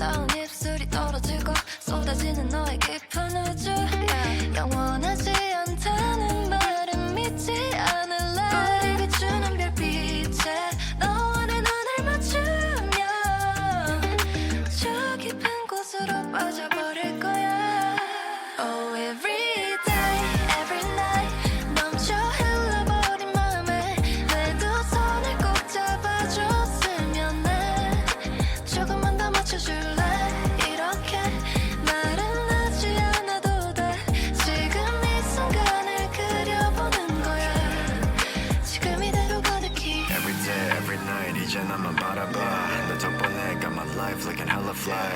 차가운 입술이 떨어지고 쏟아지는 너의 깊은 우주 영원하지 않다는 말은 믿지 않을래 우리 비추는 별빛에 너와 내 눈을 맞추면 저 깊은 곳으로 빠져버릴 거야 Oh every day, every night 넘쳐 흘러버린 맘에 내 두 손을 꼭 잡아줬으면 해 조금만 더 맞춰줄래 이렇게 말은 하지 않아도 돼 지금 이 순간을 그려보는 거야 지금 이대로 가득히 Every day, every night 이제 나만 바라봐 너 덕분에 got my life looking hella fly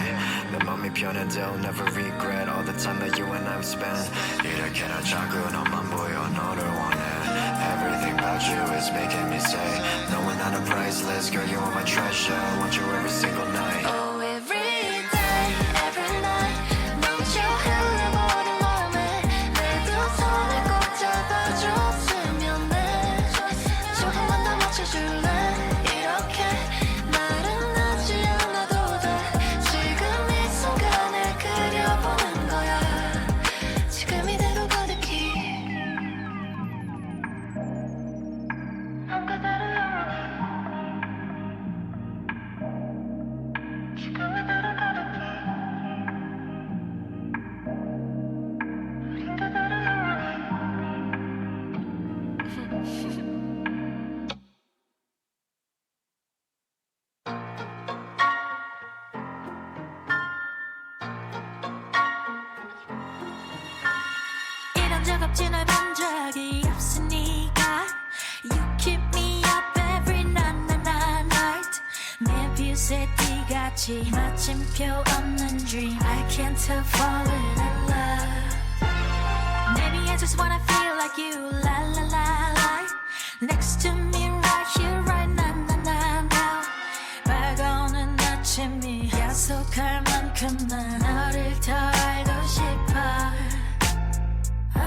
내 맘이 변해도 never regret all the time that you and I've spent 이렇게나 자꾸 너만 보여 너를 원해 Everything about you is making me say knowing that I'm priceless girl you are my treasure I want you every single night Oh every day, every night 넘쳐 흘러버린 맘에 내 두 손을 꼭 잡아줬으면 해 조금만 더 맞춰줄래 이렇게 말은 하지 않아도 돼 지금 이 순간을 그려보는 거야 지금 이대로 가득히 한 그대로 영원히 지금 이대로 가득히 우린 그대로 영원히 이런 적 없지 널 본 적이 없으니까 You keep me up every night 내 뷰새 띠같이 마침표 없는 dream I can't help falling in love Maybe I just wanna feel like you la la la la Next to me right here right now 밝아오는 아침이 약속할 만큼 난 너를 더 알고 싶어 I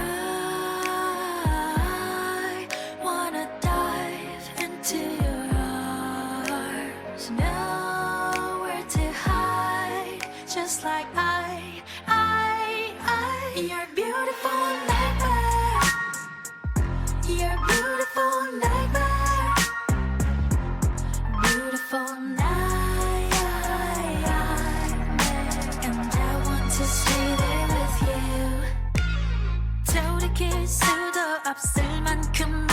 wanna dive into your arms Nowhere to hide Just like You're beautiful nightmare You're beautiful nightmare Beautiful night And I want to stay there with you 돌이킬 수도 없을 만큼만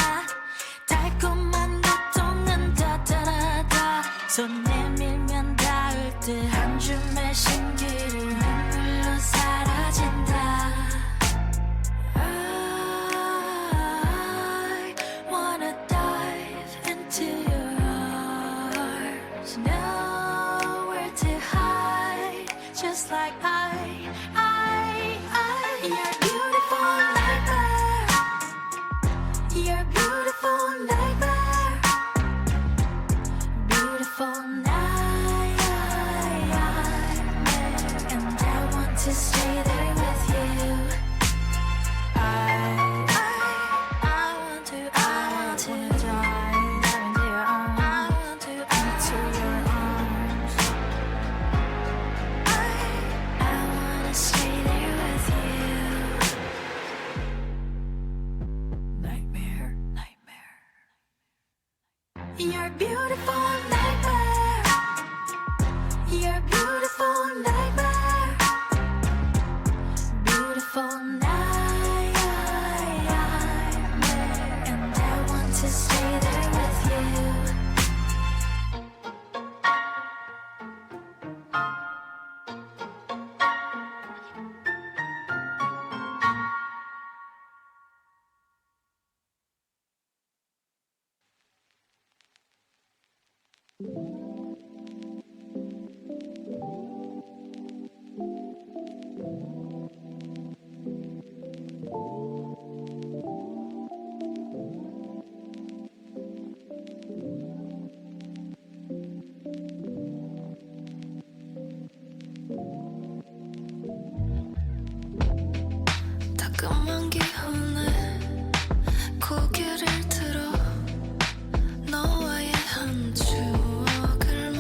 달콤한 고통은 더더더 손 내밀면 닿을 듯 한 줌의 신기를 눈물로 사라진다 I wanna dive into your arms Nowhere to hide Just like You're beautiful nightmare You're beautiful nightmare Beautiful night And I want to stay there with you I want to dive into your arms I want to into your arms I wanna stay there with you Nightmare You're beautiful nightmare You're beautiful nightmare Beautiful night And I want to stay there with you 따끔한 기운에 고개를 들어 너와의 한 추억을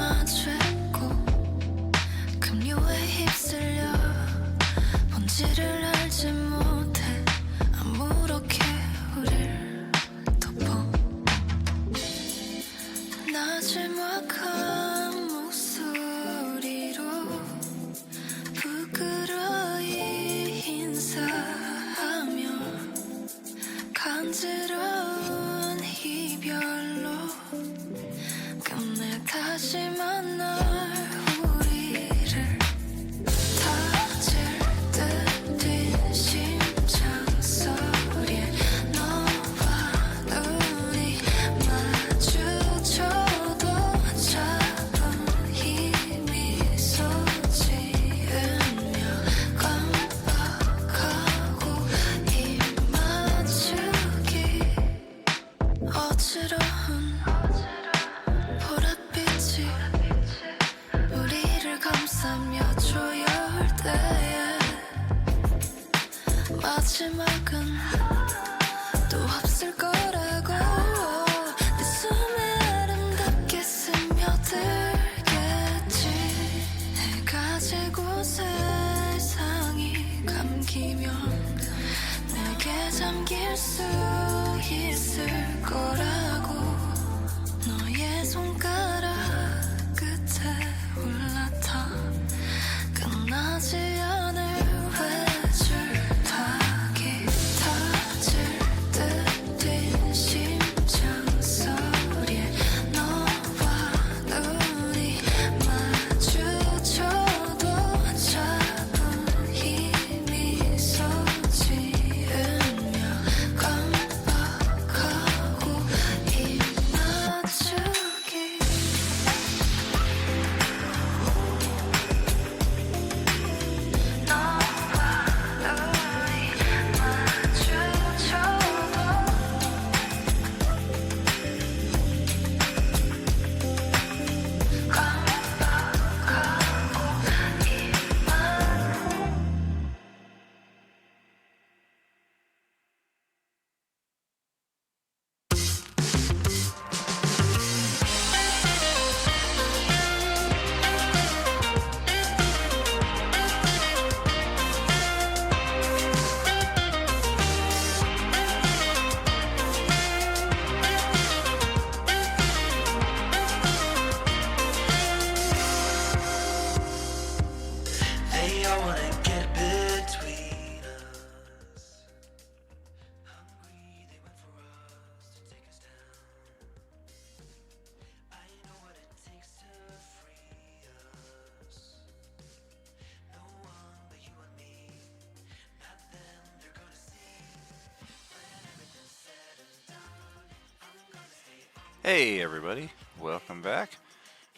Hey everybody, welcome back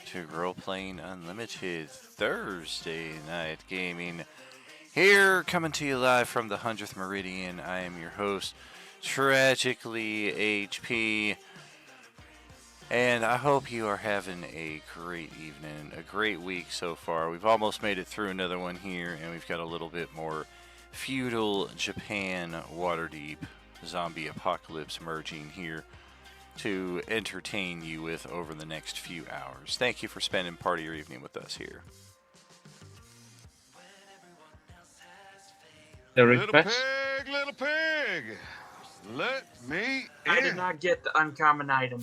to Role Playing Unlimited Thursday Night Gaming. Here, coming to you live from the 100th Meridian, I am your host, Tragically HP, and I hope you are having a great evening, a great week so far. We've almost made it through another one here, and we've got a little bit more feudal Japan Waterdeep zombie apocalypse merging here to entertain you with over the next few hours. Thank you for spending part of your evening with us here. The Little request? pig, let me in. I did not get the uncommon item.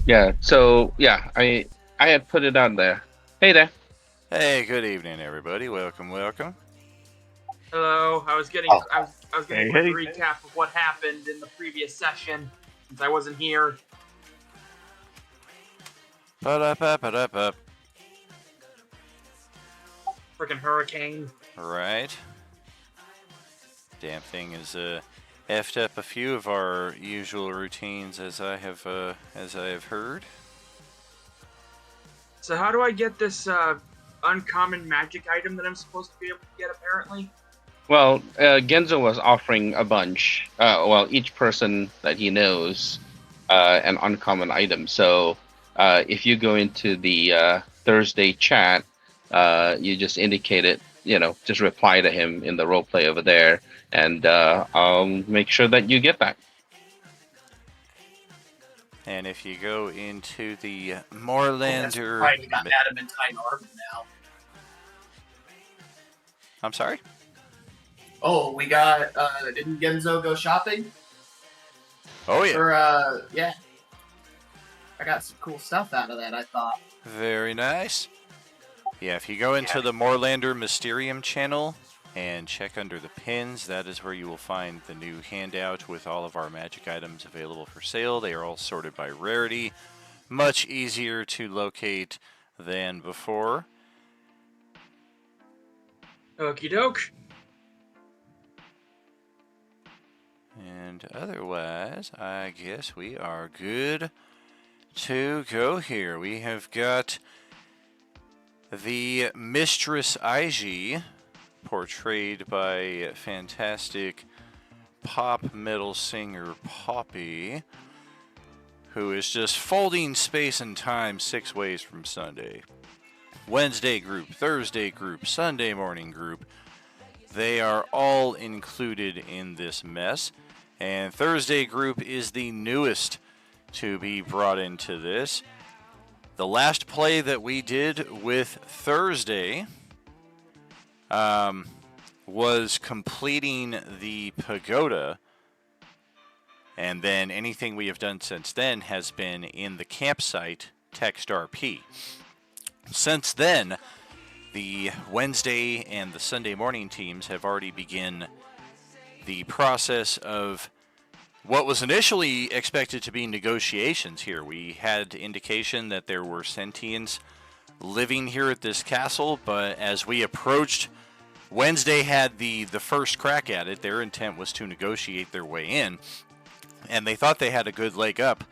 Yeah, so yeah, I had put it on there. Hey there. Hey, good evening, everybody. Welcome. Hello, I was getting Oh. I was getting Hey, a hey. quick recap of what happened in the previous session since I wasn't here. Ba-da-ba-ba-da-ba. Freaking hurricane. Right. Damn thing is effed up a few of our usual routines, as I have heard. So how do I get this uncommon magic item that I'm supposed to be able to get apparently? Well, Genzo was offering a bunch. Each person that he knows, an uncommon item. So, if you go into the Thursday chat, you just indicate it. Just reply to him in the roleplay over there, and I'll make sure that you get that. And if you go into the Moorlander... Right, we got adamantine armor now. I'm sorry? Oh, we got, didn't Genzo go shopping? Oh, yeah. Or, yeah. I got some cool stuff out of that, I thought. Very nice. Yeah, if you go into the Moorlander Mysterium channel and check under the pins, that is where you will find the new handout with all of our magic items available for sale. They are all sorted by rarity. Much easier to locate than before. Okie doke. And otherwise, I guess we are good to go here. We have got the Mistress Aiji, portrayed by fantastic pop metal singer Poppy, who is just folding space and time 6 ways from Sunday. Wednesday group, Thursday group, Sunday morning group. They are all included in this mess. And Thursday group is the newest to be brought into this. The last play that we did with Thursday was completing the pagoda. And then anything we have done since then has been in the campsite text RP. Since then, the Wednesday and the Sunday morning teams have already begun the process of what was initially expected to be negotiations here. We had indication that there were sentients living here at this castle, but as we approached, Wednesday had the first crack at it. Their intent was to negotiate their way in, and they thought they had a good leg up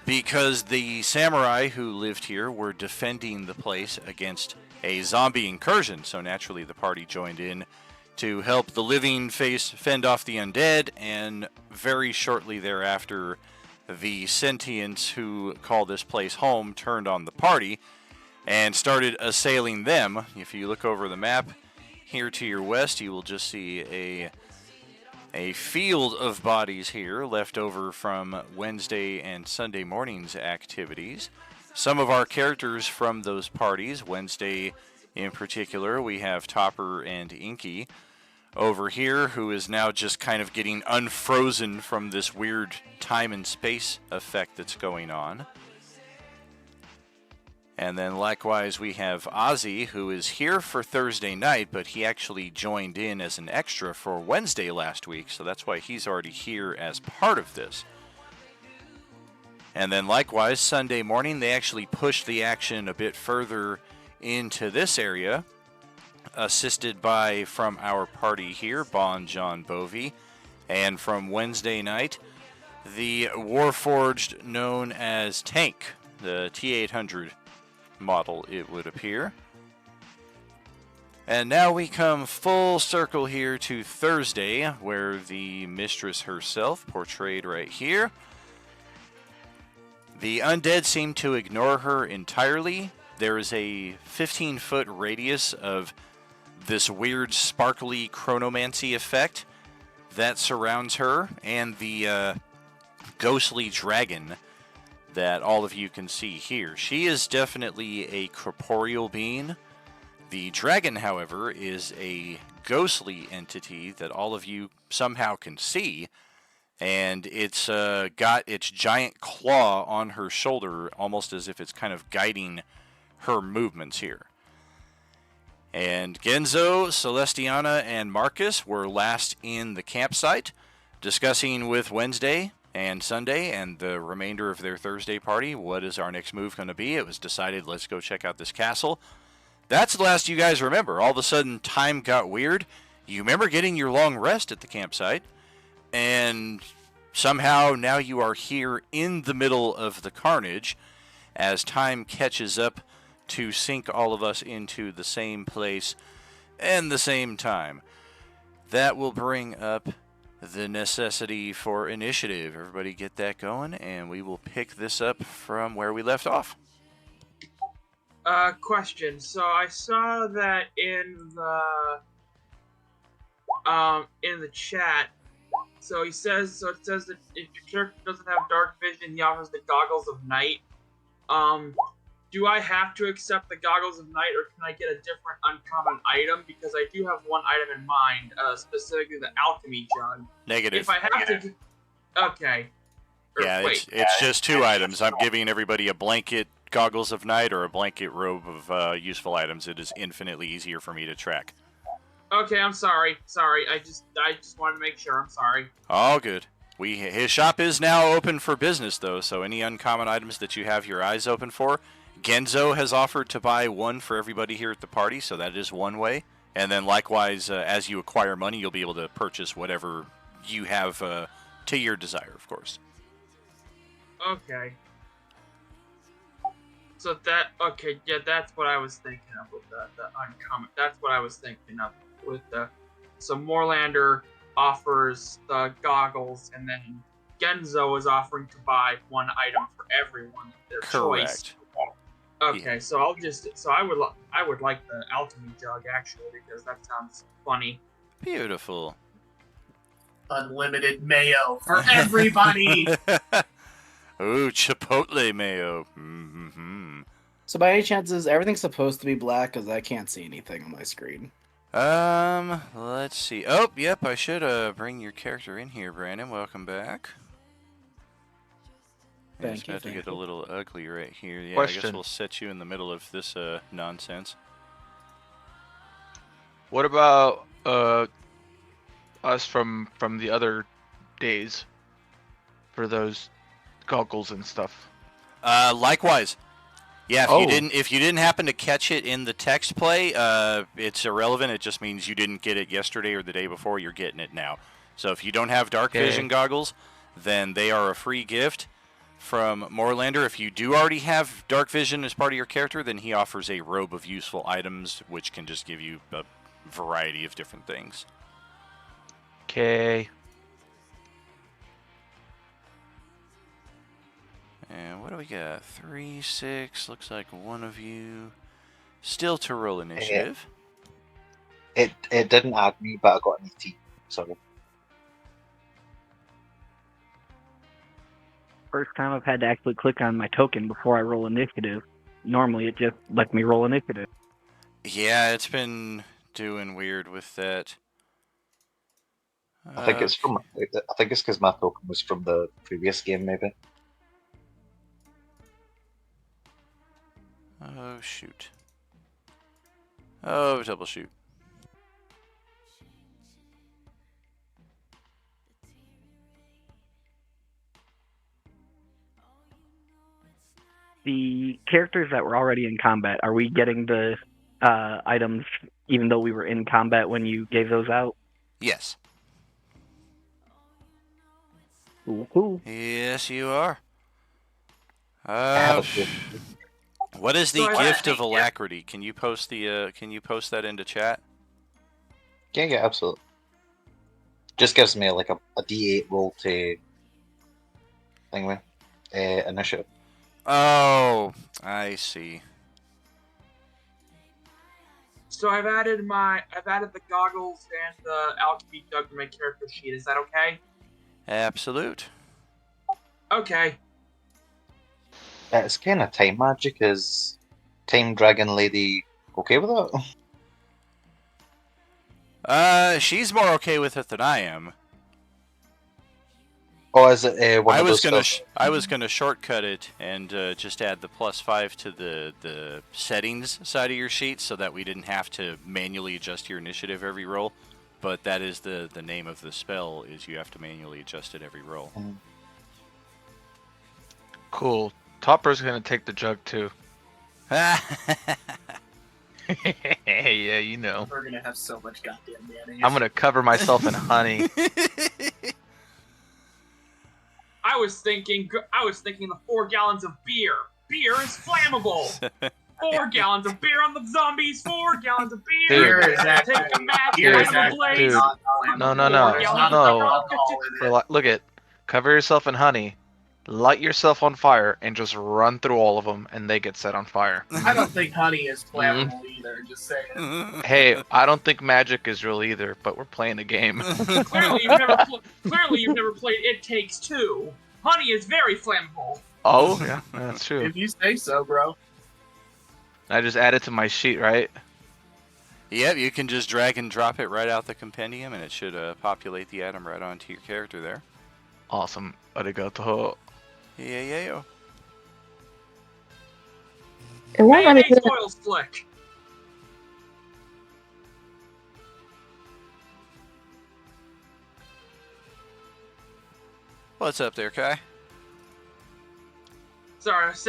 because the samurai who lived here were defending the place against a zombie incursion, so naturally the party joined in to help the living fend off the undead, and very shortly thereafter, the sentients who call this place home turned on the party and started assailing them. If you look over the map here to your west, you will just see a field of bodies here left over from Wednesday and Sunday morning's activities. Some of our characters from those parties, Wednesday in particular, we have Topper and Inky over here, who is now just kind of getting unfrozen from this weird time and space effect that's going on. And then likewise we have Ozzy, who is here for Thursday night, but he actually joined in as an extra for Wednesday last week, so that's why he's already here as part of this. And then likewise, Sunday morning, they actually pushed the action a bit further into this area, assisted by, from our party here, Bon John Bovey, and from Wednesday night, the Warforged known as Tank, the T-800 model, it would appear. And now we come full circle here to Thursday, where the mistress herself, portrayed right here. The undead seem to ignore her entirely. There is a 15-foot radius of this weird sparkly chronomancy effect that surrounds her, and the ghostly dragon that all of you can see here. She is definitely a corporeal being. The dragon, however, is a ghostly entity that all of you somehow can see, and it's got its giant claw on her shoulder, almost as if it's kind of guiding her movements here. And Genzo, Celestiana, and Marcus were last in the campsite, discussing with Wednesday and Sunday and the remainder of their Thursday party, what is our next move going to be. It was decided, let's go check out this castle. That's the last you guys remember. All of a sudden, time got weird. You remember getting your long rest at the campsite, and somehow now you are here in the middle of the carnage as time catches up to sink all of us into the same place and the same time. That will bring up the necessity for initiative. Everybody get that going, and we will pick this up from where we left off. Question. So I saw that in the chat. So it says that if your character doesn't have dark vision, he offers the goggles of night. Do I have to accept the goggles of night, or can I get a different uncommon item? Because I do have one item in mind, specifically the alchemy jug. Negative. If I have to, okay. Yeah, it's just two items. I'm giving everybody a blanket goggles of night or a blanket robe of useful items. It is infinitely easier for me to track. Okay, I'm sorry. I just wanted to make sure. I'm sorry. All good. His shop is now open for business, though, so any uncommon items that you have your eyes open for, Genzo has offered to buy one for everybody here at the party, so that is one way. And then likewise, as you acquire money, you'll be able to purchase whatever you have to your desire, of course. Okay. So that's what I was thinking of with the uncommon. That's what I was thinking of with the. So Moorlander offers the goggles, and then Genzo is offering to buy one item for everyone, their choice. Correct. Okay, so I would like the alchemy jug actually, because that sounds funny. Beautiful. Unlimited mayo for everybody. Ooh, chipotle mayo. Mm-hmm. So by any chance, is everything supposed to be black? Because I can't see anything on my screen. Let's see. Oh, yep, I should bring your character in here, Brandon. Welcome back. It's about to get a little ugly right here. Yeah, I guess we'll set you in the middle of this nonsense. What about us from the other days for those goggles and stuff? Likewise. Yeah, if you didn't happen to catch it in the text play, it's irrelevant. It just means you didn't get it yesterday or the day before. You're getting it now. So if you don't have dark vision goggles, then they are a free gift from Moorlander. If you do already have dark vision as part of your character, then he offers a robe of useful items, which can just give you a variety of different things. Okay. And what do we got? 3, 6. Looks like one of you still to roll initiative. It didn't add me, but I got an 18. Sorry. First time I've had to actually click on my token before I roll initiative. Normally it just lets me roll initiative. Yeah, it's been doing weird with that. I think it's because my token was from the previous game, maybe. Oh, shoot. Oh, double shoot. The characters that were already in combat, are we getting the items even though we were in combat when you gave those out? Yes. Ooh. Yes, you are. have a cool. What is the So I- gift of alacrity? Can you post the? Can you post that into chat? Yeah, absolutely. Just gives me like a D8 roll to thing with initiative. Oh, I see. So I've added the goggles and the alchemy jug to my character sheet. Is that okay? Absolute. Okay. It's kind of time magic. Is Time Dragon Lady okay with it? She's more okay with it than I am. Or is it one I of was those gonna spells- I was gonna shortcut it and just add the +5 to the settings side of your sheet so that we didn't have to manually adjust your initiative every roll. But that is the name of the spell, is you have to manually adjust it every roll. Cool. Topper's gonna take the jug too. Yeah, you know. We're gonna have so much goddamn mayonnaise. I'm gonna cover myself in honey. I was thinking the 4 gallons of beer. Beer is flammable. 4 gallons of beer on the zombies. 4 gallons of beer. Dude. Beer is actually, Take a match, beer light is them a actually blaze. Dude. not flammable. No. There's not alcohol in it. Look at, cover yourself in honey, light yourself on fire, and just run through all of them, and they get set on fire. I don't think honey is flammable either. Just saying. Hey, I don't think magic is real either, but we're playing a game. Clearly, you've never played It Takes Two. Honey is very flammable. Oh, yeah, that's true. If you say so, bro. I just add it to my sheet, right? Yep, you can just drag and drop it right out the compendium, and it should populate the item right onto your character there. Awesome. Arigato. Yeah. It won't let me do Mayonnaise that. oil slick. What's up there, Kai? Sorry, I was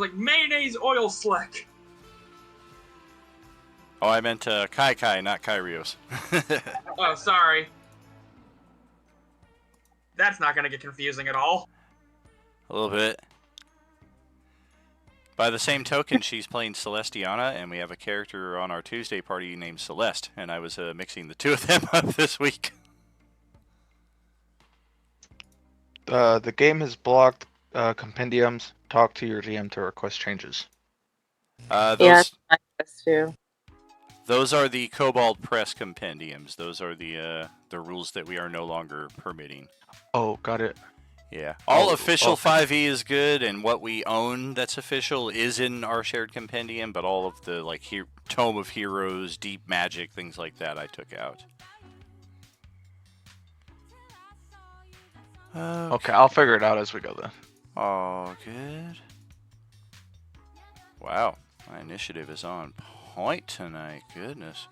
like mayonnaise oil slick. Oh, I meant Kai, not Kyrios. Oh, sorry. That's not gonna get confusing at all. A little bit. By the same token, she's playing Celestiana, and we have a character on our Tuesday party named Celeste, and I was mixing the two of them up this week. The game has blocked compendiums. Talk to your GM to request changes. Yeah, I guess too. Those are the Cobalt Press compendiums. Those are the rules that we are no longer permitting. Oh, got it. Yeah. All Oh, official oh. 5e is good, and what we own that's official is in our shared compendium, but all of the like Tome of Heroes, Deep Magic, things like that I took out. Okay, I'll figure it out as we go then. Oh, good. Wow, my initiative is on point tonight. Goodness.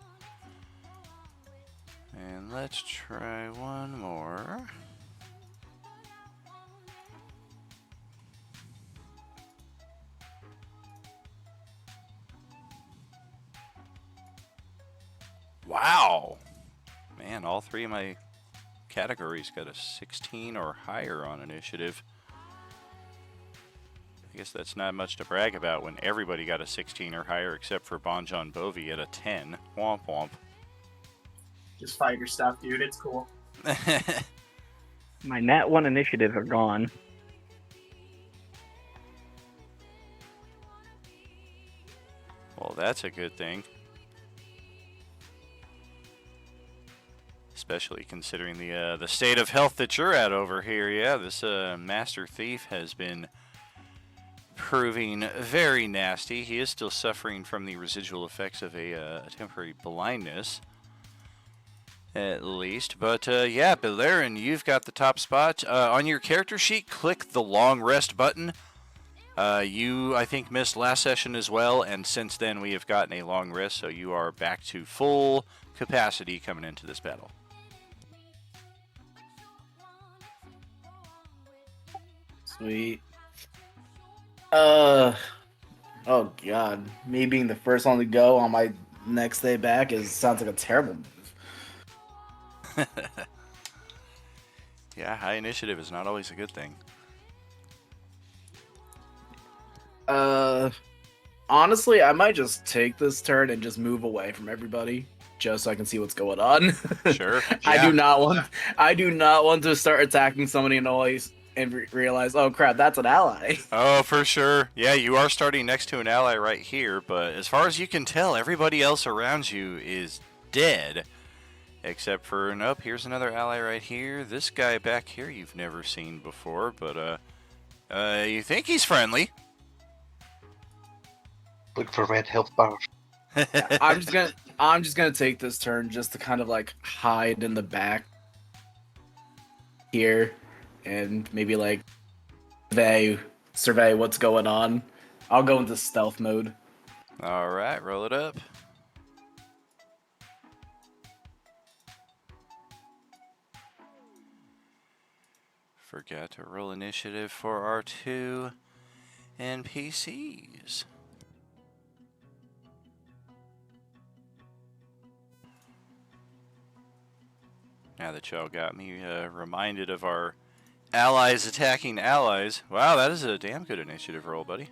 And let's try one more. Wow. Man, all three of my categories got a 16 or higher on initiative. I guess that's not much to brag about when everybody got a 16 or higher except for Bonjon Bovi at a 10. Womp womp. Just fight your stuff, dude. It's cool. My Nat 1 initiative are gone. Well, that's a good thing. Especially considering the state of health that you're at over here. Yeah, this Master Thief has been proving very nasty. He is still suffering from the residual effects of a temporary blindness, at least. But yeah, Beleren, you've got the top spot. On your character sheet, click the long rest button. You, I think, missed last session as well, and since then we have gotten a long rest, so you are back to full capacity coming into this battle. Sweet. Oh god, me being the first one to go on my next day back sounds like a terrible move. Yeah, high initiative is not always a good thing. Honestly, I might just take this turn and just move away from everybody, just so I can see what's going on. Sure. I Yeah. do not want to start attacking somebody and always realize, oh crap, that's an ally. Oh, for sure. Yeah, you are starting next to an ally right here, but as far as you can tell, everybody else around you is dead. Except for, nope, here's another ally right here. This guy back here you've never seen before, but, you think he's friendly. Look for red health bars. I'm just gonna take this turn just to kind of like hide in the back here and maybe like survey what's going on. I'll go into stealth mode. Alright, roll it up. Forgot to roll initiative for our two NPCs. Now that y'all got me reminded of our allies attacking allies. Wow, that is a damn good initiative roll, buddy.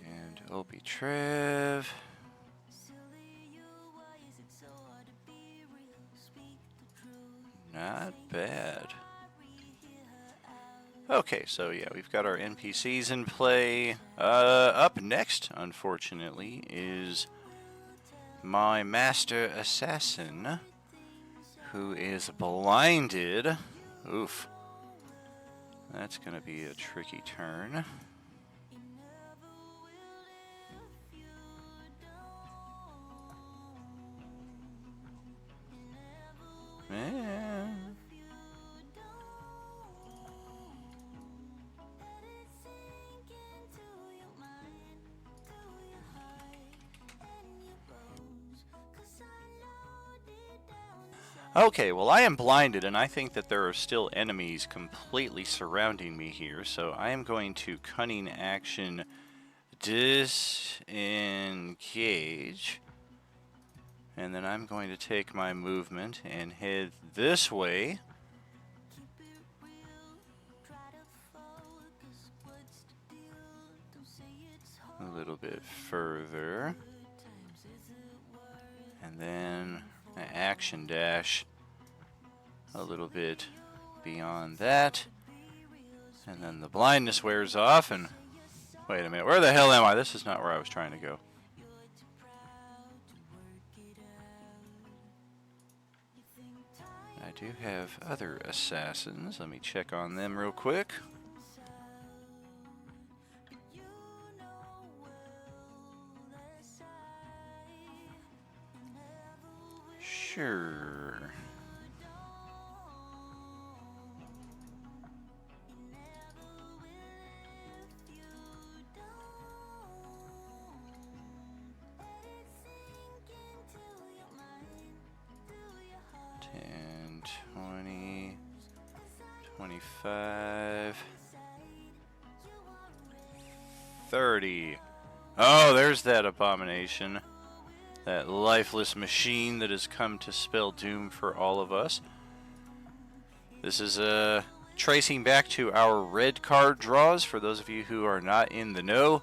And Opie Trev. Not bad. Okay, so yeah, we've got our NPCs in play. Up next, unfortunately, is my master assassin, who is blinded. Oof. That's gonna be a tricky turn. Man. Okay, well I am blinded and I think that there are still enemies completely surrounding me here, so I am going to cunning action disengage, and then I'm going to take my movement and head this way. A little bit further, and then action dash a little bit beyond that, and then the blindness wears off, and wait a minute, where the hell am I? This is not where I was trying to go. I do have other assassins. Let me check on them real quick. Sure. $10, $20, $25, $30. Oh, there's that abomination. That lifeless machine that has come to spell doom for all of us. This is tracing back to our red card draws. For those of you who are not in the know,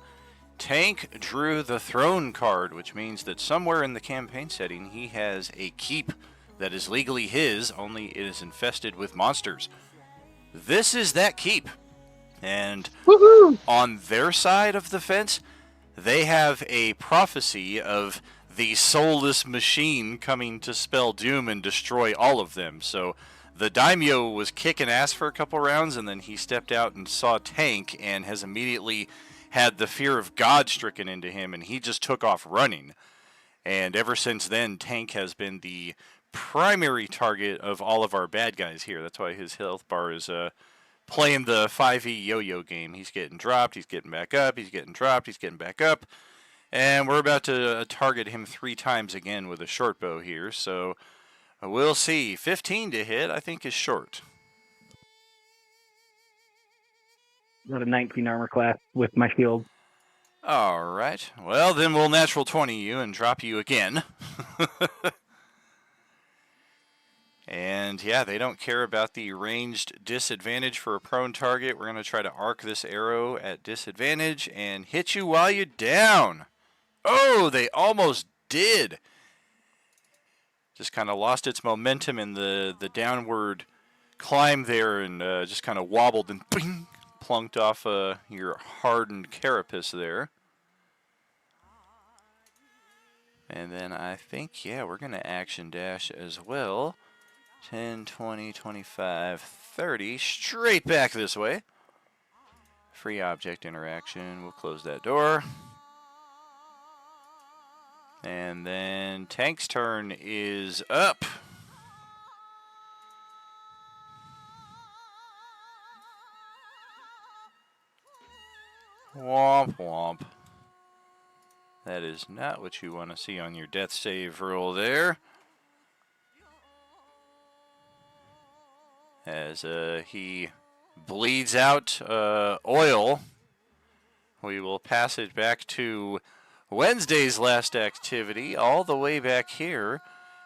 Tank drew the throne card, which means that somewhere in the campaign setting he has a keep that is legally his, only it is infested with monsters. This is that keep. And on their side of the fence, they have a prophecy of the soulless machine coming to spell doom and destroy all of them. So the daimyo was kicking ass for a couple rounds, and then he stepped out and saw Tank and has immediately had the fear of God stricken into him, and he just took off running. And ever since then, Tank has been the primary target of all of our bad guys here. That's why his health bar is playing the 5e yo-yo game. He's getting dropped, he's getting back up, he's getting dropped, he's getting back up. And we're about to target him 3 times again with a short bow here, so we'll see. 15 to hit, I think, is short. Got a 19 armor class with my shield. All right. Well, then we'll natural 20 you and drop you again. And yeah, they don't care about the ranged disadvantage for a prone target. We're going to try to arc this arrow at disadvantage and hit you while you're down. Oh, they almost did. Just kind of lost its momentum in the downward climb there and just kind of wobbled and bing, plunked off your hardened carapace there. And then I think, yeah, we're going to action dash as well. 10, 20, 25, 30, straight back this way. Free object interaction, we'll close that door. And then Tank's turn is up. Womp womp. That is not what you want to see on your death save roll there. As he bleeds out oil, we will pass it back to Wednesday's last activity, all the way back here.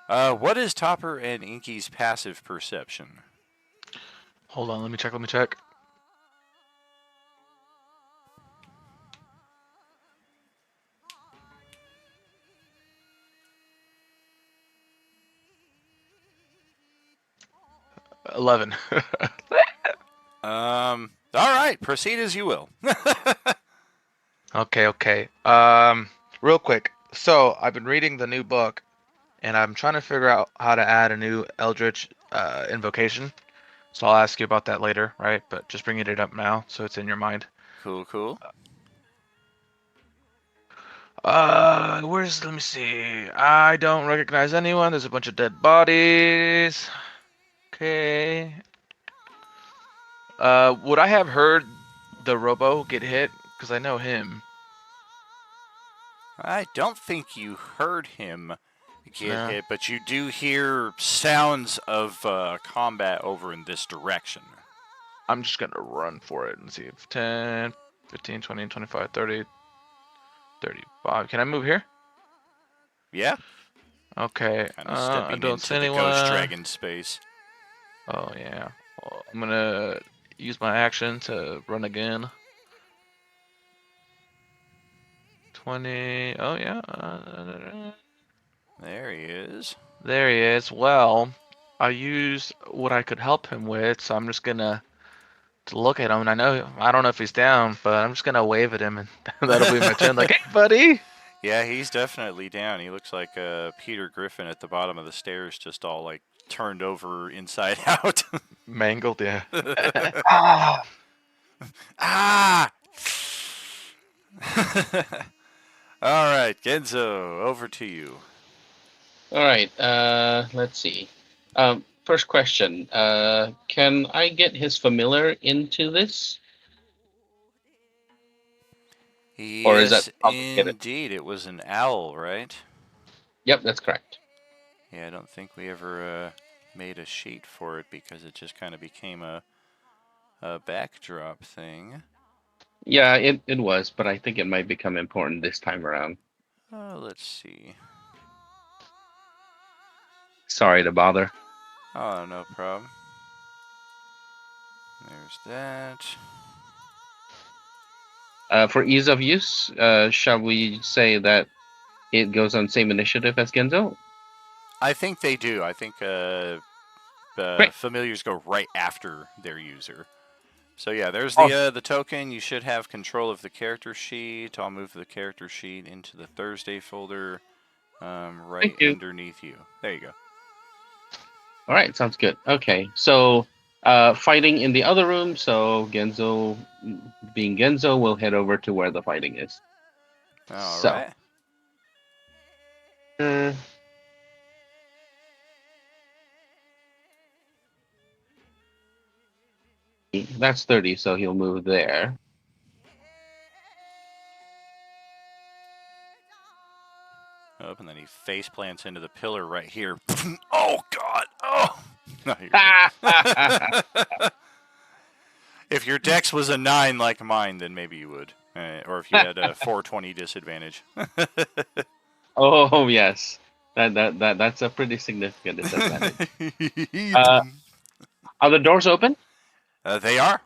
What is Topper and Inky's passive perception? Hold on, let me check. $11. All right, proceed as you will. Okay. Real quick. So I've been reading the new book, and I'm trying to figure out how to add a new Eldritch invocation. So I'll ask you about that later, right? But just bringing it up now, so it's in your mind. Cool. Let me see. I don't recognize anyone. There's a bunch of dead bodies. Okay. Would I have heard the Robo get hit? Because I know him. I don't think you heard him get hit, but you do hear sounds of combat over in this direction. I'm just going to run for it and see if 10, 15, 20, 25, 30, 35. Can I move here? Yeah. Okay. Kind of stepping I don't into see the anyone. Ghost Dragon space. Oh, yeah. Well, I'm going to use my action to run again. 20. Oh, yeah. There he is. There he is. Well, I used what I could help him with, so I'm just going to look at him. And I don't know if he's down, but I'm just going to wave at him, and that'll be my turn. Like, hey, buddy. Yeah, he's definitely down. He looks like Peter Griffin at the bottom of the stairs, just all like turned over inside out. Mangled, yeah. Ah! All right, Genzo, over to you. All right. Let's see. First question. Can I get his familiar into this? Or is that complicated? Indeed, it was an owl, right? Yep, that's correct. Yeah, I don't think we ever made a sheet for it because it just kind of became a backdrop thing. Yeah, it was, but I think it might become important this time around. Let's see. Sorry to bother. Oh, no problem. There's that. For ease of use, shall we say that it goes on same initiative as Genzo? I think they do. I think familiars go right after their user. So yeah, there's the token. You should have control of the character sheet. I'll move the character sheet into the Thursday folder right underneath you. There you go. All right, sounds good. Okay, so fighting in the other room. So Genzo, being Genzo, will head over to where the fighting is. All right. That's 30, so he'll move there. Oh, and then he face plants into the pillar right here. Oh God! Oh. No, if your dex was a 9 like mine, then maybe you would. or if you had a 420 disadvantage. Oh yes, that's a pretty significant disadvantage. Are the doors open? They are.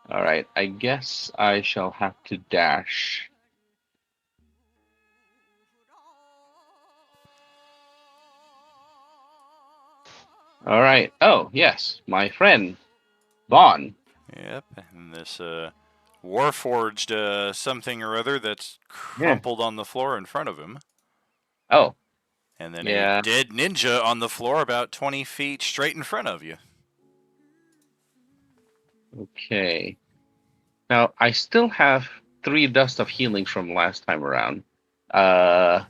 All right. I guess I shall have to dash. All right. Oh yes, my friend, Vaughn. Yep, and this Warforged something or other that's crumpled on the floor in front of him. Oh. And then Yeah. a dead ninja on the floor about 20 feet straight in front of you. Okay. Now I still have 3 dust of healing from last time around. I've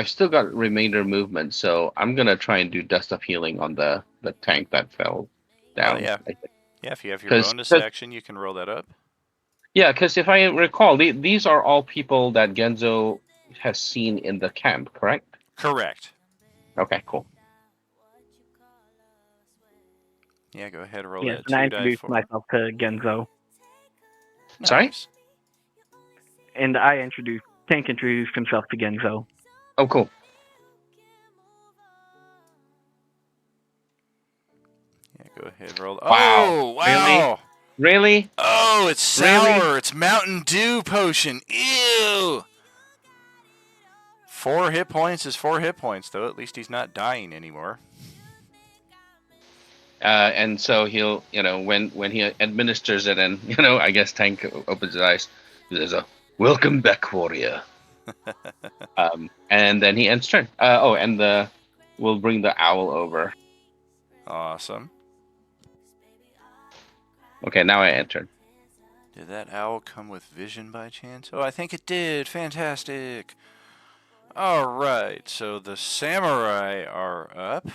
still got remainder movement, so I'm gonna try and do dust of healing on the tank that fell down. Oh, yeah. I think. Yeah, if you have your 'Cause- bonus 'cause- action, you can roll that up. Yeah, because if I recall, these are all people that Genzo has seen in the camp, correct? Correct. Okay, cool. Yeah, go ahead, roll Yes, that and I 2 die introduced 4. myself to Genzo. Sorry? Nice. And Tank introduced himself to Genzo. Oh, cool. Yeah, go ahead, roll. Wow. Oh, wow. Really? Oh, it's sour. Really? It's Mountain Dew potion. Ew. 4 hit points is 4 hit points, though. At least he's not dying anymore. And so he'll, when he administers it, and I guess Tank opens his eyes. He says, "Welcome back, warrior." And then he ends turn. And we'll bring the owl over. Awesome. Okay, now I enter. Did that owl come with vision by chance? Oh, I think it did. Fantastic. All right, so the samurai are up,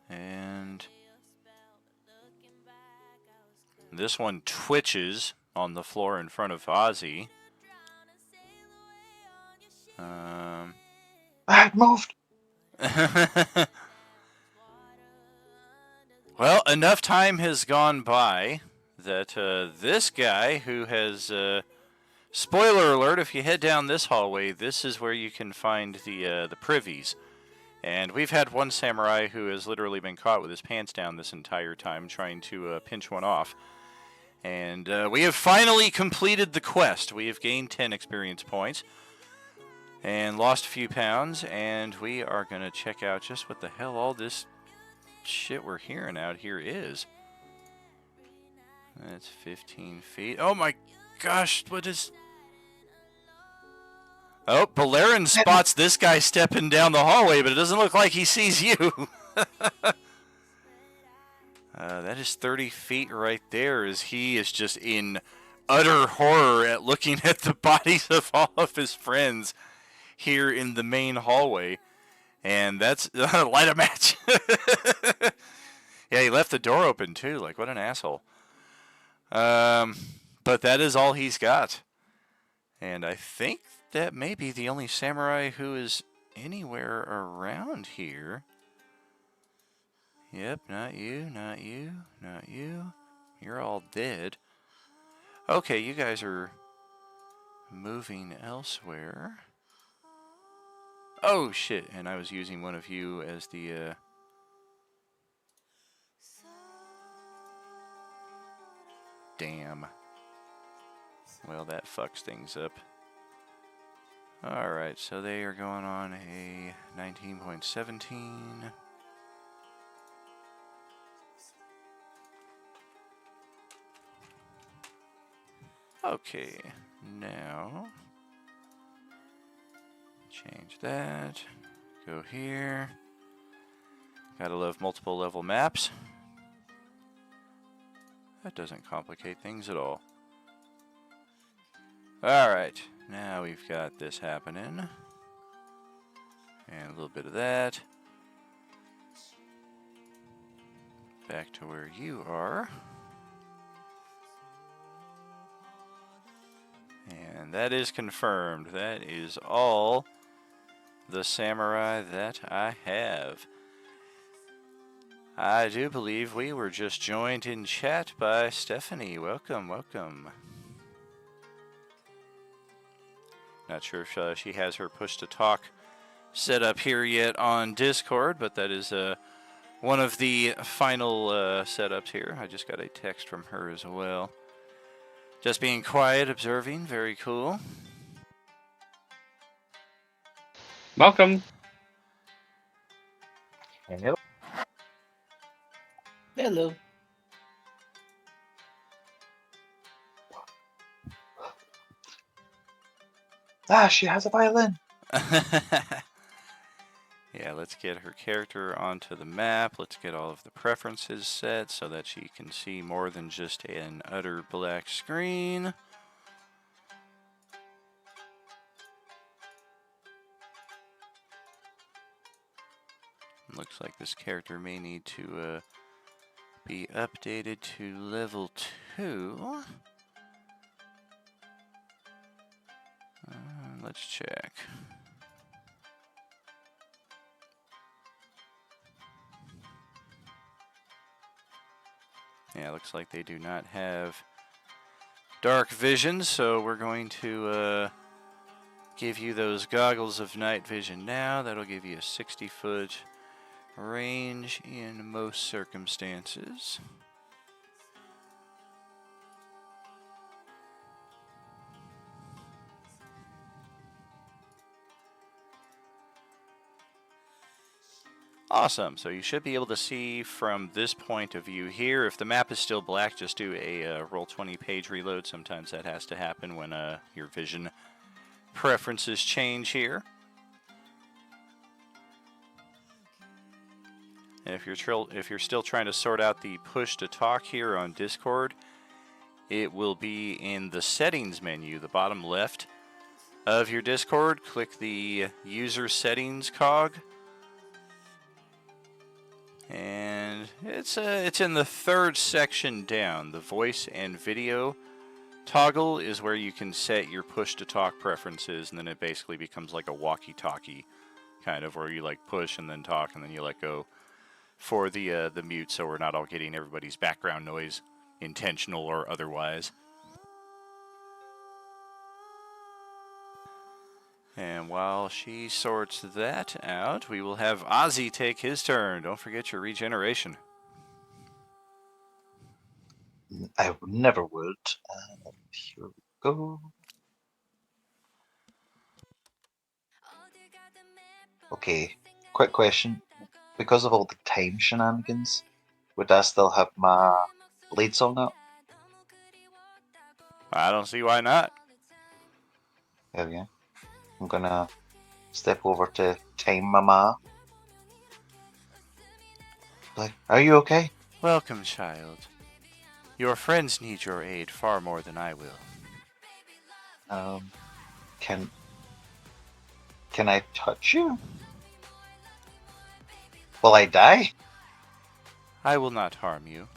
and this one twitches on the floor in front of Ozzy. I moved. Well, enough time has gone by that this guy who has... spoiler alert, if you head down this hallway, this is where you can find the privies. And we've had one samurai who has literally been caught with his pants down this entire time trying to pinch one off. And we have finally completed the quest. We have gained 10 experience points and lost a few pounds, and we are going to check out just what the hell all this shit we're hearing out here is. That's 15 feet. Oh my gosh, what is... Oh, Balerin spots this guy stepping down the hallway, but it doesn't look like he sees you. That is 30 feet right there, as he is just in utter horror at looking at the bodies of all of his friends here in the main hallway. And that's... light a match. Yeah, he left the door open, too. Like, what an asshole. But that is all he's got. And I think that may be the only samurai who is anywhere around here. Yep, not you, not you, not you. You're all dead. Okay, you guys are moving elsewhere. Oh, shit, and I was using one of you as the, Damn. Well, that fucks things up. Alright, so they are going on a 19.17. Okay, now change that. Go here. Gotta love multiple level maps. That doesn't complicate things at all. Alright, now we've got this happening. And a little bit of that. Back to where you are. And that is confirmed. That is all the samurai that I have. I do believe we were just joined in chat by Stephanie. Welcome, welcome. Not sure if she has her push to talk set up here yet on Discord, but that is one of the final setups here. I just got a text from her as well. Just being quiet, observing. Very cool. Welcome. Hello. Hello. Ah, she has a violin. Yeah, let's get her character onto the map. Let's get all of the preferences set so that she can see more than just an utter black screen. Looks like this character may need to be updated to level 2. Let's check. Yeah, looks like they do not have dark vision, so we're going to give you those goggles of night vision now. That'll give you a 60-foot range in most circumstances. Awesome, so you should be able to see from this point of view here. If the map is still black, just do a Roll20 page reload. Sometimes that has to happen when your vision preferences change here. And if you're still trying to sort out the push to talk here on Discord, it will be in the settings menu, the bottom left of your Discord. Click the user settings cog. And it's in the third section down. The voice and video toggle is where you can set your push to talk preferences, and then it basically becomes like a walkie-talkie kind of, where you like push and then talk and then you let go for the mute, so we're not all getting everybody's background noise, intentional or otherwise. And while she sorts that out, we will have Ozzy take his turn. Don't forget your regeneration. I never would. Here we go. Okay, quick question. Because of all the time shenanigans, would I still have my blade song up? I don't see why not. There we go. I'm gonna step over to Time Mama. Like, are you okay? Welcome, child. Your friends need your aid far more than I will. Can I touch you? Will I die? I will not harm you.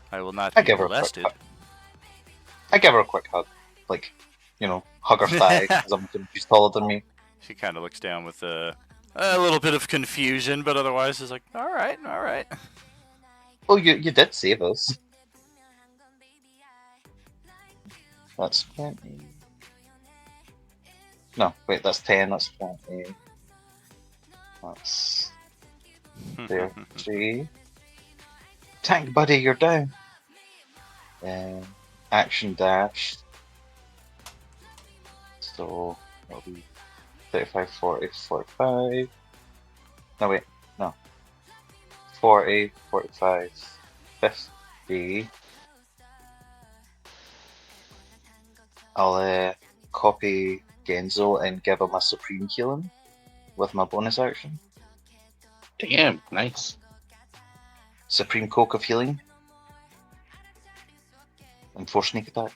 I will not be molested. I give her a quick hug. Like, you know, hug her thigh, because I'm thinking she's taller than me. She kind of looks down with a little bit of confusion, but otherwise is like, all right, all right. Oh, you did save us. That's 20. No, wait, that's 10, that's 20. That's 30. Tank buddy, you're down. Action dash. So, that'll be 35, 40, 45. No, wait, no. 40, 45, 50. I'll copy Genzo and give him a supreme healing with my bonus action. Damn, nice. Supreme Coke of Healing. And 4 sneak attack.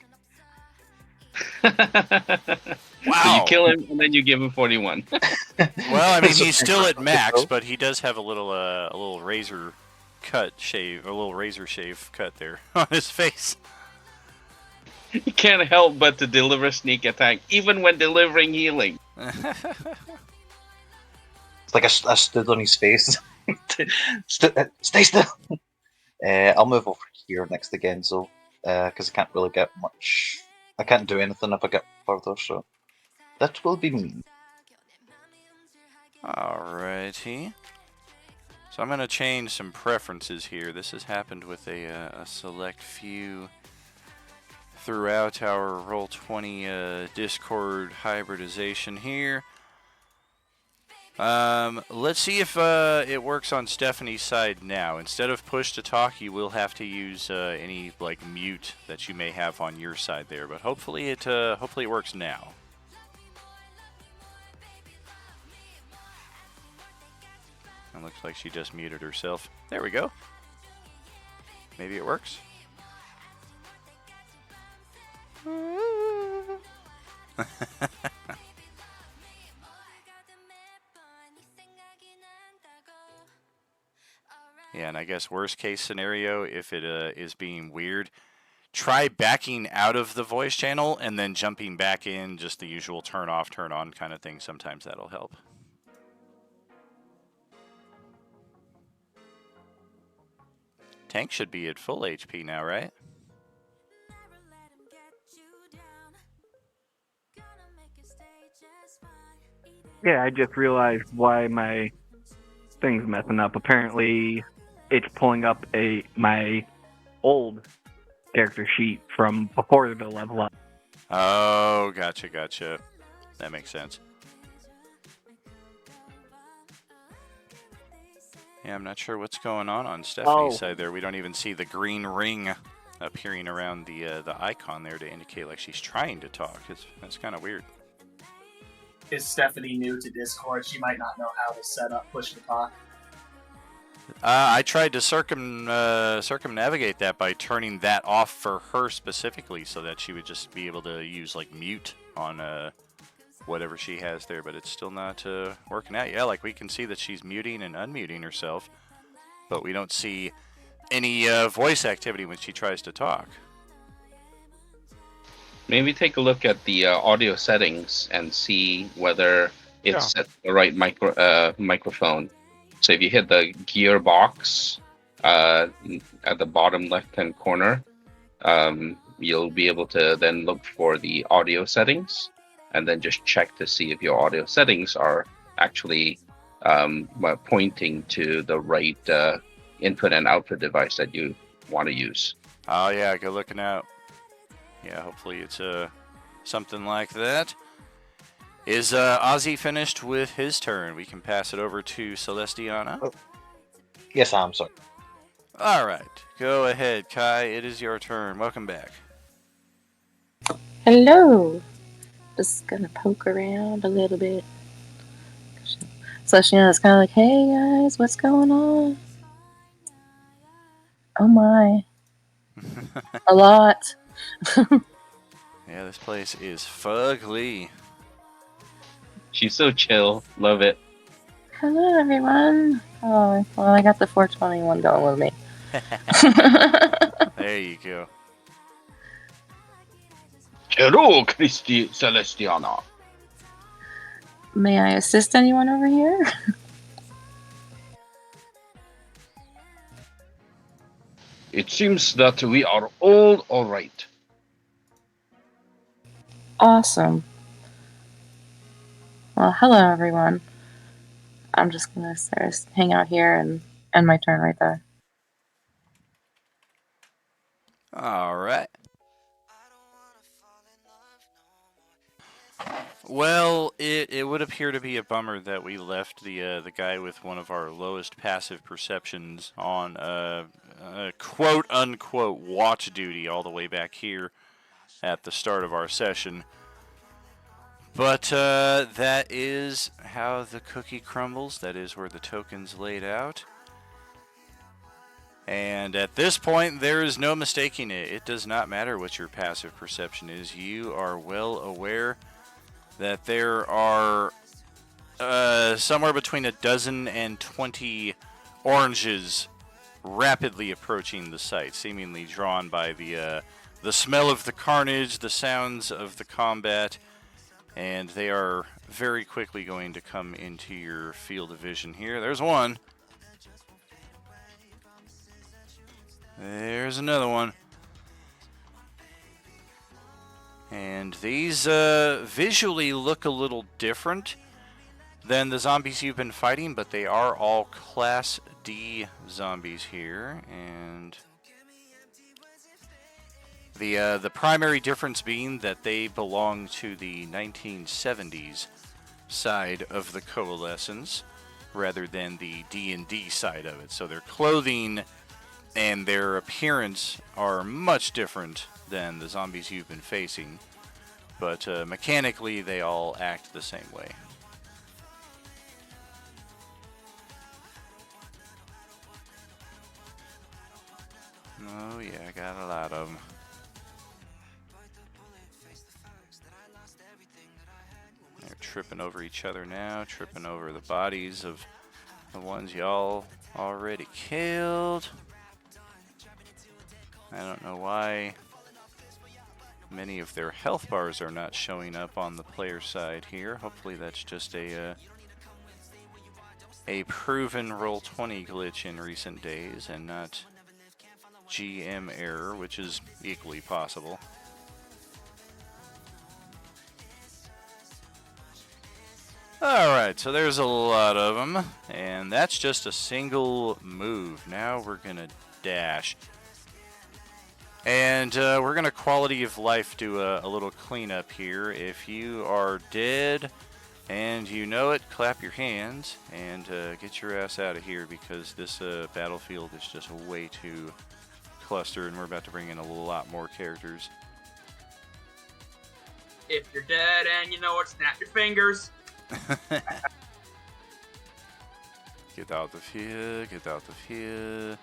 Wow. So you kill him and then you give him 41. Well, I mean, he's still at max, but he does have a little razor shave cut there on his face. He can't help but to deliver sneak attack, even when delivering healing. It's like I stood on his face. Stay still. I'll move over here next to Genzo, because I can't really get much. I can't do anything if I get further, so that will be me. Alrighty. So I'm going to change some preferences here. This has happened with a select few throughout our Roll20 Discord hybridization here. Let's see if it works on Stephanie's side now. Instead of push to talk, you will have to use any like mute that you may have on your side there. But hopefully it works now. It looks like she just muted herself. There we go. Maybe it works. Yeah, and I guess worst case scenario, if it is being weird, try backing out of the voice channel and then jumping back in, just the usual turn off, turn on kind of thing. Sometimes that'll help. Tank should be at full HP now, right? Yeah, I just realized why my thing's messing up. Apparently, it's pulling up my old character sheet from before the level up. Oh, gotcha. That makes sense. Yeah, I'm not sure what's going on Stephanie's side there. We don't even see the green ring appearing around the icon there to indicate like she's trying to talk. That's kind of weird. Is Stephanie new to Discord? She might not know how to set up push to talk. I tried to circumnavigate that by turning that off for her specifically, so that she would just be able to use like mute on whatever she has there, but it's still not working out. Yeah, like we can see that she's muting and unmuting herself, but we don't see any voice activity when she tries to talk. Maybe take a look at the audio settings and see whether it's set the right microphone. So if you hit the gear box at the bottom left-hand corner, you'll be able to then look for the audio settings and then just check to see if your audio settings are actually pointing to the right input and output device that you want to use. Oh yeah, good looking out. Yeah, hopefully it's something like that. Is Ozzy finished with his turn? We can pass it over to Celestiana. Oh. Yes, I'm sorry. All right, go ahead, Kai. It is your turn. Welcome back. Hello. Just gonna poke around a little bit. Celestiana's kind of like, hey guys, what's going on? Oh my. A lot. Yeah, this place is fugly. She's so chill. Love it. Hello, everyone. Oh, well, I got the 421 going with me. There you go. Hello, Christy Celestiana. May I assist anyone over here? It seems that we are all alright. Awesome. Well, hello, everyone. I'm just gonna hang out here and end my turn right there. All right. Well, it would appear to be a bummer that we left the guy with one of our lowest passive perceptions on quote unquote watch duty all the way back here at the start of our session. But that is how the cookie crumbles. That is where the token's laid out. And at this point, there is no mistaking it. It does not matter what your passive perception is. You are well aware that there are somewhere between a dozen and 20 oranges rapidly approaching the site, seemingly drawn by the smell of the carnage, the sounds of the combat, and they are very quickly going to come into your field of vision here. There's one. There's another one. And these visually look a little different than the zombies you've been fighting, but they are all Class D zombies here. And the primary difference being that they belong to the 1970s side of the Coalescence rather than the D&D side of it. So their clothing and their appearance are much different than the zombies you've been facing, but mechanically they all act the same way. Oh yeah, I got a lot of them. They're tripping over each other now, tripping over the bodies of the ones y'all already killed. I don't know why many of their health bars are not showing up on the player side here. Hopefully that's just a proven Roll20 glitch in recent days and not GM error, which is equally possible. Alright, so there's a lot of them, and that's just a single move. Now we're gonna dash. And we're going to quality of life do a little cleanup here. If you are dead and you know it, clap your hands and get your ass out of here, because this battlefield is just way too clustered and we're about to bring in a lot more characters. If you're dead and you know it, snap your fingers. Get out of here, get out of here.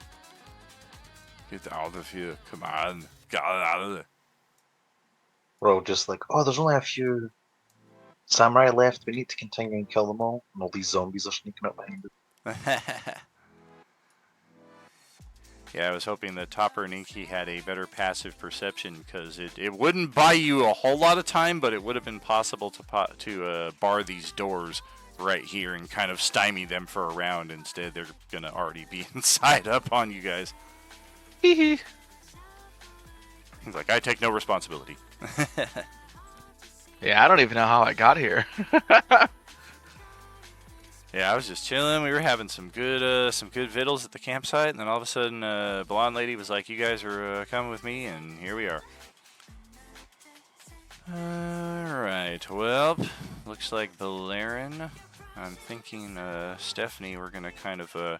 Get out of here, come on, get out of there. We're all just like, oh, there's only a few samurai left, we need to continue and kill them all, and all these zombies are sneaking up behind us. Yeah, I was hoping that Topper Nikki had a better passive perception, because it wouldn't buy you a whole lot of time, but it would have been possible to bar these doors right here and kind of stymie them for a round. Instead, they're going to already be inside up on you guys. He's like, I take no responsibility. Yeah, I don't even know how I got here. Yeah, I was just chilling. We were having some good vittles at the campsite, and then all of a sudden, blonde lady was like, "You guys are coming with me," and here we are. All right. Well, looks like Beleren. I'm thinking, Stephanie, we're gonna kind of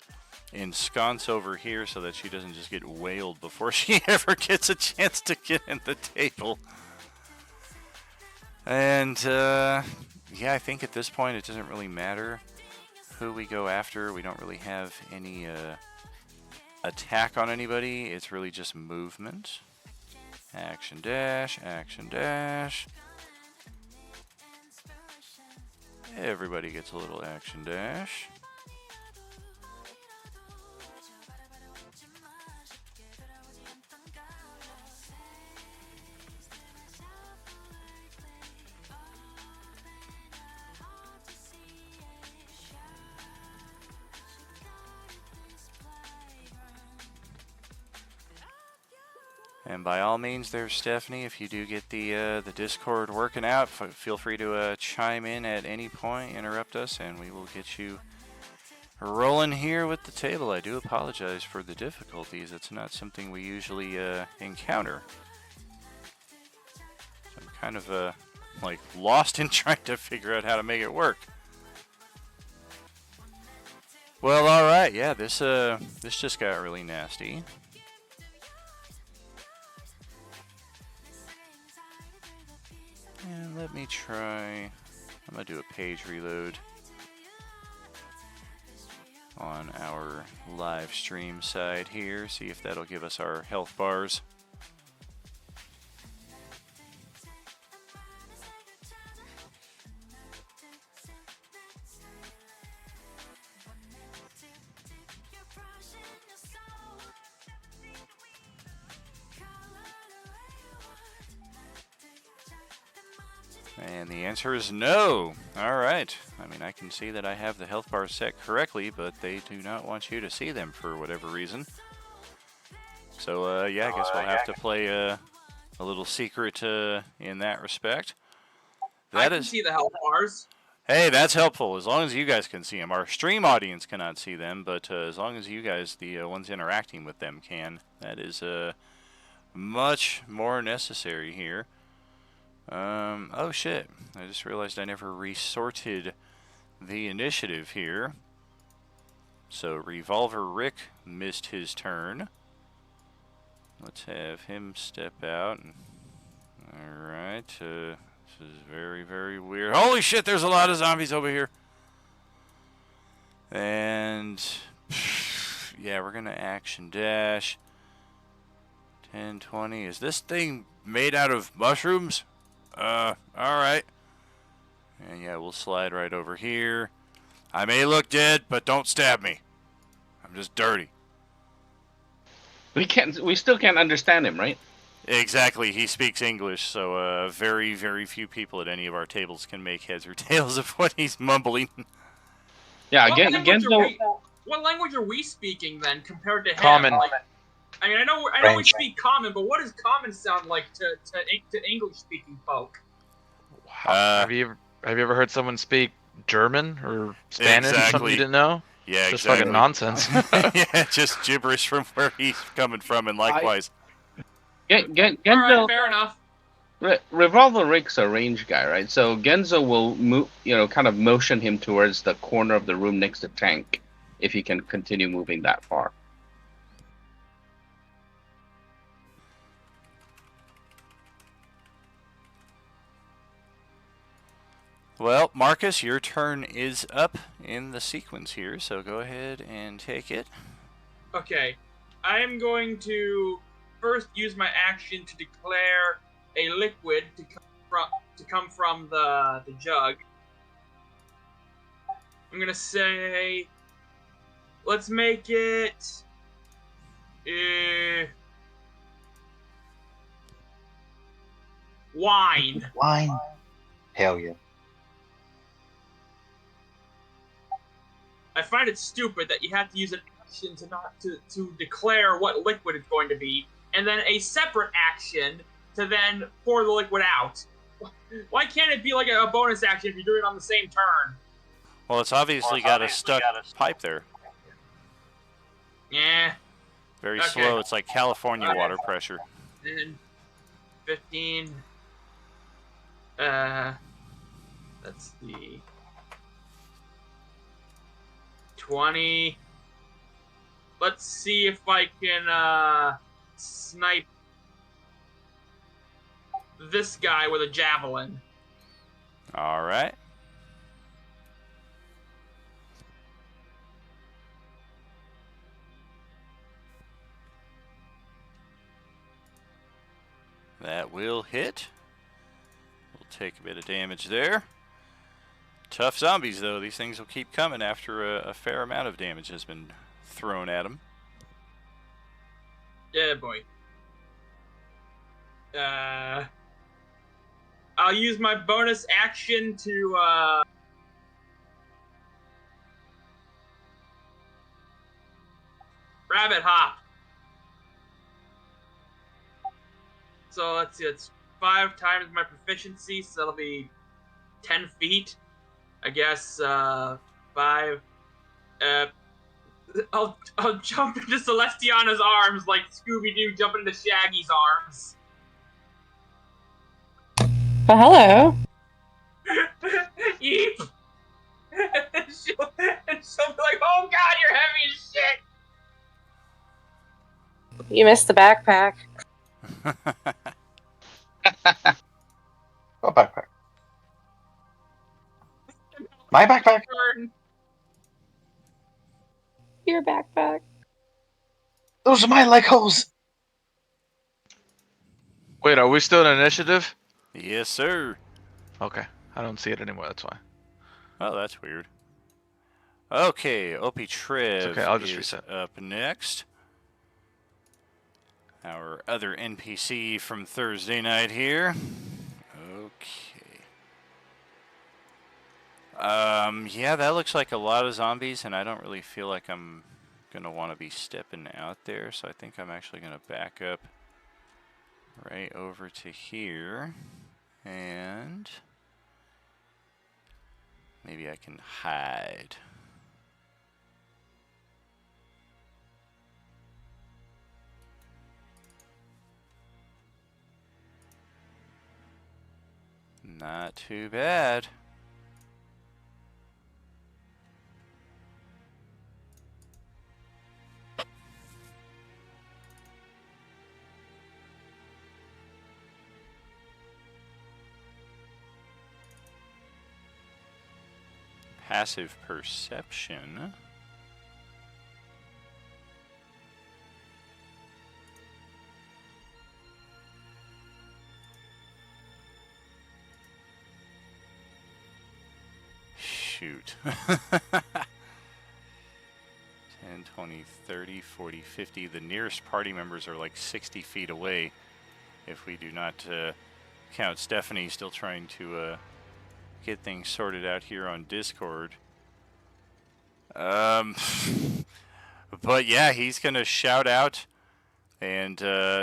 ensconce over here so that she doesn't just get wailed before she ever gets a chance to get in the table. And yeah, I think at this point it doesn't really matter who we go after. We don't really have any attack on anybody. It's really just movement. Action dash, action dash. Everybody gets a little action dash. And by all means, there's Stephanie. If you do get the Discord working out, feel free to chime in at any point, interrupt us, and we will get you rolling here with the table. I do apologize for the difficulties. It's not something we usually encounter. So I'm kind of like lost in trying to figure out how to make it work. Well, all right, yeah, this just got really nasty. And let me try, I'm going to do a page reload on our live stream side here, see if that'll give us our health bars. And the answer is no. Alright. I mean, I can see that I have the health bars set correctly, but they do not want you to see them for whatever reason. So yeah, I guess we'll have to play a little secret in that respect. I can see the health bars. Hey, that's helpful as long as you guys can see them. Our stream audience cannot see them, but as long as you guys, the ones interacting with them, can, that is much more necessary here. Oh shit! I just realized I never resorted the initiative here. So Revolver Rick missed his turn. Let's have him step out. Alright, this is very, very weird. Holy shit, there's a lot of zombies over here. And yeah, we're gonna action dash. 10, 20. Is this thing made out of mushrooms? Alright. And yeah, we'll slide right over here. I may look dead, but don't stab me. I'm just dirty. We still can't understand him, right? Exactly. He speaks English, so very, very few people at any of our tables can make heads or tails of what he's mumbling. Yeah, What language are we speaking then compared to him? Common. Like, I mean, I know we speak common, but what does common sound like to English-speaking folk? Have you ever heard someone speak German or Spanish or something you didn't know? Yeah, just exactly. fucking nonsense. Yeah, just gibberish from where he's coming from, and likewise. Genzo, Alright, fair enough. Revolver Rick's a range guy, right? So Genzo will move, kind of motion him towards the corner of the room next to Tank, if he can continue moving that far. Well, Marcus, your turn is up in the sequence here, so go ahead and take it. Okay, I am going to first use my action to declare a liquid to come from the jug. I'm gonna say, let's make it wine. Wine. Hell yeah. I find it stupid that you have to use an action to declare what liquid it's going to be, and then a separate action to then pour the liquid out. Why can't it be like a bonus action if you do it on the same turn? Well, it's obviously got a stuck pipe there. Yeah. Very Okay. slow. It's like California water pressure. 10, 15. Let's see. 20. Let's see if I can snipe this guy with a javelin. All right. That will hit. We'll take a bit of damage there. Tough zombies, though. These things will keep coming after a fair amount of damage has been thrown at them. Yeah, boy. I'll use my bonus action to rabbit hop. So let's see, it's 5 times my proficiency, so that'll be 10 feet. I guess 5. I'll jump into Celestiana's arms like Scooby-Doo jumping into Shaggy's arms. Well, hello. Yeep. and she'll be like, "Oh God, you're heavy as shit." You missed the backpack. What backpack? My backpack? Your backpack. Those are my Legos! Wait, are we still in initiative? Yes, sir. Okay, I don't see it anymore, that's why. Oh, that's weird. Okay, Opie Trev okay, I'll just is reset. up next. Our other NPC from Thursday night here. Okay. Yeah, that looks like a lot of zombies, and I don't really feel like I'm going to want to be stepping out there, so I think I'm actually going to back up right over to here, and maybe I can hide. Not too bad. Passive perception. Shoot. 10, 20, 30, 40, 50. The nearest party members are like 60 feet away. If we do not count Stephanie still trying to get things sorted out here on Discord. But yeah, he's going to shout out. And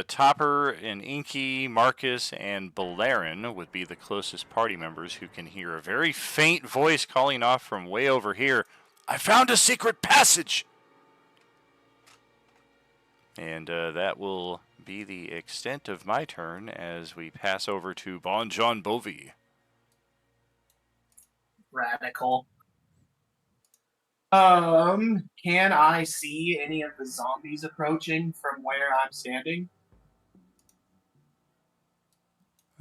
Topper and Inky, Marcus, and Balerin would be the closest party members who can hear a very faint voice calling off from way over here. I found a secret passage! And that will be the extent of my turn as we pass over to Bon John Bovi. Radical. Can I see any of the zombies approaching from where I'm standing?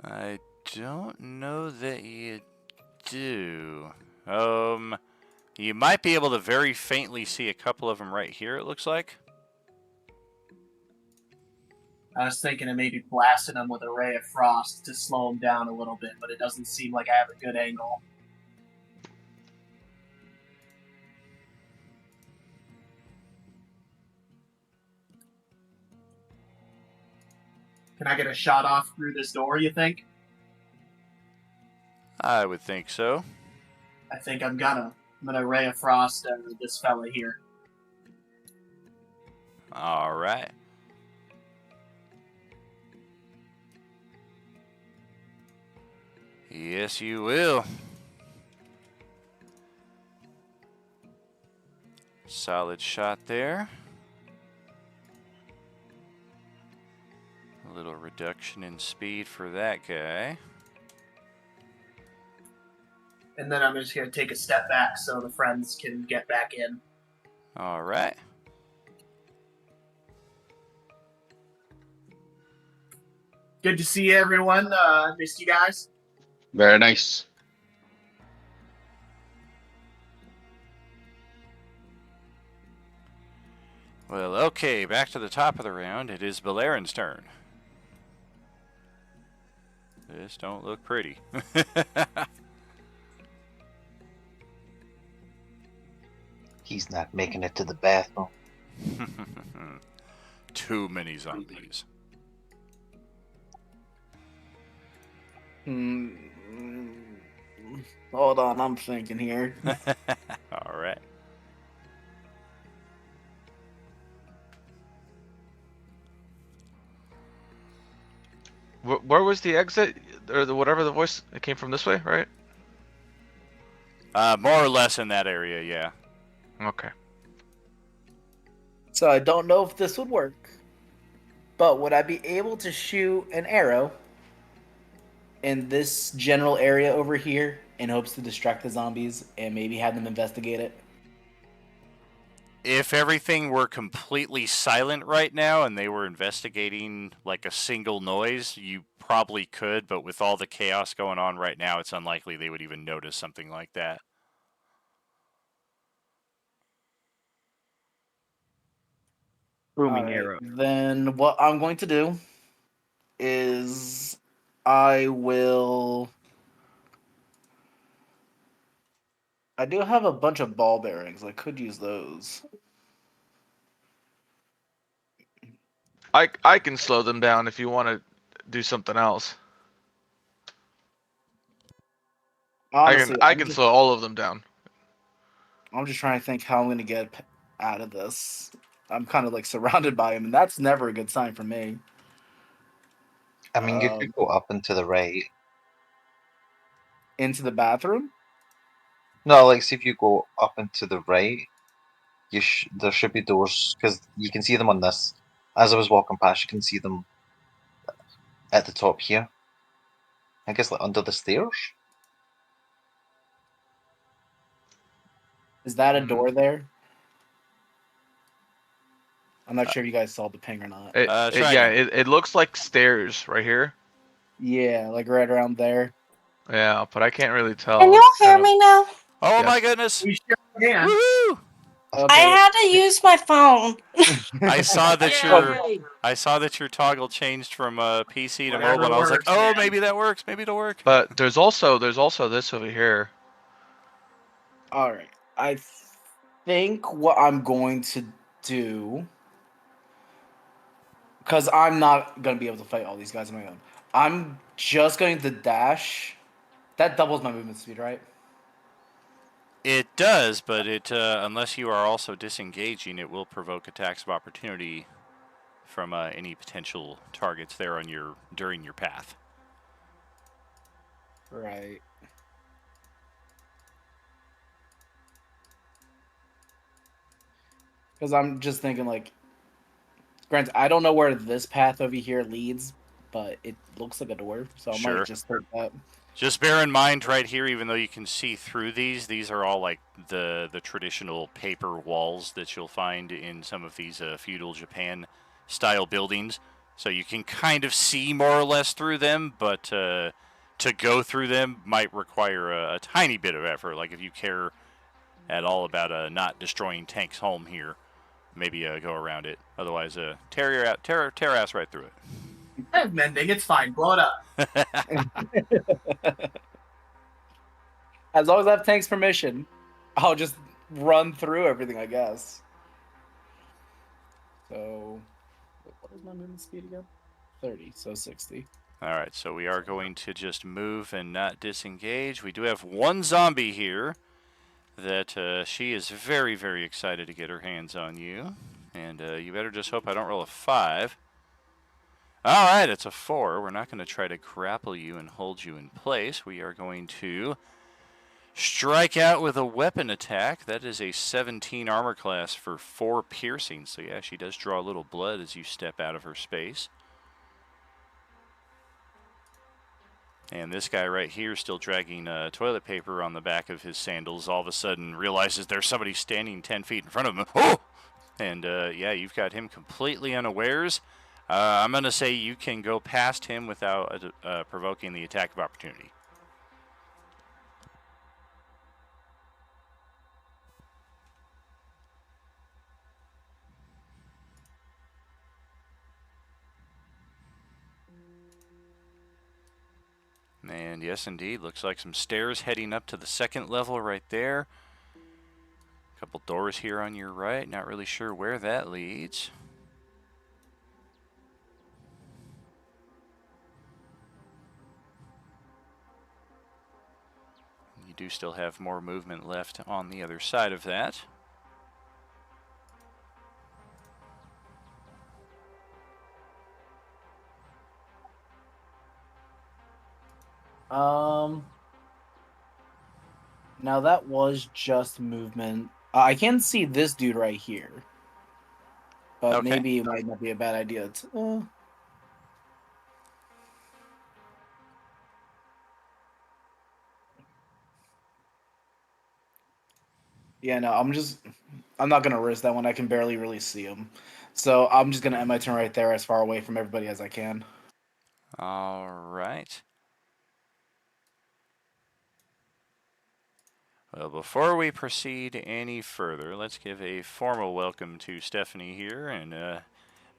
I don't know that you do. You might be able to very faintly see a couple of them right here, it looks like. I was thinking of maybe blasting them with a ray of frost to slow them down a little bit, but it doesn't seem like I have a good angle. Can I get a shot off through this door, you think? I would think so. I think I'm gonna ray of frost this fella here. All right. Yes, you will. Solid shot there. A little reduction in speed for that guy. And then I'm just gonna take a step back so the friends can get back in. All right. Good to see everyone. Missed you guys. Very nice. Well, okay, back to the top of the round. It is Balerin's turn. This don't look pretty. He's not making it to the bathroom. Too many zombies. Hold on, I'm thinking here. All right. Where was the exit, or whatever the voice? It came from this way, right? More or less in that area, yeah. Okay. So I don't know if this would work, but would I be able to shoot an arrow in this general area over here in hopes to distract the zombies and maybe have them investigate it? If everything were completely silent right now and they were investigating like a single noise, you probably could, but with all the chaos going on right now, it's unlikely they would even notice something like that. Booming Alright, arrow. Then what I'm going to do is I do have a bunch of ball bearings. I could use those. I can slow them down if you want to do something else. Honestly, I can slow all of them down. I'm just trying to think how I'm going to get out of this. I'm kind of like surrounded by him, and that's never a good sign for me. I mean, you could go up and to the right. Into the bathroom? No, like, see if you go up and to the right, there should be doors, because you can see them on this. As I was walking past, you can see them at the top here. I guess, like, under the stairs? Is that a door there? I'm not sure if you guys saw the ping or not. It looks like stairs right here. Yeah, like right around there. Yeah, but I can't really tell. Can you It's hear kind of- me now? Oh Yes. my goodness! We sure can. Woohoo! I had to use my phone. I saw that your toggle changed from PC to Whatever mobile, and I was like, works, oh, man. maybe that works. Maybe it'll work. But there's also this over here. All right. I think what I'm going to do, because I'm not going to be able to fight all these guys on my own, I'm just going to dash. That doubles my movement speed, right? It does, but it unless you are also disengaging, it will provoke attacks of opportunity from any potential targets there on during your path. Right. Because I'm just thinking, like, granted, I don't know where this path over here leads, but it looks like a door, so I Sure. might just take that. Just bear in mind right here, even though you can see through these are all like the traditional paper walls that you'll find in some of these feudal Japan style buildings. So you can kind of see more or less through them, but to go through them might require a tiny bit of effort. Like if you care at all about not destroying Tank's home here, maybe go around it. Otherwise, tear ass right through it. I'm mending. It's fine. Blow it up. As long as I have Tank's permission, I'll just run through everything, I guess. So, what is my movement speed again? 30, so 60. Alright, so we are going to just move and not disengage. We do have one zombie here that she is very, very excited to get her hands on you. And you better just hope I don't roll a 5. Alright, it's a 4. We're not going to try to grapple you and hold you in place. We are going to strike out with a weapon attack. That is a 17 armor class for 4 piercing. So yeah, she does draw a little blood as you step out of her space. And this guy right here, still dragging toilet paper on the back of his sandals, all of a sudden realizes there's somebody standing 10 feet in front of him. Oh! And yeah, you've got him completely unawares. I'm going to say you can go past him without provoking the attack of opportunity. And yes, indeed, looks like some stairs heading up to the second level right there. A couple doors here on your right, not really sure where that leads. You do still have more movement left on the other side of that. Now that was just movement. I can see this dude right here. But Okay. maybe it might not be a bad idea to... Yeah, no, I'm not going to risk that one. I can barely really see him. So I'm just going to end my turn right there as far away from everybody as I can. All right. Well, before we proceed any further, let's give a formal welcome to Stephanie here, and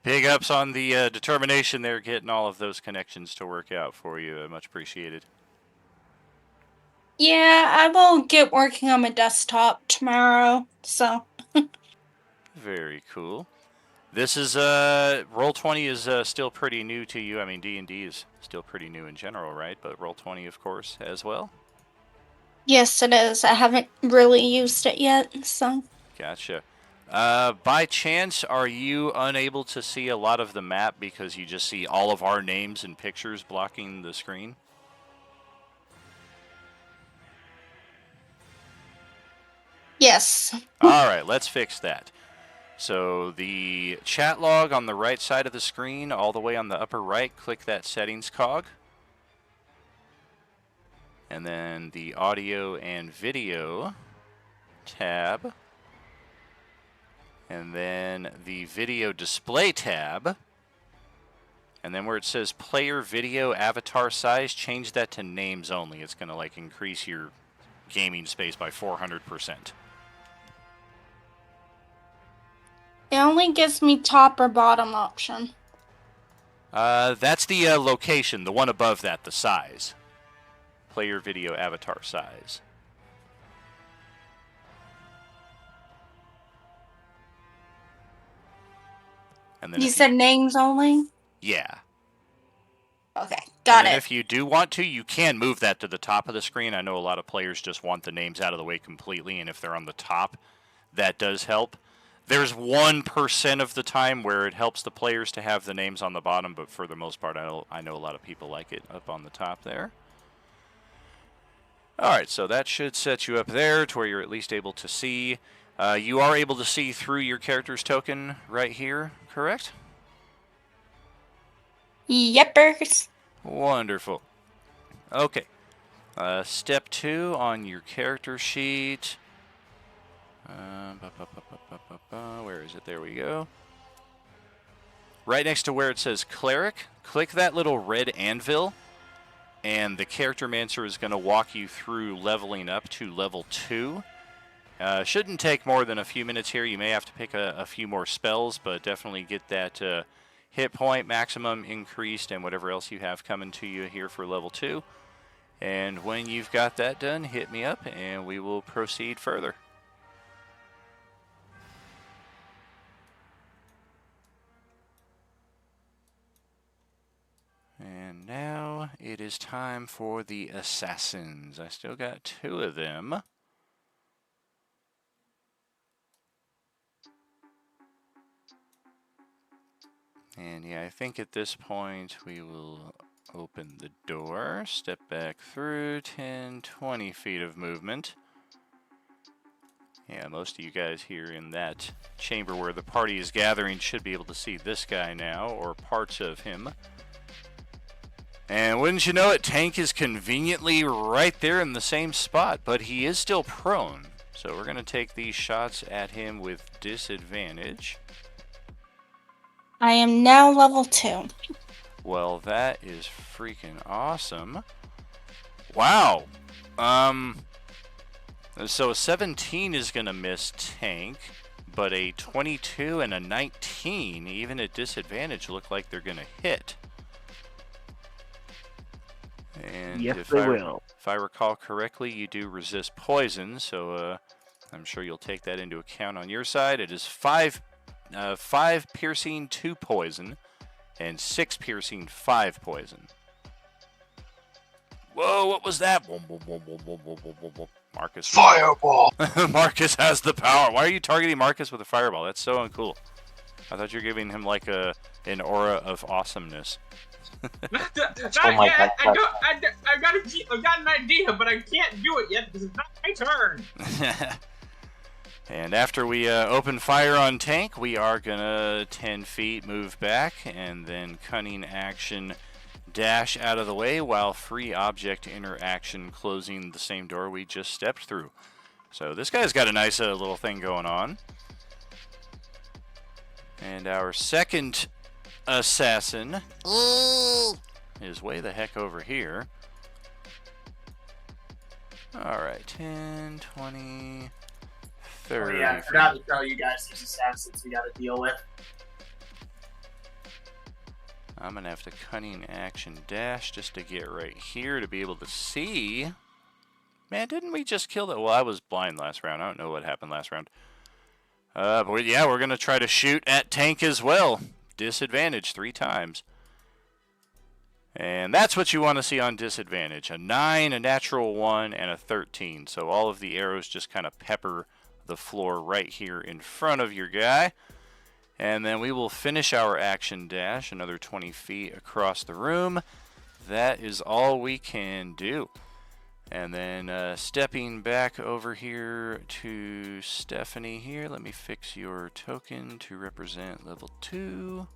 big ups on the determination there, getting all of those connections to work out for you. Much appreciated. Yeah, I will get working on my desktop tomorrow. So. Very cool. This is Roll20 is still pretty new to you. I mean, D&D is still pretty new in general, right? But Roll20, of course, as well. Yes, it is. I haven't really used it yet, so. Gotcha. By chance, are you unable to see a lot of the map because you just see all of our names and pictures blocking the screen? Yes. All right, let's fix that. So the chat log on the right side of the screen, all the way on the upper right, click that settings cog. And then the audio and video tab. And then the video display tab. And then where it says player video avatar size, change that to names only. It's going to like increase your gaming space by 400%. It only gives me top or bottom option. That's the location, the one above that, the size. Player video avatar size. And then You said names only? yeah. Okay, got And it. if you do want to, you can move that to the top of the screen. I know a lot of players just want the names out of the way completely, and if they're on the top, that does help. There's 1% of the time where it helps the players to have the names on the bottom, but for the most part, I know a lot of people like it up on the top there. Alright, so that should set you up there to where you're at least able to see. You are able to see through your character's token right here, correct? Yepers. Wonderful. Okay. Step 2 on your character sheet. Where is it? There we go. Right next to where it says Cleric, click that little red anvil, and the Character Mancer is going to walk you through leveling up to level 2. Shouldn't take more than a few minutes here. You may have to pick a few more spells, but definitely get that hit point maximum increased and whatever else you have coming to you here for level 2. And when you've got that done, hit me up and we will proceed further. And now it is time for the assassins. I still got 2 of them. And yeah, I think at this point we will open the door, step back through 10, 20 feet of movement. Yeah, most of you guys here in that chamber where the party is gathering should be able to see this guy now, or parts of him. And wouldn't you know it, Tank is conveniently right there in the same spot, but he is still prone. So we're going to take these shots at him with disadvantage. I am now level 2. Well, that is freaking awesome. Wow. So a 17 is going to miss Tank, but a 22 and a 19, even at disadvantage, look like they're going to hit. And Yes, if they will. If I recall correctly, you do resist poison, so I'm sure you'll take that into account on your side. It is 5 piercing, 2 poison, and 6 piercing, 5 poison. Whoa, what was that? Marcus. Fireball! Marcus has the power. Why are you targeting Marcus with a fireball? That's so uncool. I thought you were giving him like an aura of awesomeness. I got an idea, but I can't do it yet because it's not my turn. And after we open fire on Tank, we are gonna 10 feet move back and then cunning action dash out of the way while free object interaction closing the same door we just stepped through. So this guy's got a nice little thing going on. And our second assassin is way the heck over here. Alright, 10, 20, 30. Oh yeah, I forgot to tell you guys there's assassins we gotta deal with. I'm gonna have to cunning action dash just to get right here to be able to see. Man, didn't we just kill that? Well, I was blind last round. I don't know what happened last round. But yeah, we're gonna try to shoot at Tank as well. Disadvantage 3 times. And that's what you want to see on disadvantage. A 9, a natural 1, and a 13. So all of the arrows just kind of pepper the floor right here in front of your guy. And then we will finish our action dash another 20 feet across the room. That is all we can do. And then stepping back over here to Stephanie here, let me fix your token to represent level 2.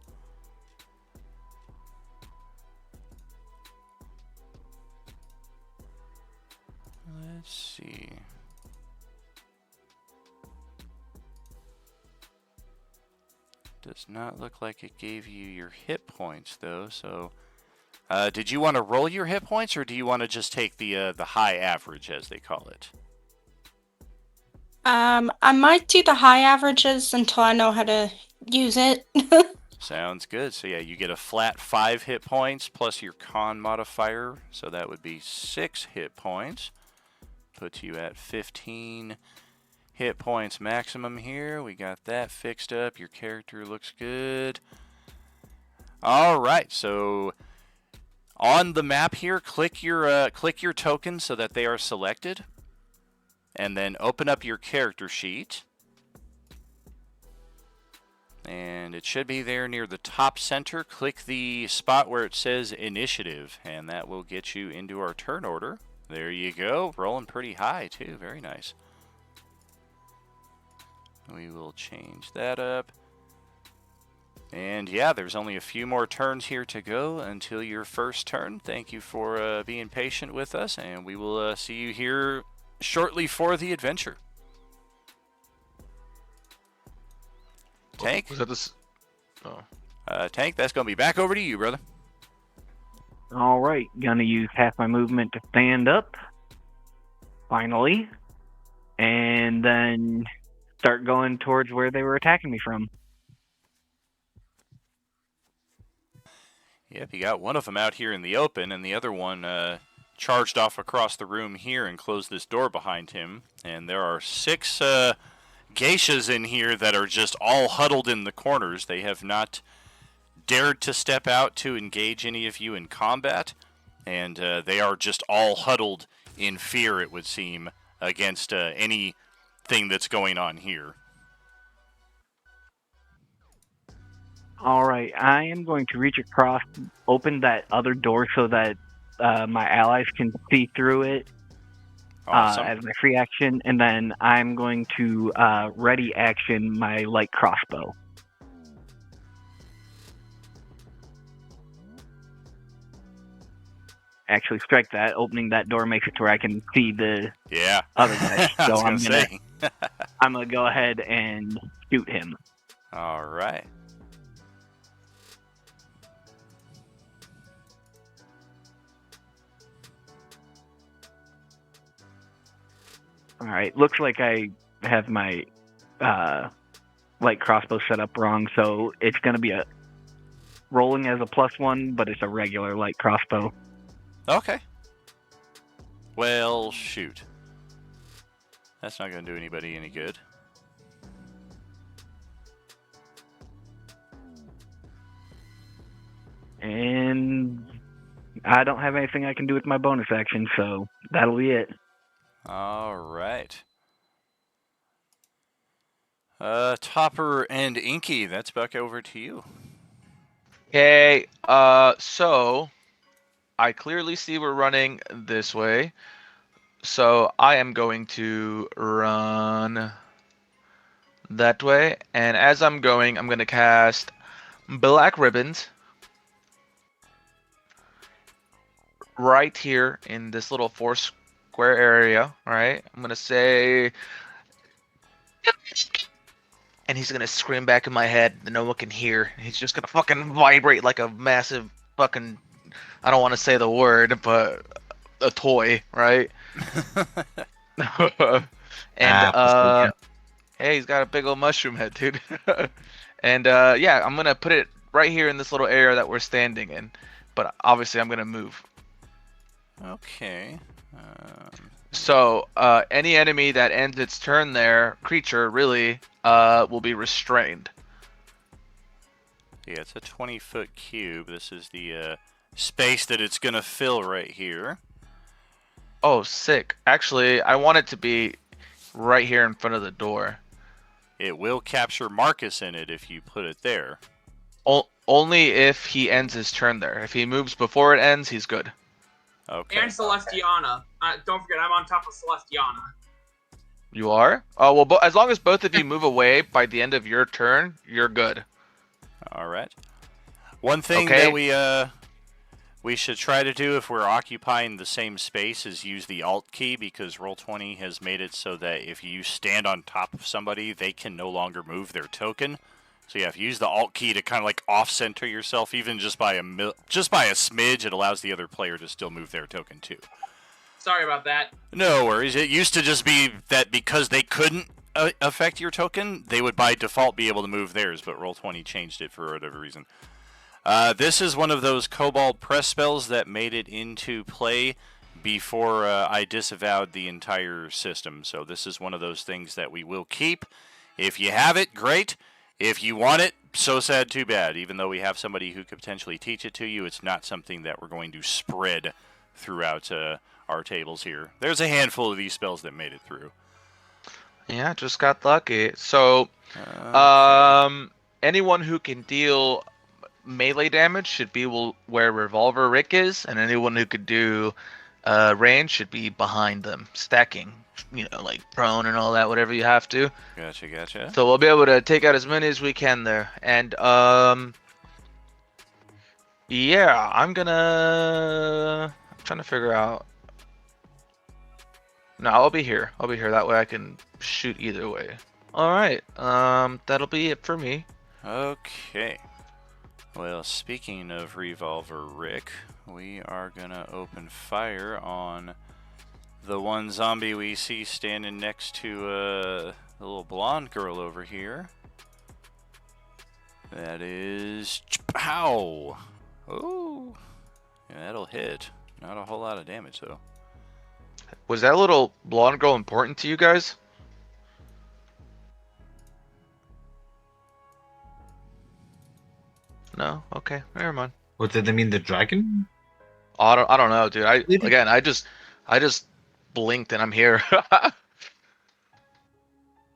Let's see. Does not look like it gave you your hit points though, so did you want to roll your hit points, or do you want to just take the high average, as they call it? I might do the high averages until I know how to use it. Sounds good. So yeah, you get a flat 5 hit points plus your con modifier, so that would be 6 hit points. Puts you at 15 hit points maximum here. We got that fixed up. Your character looks good. All right, so on the map here, click your token so that they are selected, and then open up your character sheet. And it should be there near the top center. Click the spot where it says initiative, and that will get you into our turn order. There you go. Rolling pretty high, too. Very nice. We will change that up. And yeah, there's only a few more turns here to go until your first turn. Thank you for being patient with us, and we will see you here shortly for the adventure. Tank? Was that this? Oh. Tank, that's going to be back over to you, brother. All right, gonna use half my movement to stand up, finally, and then start going towards where they were attacking me from. Yep, you got one of them out here in the open, and the other one charged off across the room here and closed this door behind him. And there are 6 geishas in here that are just all huddled in the corners. They have not dared to step out to engage any of you in combat, and they are just all huddled in fear, it would seem, against anything that's going on here. All right, I am going to reach across, open that other door so that my allies can see through it Awesome. as my free action, and then I'm going to ready action my light crossbow. Actually, strike that. Opening that door makes it to where I can see the other guy. I So was I'm gonna gonna, say. I'm gonna go ahead and shoot him. All right. All right. Looks like I have my light crossbow set up wrong, so it's gonna be a rolling as a +1, but it's a regular light crossbow. Okay. Well, shoot. That's not going to do anybody any good. And I don't have anything I can do with my bonus action, so that'll be it. All right. Topper and Inky, that's back over to you. Okay, so I clearly see we're running this way. So I am going to run that way. And as I'm going to cast Black Ribbons right here in this little 4-square area, right? I'm going to say... And he's going to scream back in my head that no one can hear. He's just going to fucking vibrate like a massive fucking... I don't want to say the word, but a toy, right? And hey, he's got a big old mushroom head, dude. And yeah, I'm gonna put it right here in this little area that we're standing in, but obviously I'm gonna move. Okay. So any enemy that ends its turn there, creature really, will be restrained. Yeah, it's a 20-foot cube. This is the space that it's gonna fill right here. Oh, sick. Actually, I want it to be right here in front of the door. It will capture Marcus in it if you put it there. Only if he ends his turn there. If he moves before it ends, he's good. Okay. And Celestiana. Don't forget, I'm on top of Celestiana. You are? Oh, well, as long as both of you move away by the end of your turn, you're good. All right. One thing Okay. that we should try to do if we're occupying the same space is use the Alt key, because Roll20 has made it so that if you stand on top of somebody, they can no longer move their token. So yeah, if you use the Alt key to kind of like off-center yourself, even just by a smidge, it allows the other player to still move their token too. Sorry about that. No worries. It used to just be that because they couldn't affect your token, they would by default be able to move theirs, but Roll20 changed it for whatever reason. This is one of those Kobold press spells that made it into play before I disavowed the entire system. So this is one of those things that we will keep. If you have it, great. If you want it, so sad, too bad. Even though we have somebody who could potentially teach it to you, it's not something that we're going to spread throughout our tables here. There's a handful of these spells that made it through. Yeah, just got lucky. So, anyone who can deal melee damage should be where Revolver Rick is, and anyone who could do range should be behind them, stacking, like prone and all that, whatever you have to. Gotcha. So we'll be able to take out as many as we can there. And yeah, I'm trying to figure out. No, I'll be here. That way I can shoot either way. All right. That'll be it for me. Okay. Well, speaking of Revolver Rick, we are gonna open fire on the one zombie we see standing next to the little blonde girl over here. That is... Pow! Oh! Yeah, that'll hit. Not a whole lot of damage, though. Was that little blonde girl important to you guys? No? Okay, never mind. What did they mean, the dragon? Oh, I don't know, dude. I just blinked and I'm here.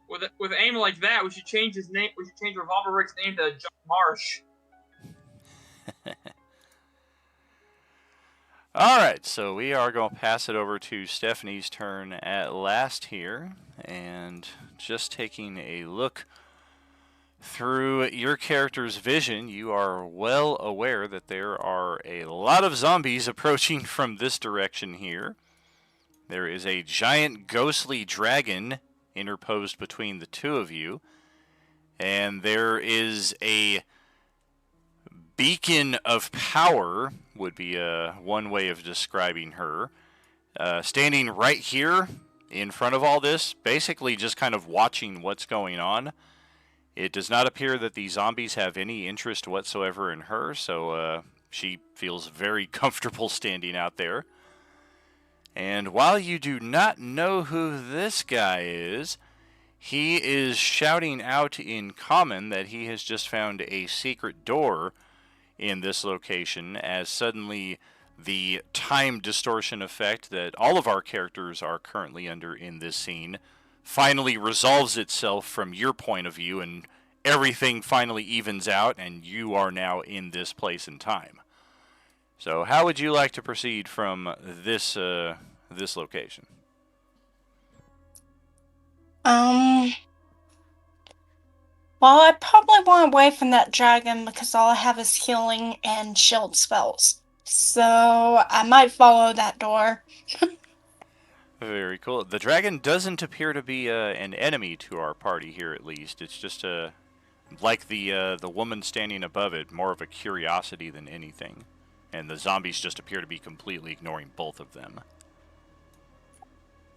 With aim like that, we should change his name. We should change Revolver Rick's name to John Marsh. Alright, so we are going to pass it over to Stephanie's turn at last here. And just taking a look through your character's vision, you are well aware that there are a lot of zombies approaching from this direction here. There is a giant ghostly dragon interposed between the two of you. And there is a beacon of power, would be one way of describing her, standing right here in front of all this, basically just kind of watching what's going on. It does not appear that the zombies have any interest whatsoever in her, so she feels very comfortable standing out there. And while you do not know who this guy is, he is shouting out in common that he has just found a secret door in this location, as suddenly the time distortion effect that all of our characters are currently under in this scene finally resolves itself from your point of view, and everything finally evens out, and you are now in this place and time. So how would you like to proceed from this this location? Well, I probably want away from that dragon because all I have is healing and shield spells. So I might follow that door. Very cool. The dragon doesn't appear to be an enemy to our party here, at least. It's just like the woman standing above it, more of a curiosity than anything. And the zombies just appear to be completely ignoring both of them.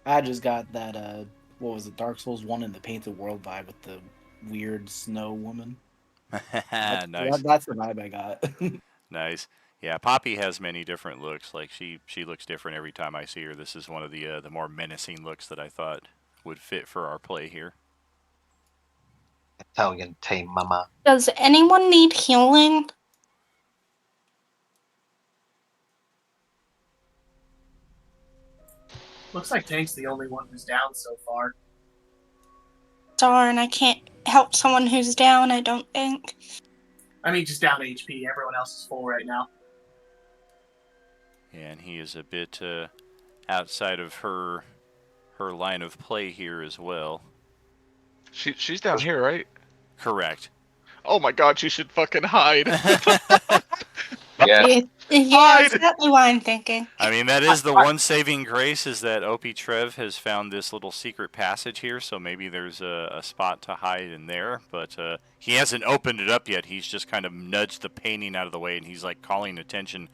I just got that, what was it, Dark Souls 1 in the Painted World vibe with the weird snow woman. Nice. That's the vibe I got. Nice. Yeah, Poppy has many different looks. Like she looks different every time I see her. This is one of the more menacing looks that I thought would fit for our play here. Italian time, mama. Does anyone need healing? Looks like Tank's the only one who's down so far. Darn, I can't help someone who's down, I don't think. I mean, just down HP. Everyone else is full right now. And he is a bit outside of her line of play here as well. She's down here, right? Correct. Oh my god, she should fucking hide. Yeah. Yeah, exactly what I'm thinking. I mean, that is the one saving grace, is that OP Trev has found this little secret passage here, so maybe there's a spot to hide in there, but he hasn't opened it up yet. He's just kind of nudged the painting out of the way, and he's like calling attention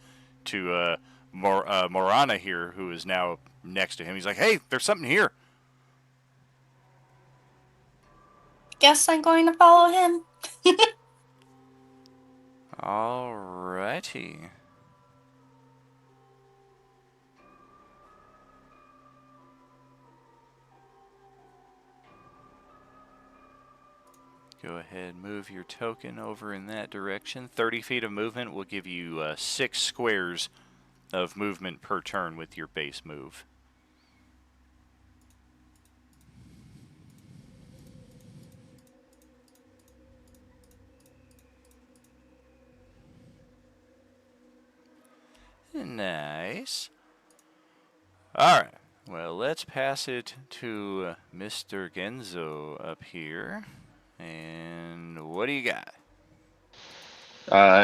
to Morana here, who is now next to him. He's like, hey, there's something here. Guess I'm going to follow him. Alrighty. Go ahead, move your token over in that direction. 30 feet of movement will give you 6 squares of movement per turn with your base move. Nice. Alright, well, let's pass it to Mr. Genzo up here. And what do you got?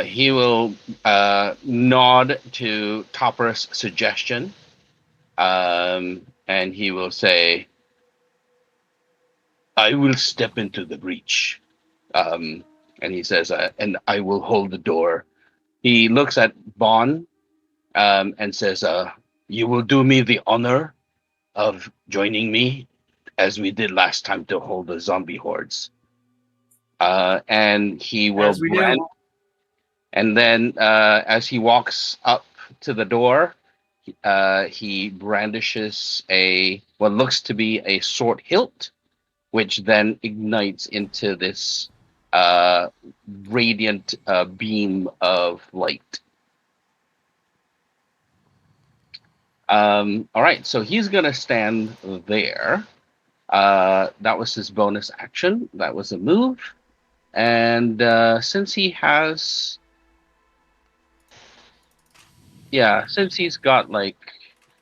He will nod to Topper's suggestion, and he will say, I will step into the breach. And he says, and I will hold the door. He looks at Bon and says, you will do me the honor of joining me as we did last time to hold the zombie hordes. And he will and then as he walks up to the door, he brandishes what looks to be a sword hilt, which then ignites into this radiant beam of light. All right, so he's gonna stand there. That was his bonus action. That was a move. And since he has, since he's got like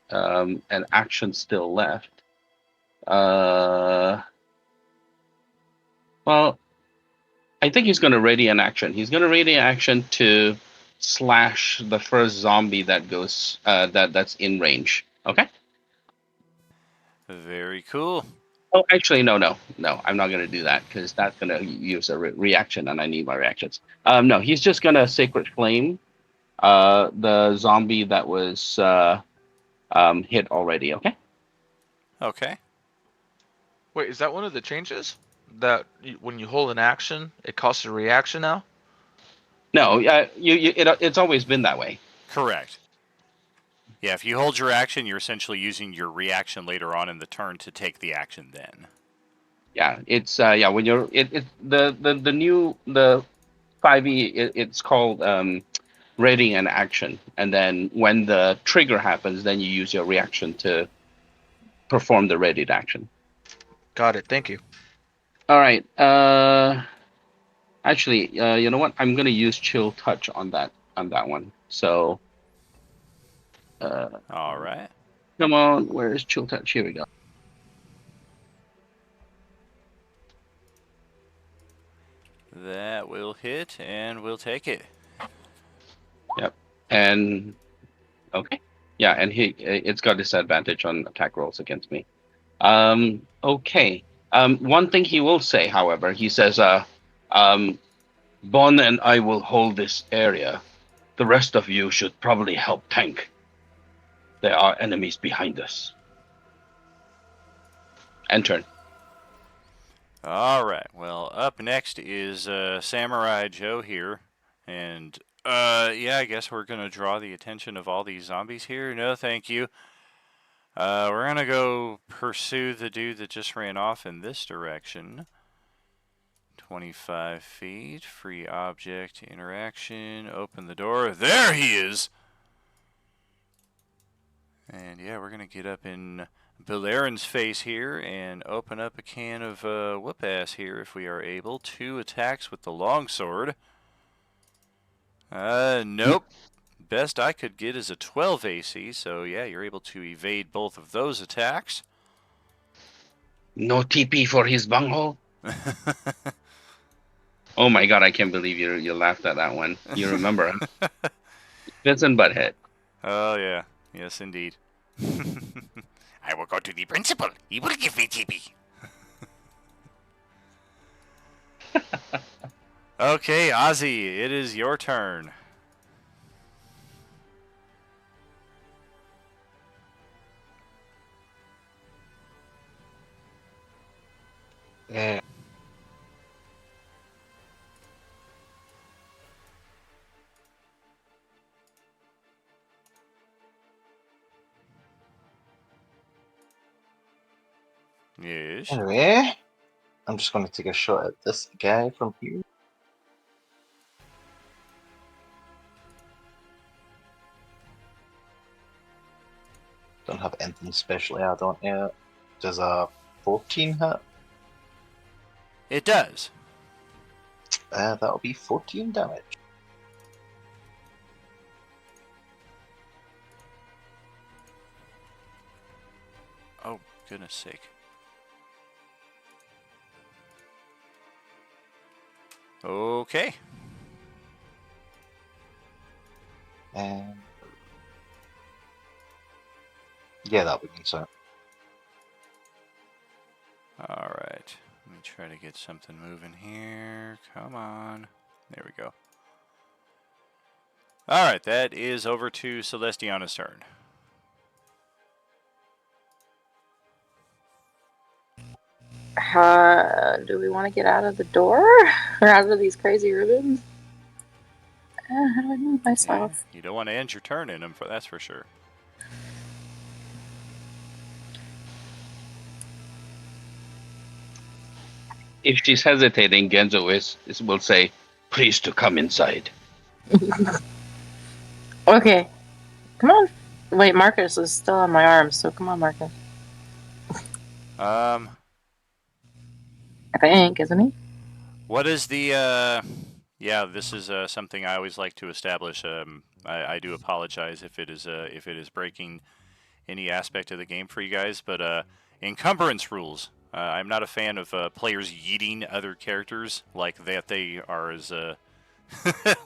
an action still left, well, I think he's going to ready an action. He's going to ready an action to slash the first zombie that goes that's in range. Okay. Very cool. Oh, actually, no. I'm not going to do that because that's going to use a reaction, and I need my reactions. No, he's just going to Sacred Flame the zombie that was hit already. Okay. Okay. Wait, is that one of the changes? That when you hold an action, it costs a reaction now? No, it's always been that way. Correct. Yeah, if you hold your action, you're essentially using your reaction later on in the turn to take the action then. Yeah, it's when you're the new 5e it's called ready an action, and then when the trigger happens, then you use your reaction to perform the readied action. Got it. Thank you. All right. Actually, you know what? I'm gonna use Chill Touch on that one. So. All right. Come on, where is Chill Touch? Here we go. That will hit, and we'll take it. Yep. And okay. Yeah, and it's got disadvantage on attack rolls against me. Okay. One thing he will say, however, he says, Bon and I will hold this area. The rest of you should probably help tank. There are enemies behind us. End turn. All right. Well, up next is Samurai Joe here, and I guess we're gonna draw the attention of all these zombies here. No, thank you. We're gonna go pursue the dude that just ran off in this direction. 25 feet, free object interaction. Open the door. There he is. And yeah, we're gonna get up in Belarin's face here and open up a can of whoop ass here if we are able. 2 attacks with the longsword. Nope. Best I could get is a 12 AC, so yeah, you're able to evade both of those attacks. No TP for his bunghole. Oh my god, I can't believe you laughed at that one. You remember him. Vincent Butthead. Oh yeah, yes indeed. I will go to the principal. He will give me TP. Okay, Ozzy, it is your turn. Yeah. Yes. Anyway, I'm just going to take a shot at this guy from here. Don't have anything specially add on yet. Does a 14 hit? It does. That'll be 14 damage. Oh, goodness sake. Okay. And yeah, that would be so. All right. Let me try to get something moving here. Come on. There we go. All right, that is over to Celestiana's turn. Do we want to get out of the door? Or out of these crazy ribbons? How do I move myself? You don't want to end your turn in them, that's for sure. If she's hesitating, Genzo will say, "Please to come inside." Okay. Come on. Wait, Marcus is still on my arm, so come on, Marcus. I think, isn't he? What is the, yeah, this is something I always like to establish. I do apologize if it is breaking any aspect of the game for you guys, but encumbrance rules. I'm not a fan of players yeeting other characters like that they are as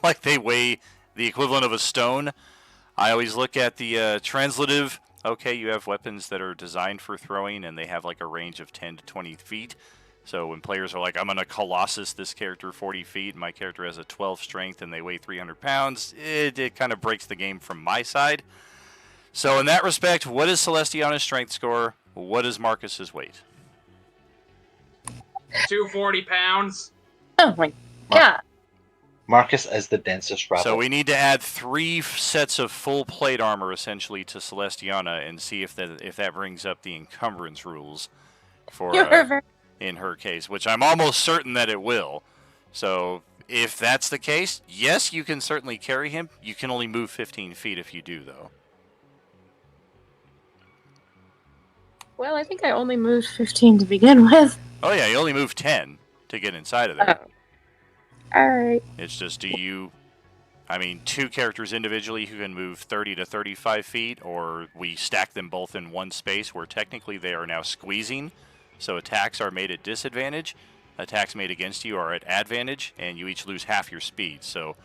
like they weigh the equivalent of a stone. I always look at the translative. Okay, you have weapons that are designed for throwing, and they have like a range of 10 to 20 feet. So when players are like, I'm going to Colossus this character 40 feet, and my character has a 12 strength, and they weigh 300 pounds, it kind of breaks the game from my side. So in that respect, what is Celestiana's strength score? What is Marcus's weight? 240 pounds. Oh my god. Marcus is the densest rabbit. So we need to add 3 sets of full plate armor essentially to Celestiana and see if that brings up the encumbrance rules for in her case, which I'm almost certain that it will. So if that's the case, yes, you can certainly carry him. You can only move 15 feet if you do, though. Well, I think I only moved 15 to begin with. Oh yeah, you only move 10 to get inside of there. Alright. It's just, I mean, 2 characters individually who can move 30 to 35 feet, or we stack them both in one space where technically they are now squeezing, so attacks are made at disadvantage, attacks made against you are at advantage, and you each lose half your speed. So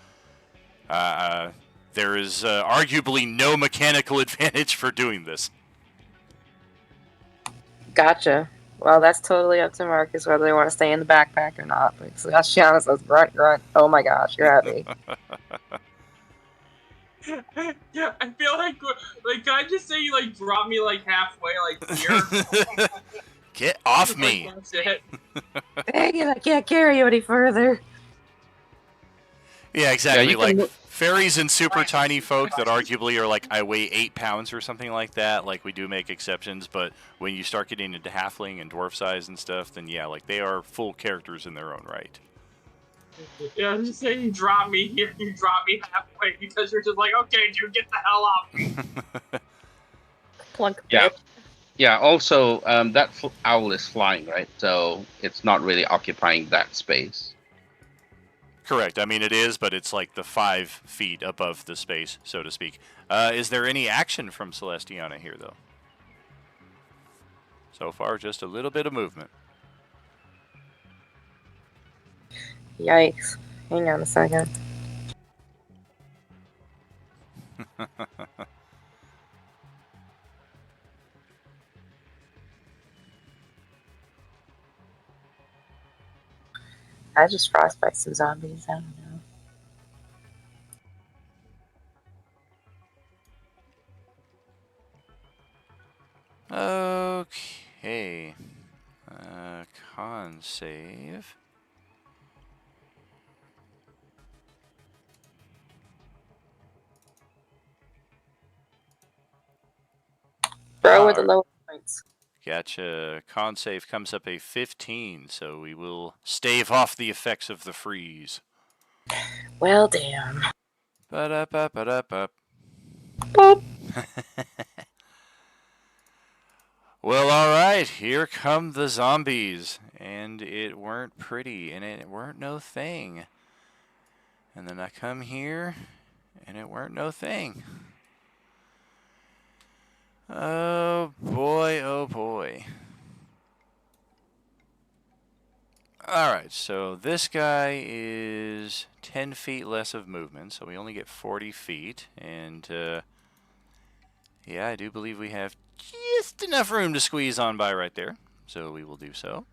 there is arguably no mechanical advantage for doing this. Gotcha. Well, that's totally up to Marcus whether they want to stay in the backpack or not. But Celestiana says, grunt, grunt. Oh my gosh, you're happy. Yeah, I feel like can I just say you like drop me like halfway like here? Get off me. That's it. Dang it, I can't carry you any further. Yeah, exactly. Yeah, like fairies and super tiny folk that arguably are like, I weigh 8 pounds or something like that. Like, we do make exceptions, but when you start getting into halfling and dwarf size and stuff, then yeah, like they are full characters in their own right. Yeah, I'm just saying you drop me here, you drop me halfway because you're just like, okay, dude, get the hell off. Plunk. Yeah. Yeah. Also, that owl is flying, right? So it's not really occupying that space. Correct. I mean, it is, but it's like the 5 feet above the space, so to speak. Is there any action from Celestiana here, though? So far, just a little bit of movement. Yikes. Hang on a second. I just frostbite some zombies. I don't know. Okay. Con save. Throw with the low points. Gotcha. Con save comes up a 15, so we will stave off the effects of the freeze. Well, damn. Ba-da-ba-ba-da-ba. Boop. Well, alright, here come the zombies. And it weren't pretty, and it weren't no thing. And then I come here, and it weren't no thing. Oh boy, oh boy. Alright, so this guy is 10 feet less of movement, so we only get 40 feet. And, yeah, I do believe we have just enough room to squeeze on by right there. So we will do so.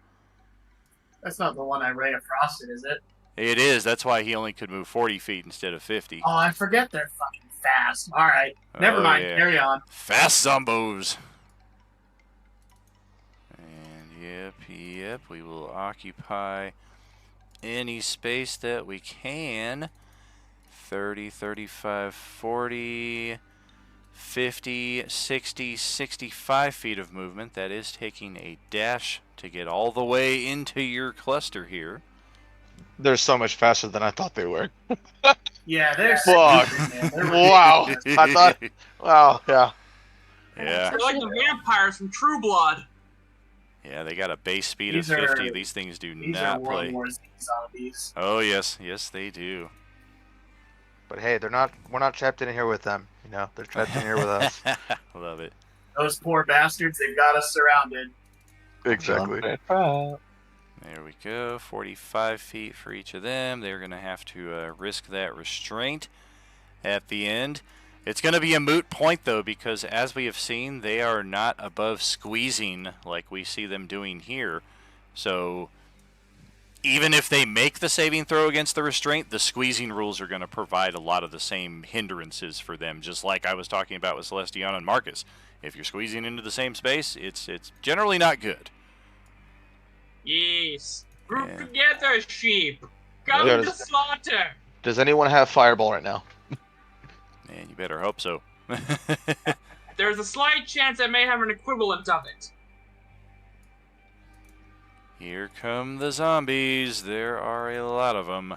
That's not the one I ray of frosted, is it? It is. That's why he only could move 40 feet instead of 50. Oh, I forget they're fucking fast. All right, never Oh, mind. yeah. Carry on. Fast zombos. And yep, we will occupy any space that we can. 30, 35, 40, 50, 60, 65 feet of movement. That is taking a dash to get all the way into your cluster here. They're so much faster than I thought they were. Yeah, they're Fuck. stupid, man. Wow. I thought. Wow. Yeah. Yeah. They're like the vampires from True Blood. Yeah, they got a base speed These of 50. are- These things do These are not World play. War Z zombies. Oh yes, yes they do. But hey, they're not. We're not trapped in here with them. You know, they're trapped in here with us. Love it. Those poor bastards, they've got us surrounded. Exactly. There we go. 45 feet for each of them. They're going to have to risk that restraint at the end. It's going to be a moot point, though, because as we have seen, they are not above squeezing like we see them doing here. So even if they make the saving throw against the restraint, the squeezing rules are going to provide a lot of the same hindrances for them, just like I was talking about with Celestiana and Marcus. If you're squeezing into the same space, it's generally not good. Yes. Group Yeah. together, sheep. Come Yeah, to does- slaughter. Does anyone have fireball right now? Man, you better hope so. There's a slight chance I may have an equivalent of it. Here come the zombies. There are a lot of them.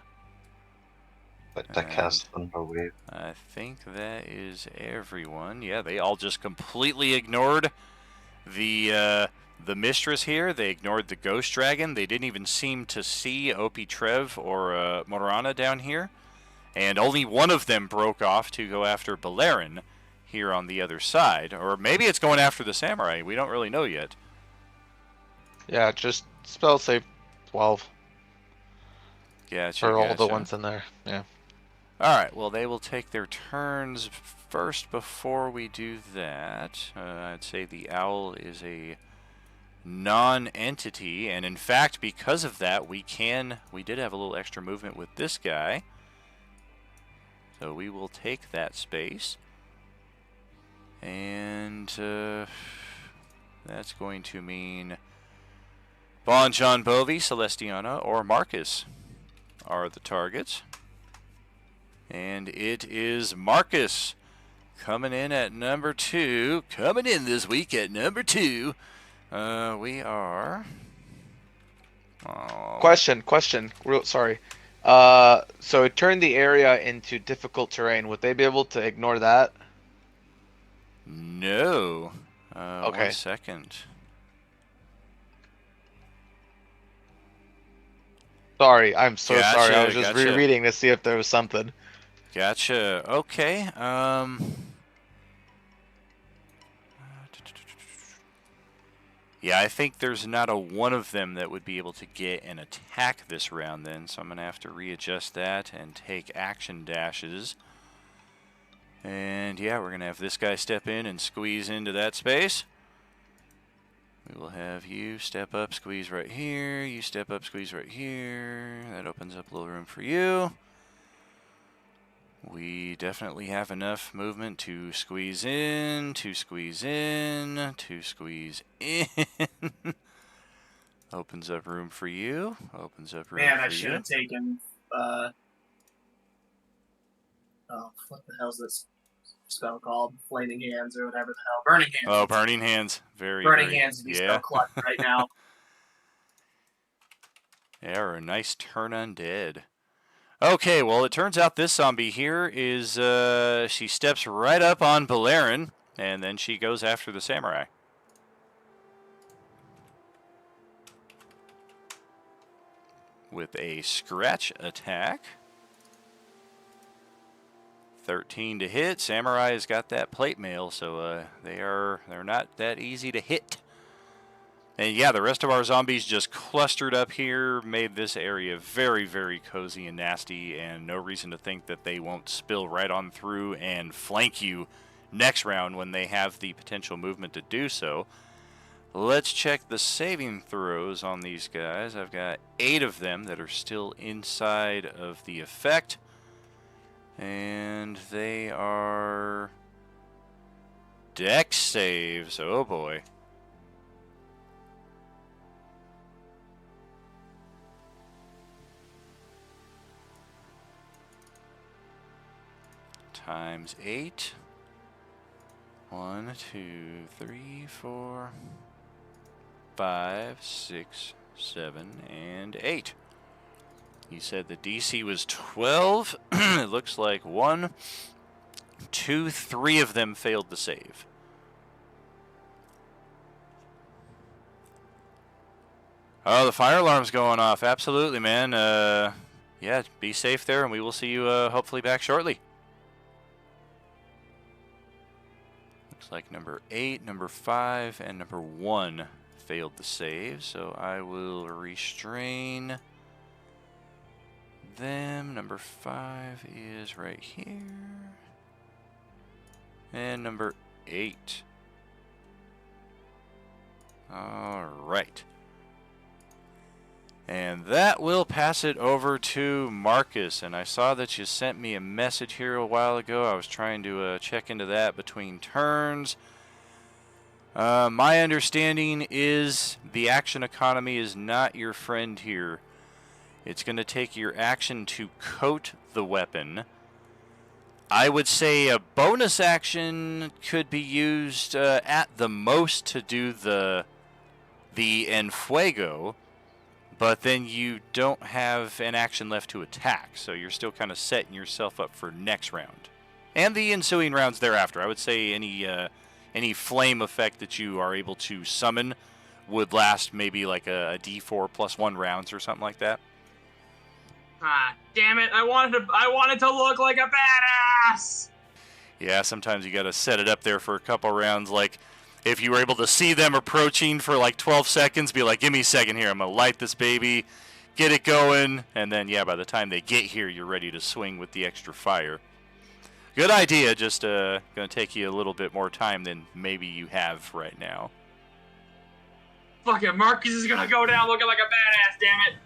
But to cast Thunder Wave. I think that is everyone. Yeah, they all just completely ignored the mistress here. They ignored the ghost dragon. They didn't even seem to see Opie Trev or Morana down here. And only one of them broke off to go after Beleren here on the other side. Or maybe it's going after the samurai. We don't really know yet. Yeah, just spell save 12 Gotcha, for all the gotcha. ones in there. Yeah. Alright, well, they will take their turns first before we do that. I'd say the owl is a non-entity, and in fact, because of that, we did have a little extra movement with this guy. So we will take that space. And that's going to mean Bon John Bovi, Celestiana, or Marcus are the targets. And it is Marcus coming in at number 2. Coming in this week at number 2. We are... Question. Sorry. So it turned the area into difficult terrain. Would they be able to ignore that? No. Okay. 1 second. Sorry, I'm so sorry. I was just Gotcha. rereading to see if there was something. Gotcha. Okay. Yeah, I think there's not a one of them that would be able to get an attack this round then, so I'm going to have to readjust that and take action dashes. And yeah, we're going to have this guy step in and squeeze into that space. We will have you step up, squeeze right here. You step up, squeeze right here. That opens up a little room for you. We definitely have enough movement to squeeze in, to squeeze in, to squeeze in. Opens up room for you. Opens up room Man, for I should you. have taken. Oh, what the hell's this spell called? Flaming Hands or whatever the hell. Burning Hands. Oh, Burning Hands. Burning Hands would be so clutch right now. Yeah, or a nice turn undead. Okay, well, it turns out this zombie here is, she steps right up on Balerion, and then she goes after the samurai. With a scratch attack. 13 to hit. Samurai has got that plate mail, so they're not that easy to hit. And yeah, the rest of our zombies just clustered up here, made this area very, very cozy and nasty, and no reason to think that they won't spill right on through and flank you next round when they have the potential movement to do so. Let's check the saving throws on these guys. I've got 8 of them that are still inside of the effect. And they are dex saves. Oh boy. Times 8. 1, 2, 3, 4, 5, 6, 7, and 8. He said the DC was 12. It looks like 1, 2, 3 of them failed the save. Oh, the fire alarm's going off. Absolutely, man. Yeah, be safe there, and we will see you hopefully back shortly. Looks like number 8, number 5, and number 1 failed the save, so I will restrain them. Number 5 is right here. And number 8. Alright. And that will pass it over to Marcus. And I saw that you sent me a message here a while ago. I was trying to check into that between turns. My understanding is the action economy is not your friend here. It's going to take your action to coat the weapon. I would say a bonus action could be used at the most to do the Enfuego. But then you don't have an action left to attack, so you're still kind of setting yourself up for next round. And the ensuing rounds thereafter. I would say any flame effect that you are able to summon would last maybe like a D4 plus 1 rounds or something like that. Ah, damn it! I wanted to look like a badass. Yeah, sometimes you got to set it up there for a couple rounds, like if you were able to see them approaching for like 12 seconds, be like, give me a second here, I'm going to light this baby, get it going, and then, yeah, by the time they get here, you're ready to swing with the extra fire. Good idea, just going to take you a little bit more time than maybe you have right now. Fuck it, Marcus is going to go down looking like a badass, damn it.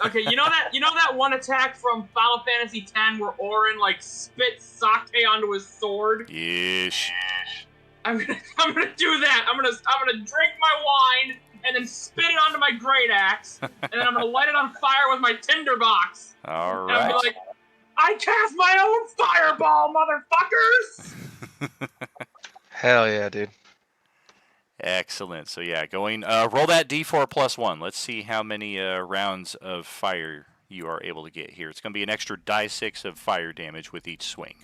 Okay, you know that one attack from Final Fantasy X where Auron, like, spits sake onto his sword? Yeesh. I'm gonna do that. I'm gonna drink my wine and then spit it onto my great axe, and then I'm gonna light it on fire with my tinderbox. All And I'll be right. like, I cast my own fireball, motherfuckers! Hell yeah, dude. Excellent. So yeah, going roll that D4 plus 1. Let's see how many rounds of fire you are able to get here. It's going to be an extra die 6 of fire damage with each swing.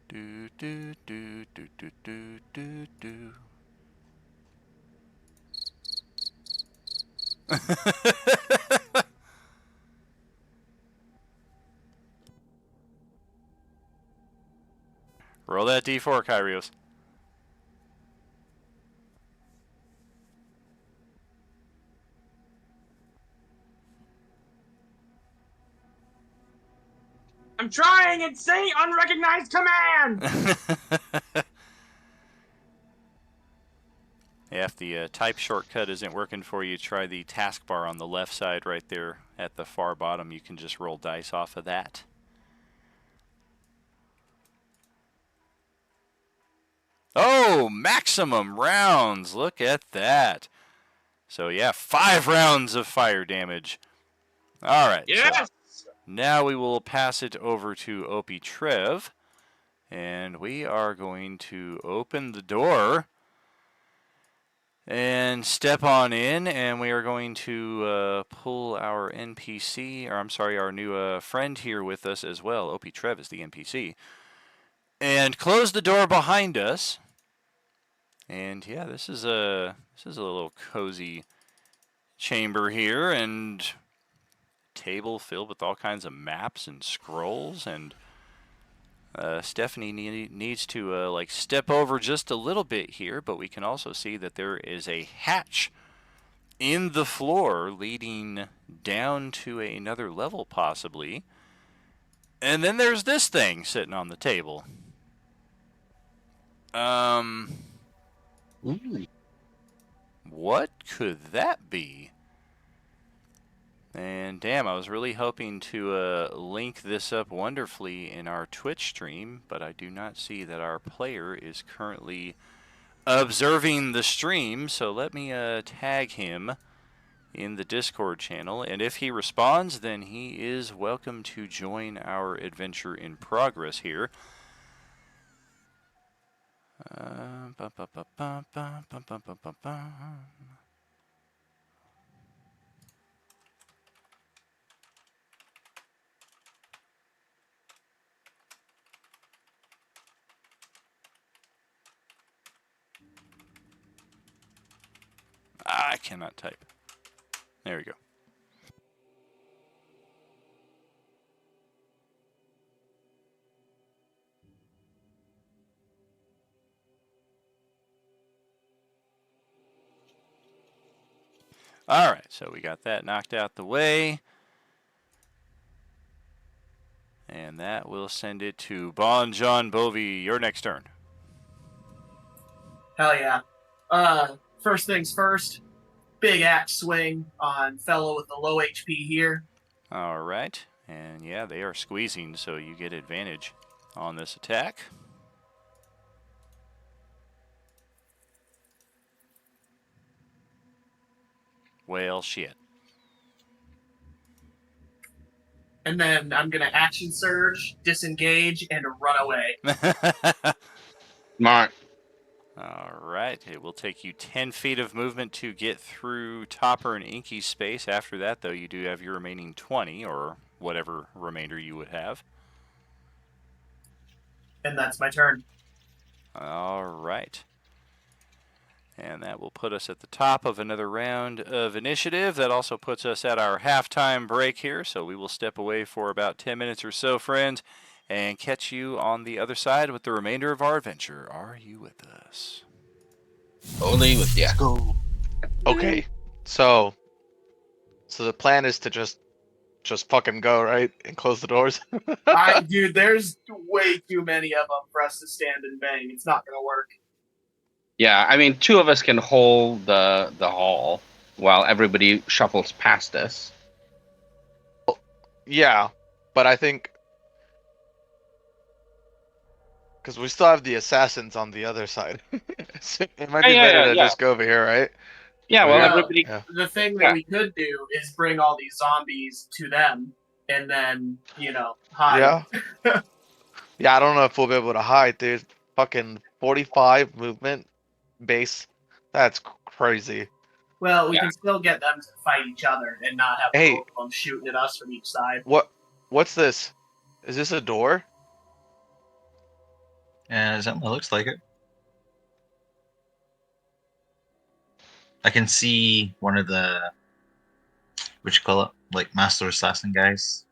Do do do do do do do do. Roll that D4, Kyrios. I'm trying and say unrecognized command! Yeah, if the type shortcut isn't working for you, try the taskbar on the left side right there at the far bottom. You can just roll dice off of that. Oh, maximum rounds. Look at that. So yeah, 5 rounds of fire damage. All right. Yes! So now we will pass it over to Opie Trev. And we are going to open the door and step on in, and we are going to pull our NPC, or I'm sorry, our new friend here with us as well. Opie Trev is the NPC. And close the door behind us. And yeah, this is a little cozy chamber here, and table filled with all kinds of maps and scrolls, and Stephanie needs to like step over just a little bit here, but we can also see that there is a hatch in the floor leading down to another level possibly. And then there's this thing sitting on the table. What could that be? And damn, I was really hoping to link this up wonderfully in our Twitch stream, but I do not see that our player is currently observing the stream, so let me tag him in the Discord channel, and if he responds, then he is welcome to join our adventure in progress here. I cannot type. There we go. All right, so we got that knocked out the way. And that will send it to Bon John Bovey. Your next turn. Hell yeah. First things first, big axe swing on fellow with the low HP here. All right. And yeah, they are squeezing, so you get advantage on this attack. Well, shit. And then I'm going to action surge, disengage, and run away. Smart. All right. It will take you 10 feet of movement to get through Topper and Inky's space. After that, though, you do have your remaining 20, or whatever remainder you would have. And that's my turn. All right. And that will put us at the top of another round of initiative. That also puts us at our halftime break here. So we will step away for about 10 minutes or so, friends, and catch you on the other side with the remainder of our adventure. Are you with us? Only with ya. Go. Okay. So the plan is to just fucking go, right? And close the doors? Dude, there's way too many of them for us to stand and bang. It's not going to work. Yeah, I mean, 2 of us can hold the hall while everybody shuffles past us. Yeah, but I think because we still have the assassins on the other side. So it might be better to just go over here, right? Yeah, well, Yeah, everybody. The thing that we could do is bring all these zombies to them and then, hide. Yeah. Yeah, I don't know if we'll be able to hide, dude. Fucking 45 movement base. That's crazy. Well, we can still get them to fight each other and not have Hey. both of them shooting at us from each side. What's this? Is this a door? It certainly looks like it. I can see one of the, what you call it, like Master Assassin guys.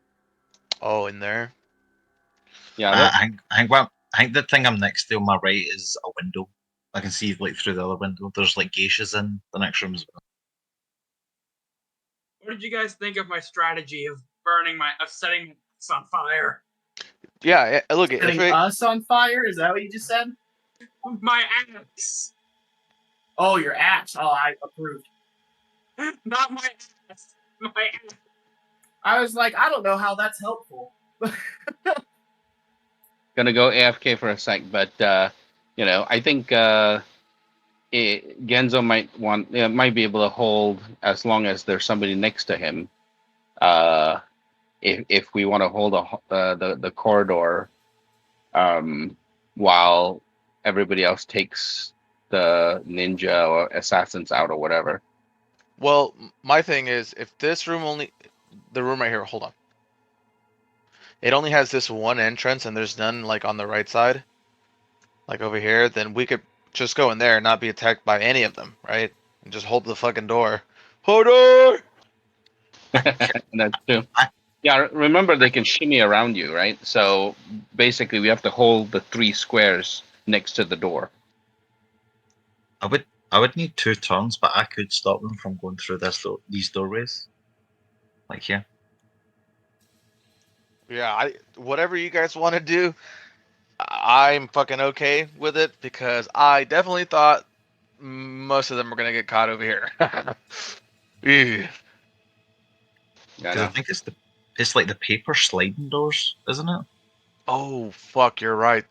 Oh, in there. Yeah, I think the thing I'm next to on my right is a window. I can see like through the other window. There's like geishas in the next room as well. What did you guys think of my strategy of setting this on fire? Yeah, look, Setting us on fire? Is that what you just said? My axe. Oh, your axe. Oh, I approved. Not my axe. My axe. I was like, I don't know how that's helpful. gonna go AFK for a sec, but I think Genzo might be able to hold as long as there's somebody next to him. If we want to hold the corridor, while everybody else takes the ninja or assassins out or whatever. Well, my thing is, if this room the room right here, hold on. It only has this one entrance and there's none like on the right side, like over here, then we could just go in there and not be attacked by any of them, right? And just hold the fucking door. Hold door! That's true. Yeah, remember they can shimmy around you, right? So basically we have to hold the 3 squares next to the door. I would need 2 turns, but I could stop them from going through these doorways. Like here. Yeah, whatever you guys want to do, I'm fucking okay with it because I definitely thought most of them were gonna get caught over here. Because I think it's like the paper sliding doors, isn't it? Oh fuck, you're right.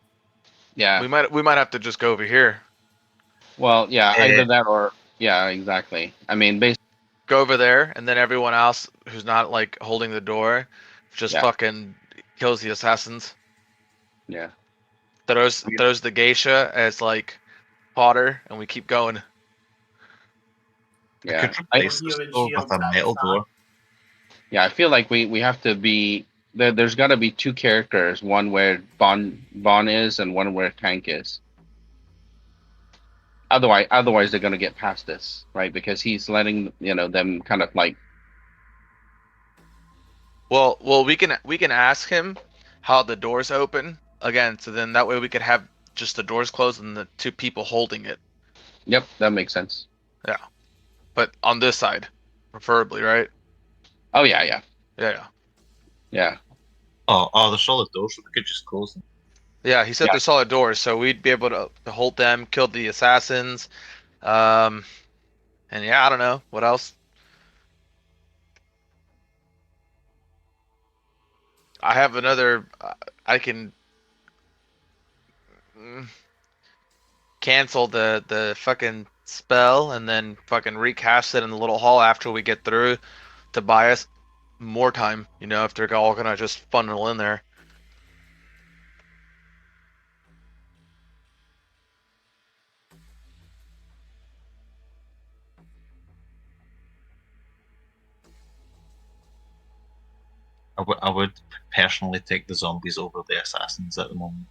Yeah. We might have to just go over here. Well, yeah, either that or yeah, exactly. I mean, basically go over there, and then everyone else who's not like holding the door just fucking kills the assassins. Yeah. Throws the geisha as like fodder, and we keep going. Yeah. With a metal door. Yeah, I feel like we have to be there's got to be 2 characters, one where Bon is and one where Tank is. Otherwise they're gonna get past this, right? Because he's letting them kind of like. Well, we can ask him how the doors open again, so then that way we could have just the doors closed and the 2 people holding it. Yep, that makes sense. Yeah, but on this side, preferably, right? Oh yeah. Oh, the solid doors, so we could just close them. Yeah, he said they're solid doors, so we'd be able to hold them, kill the assassins, and yeah, I don't know what else. I have another. I can cancel the fucking spell and then fucking recast it in the little hall after we get through to buy us more time. If they're all gonna just funnel in there. I would personally take the zombies over the assassins at the moment.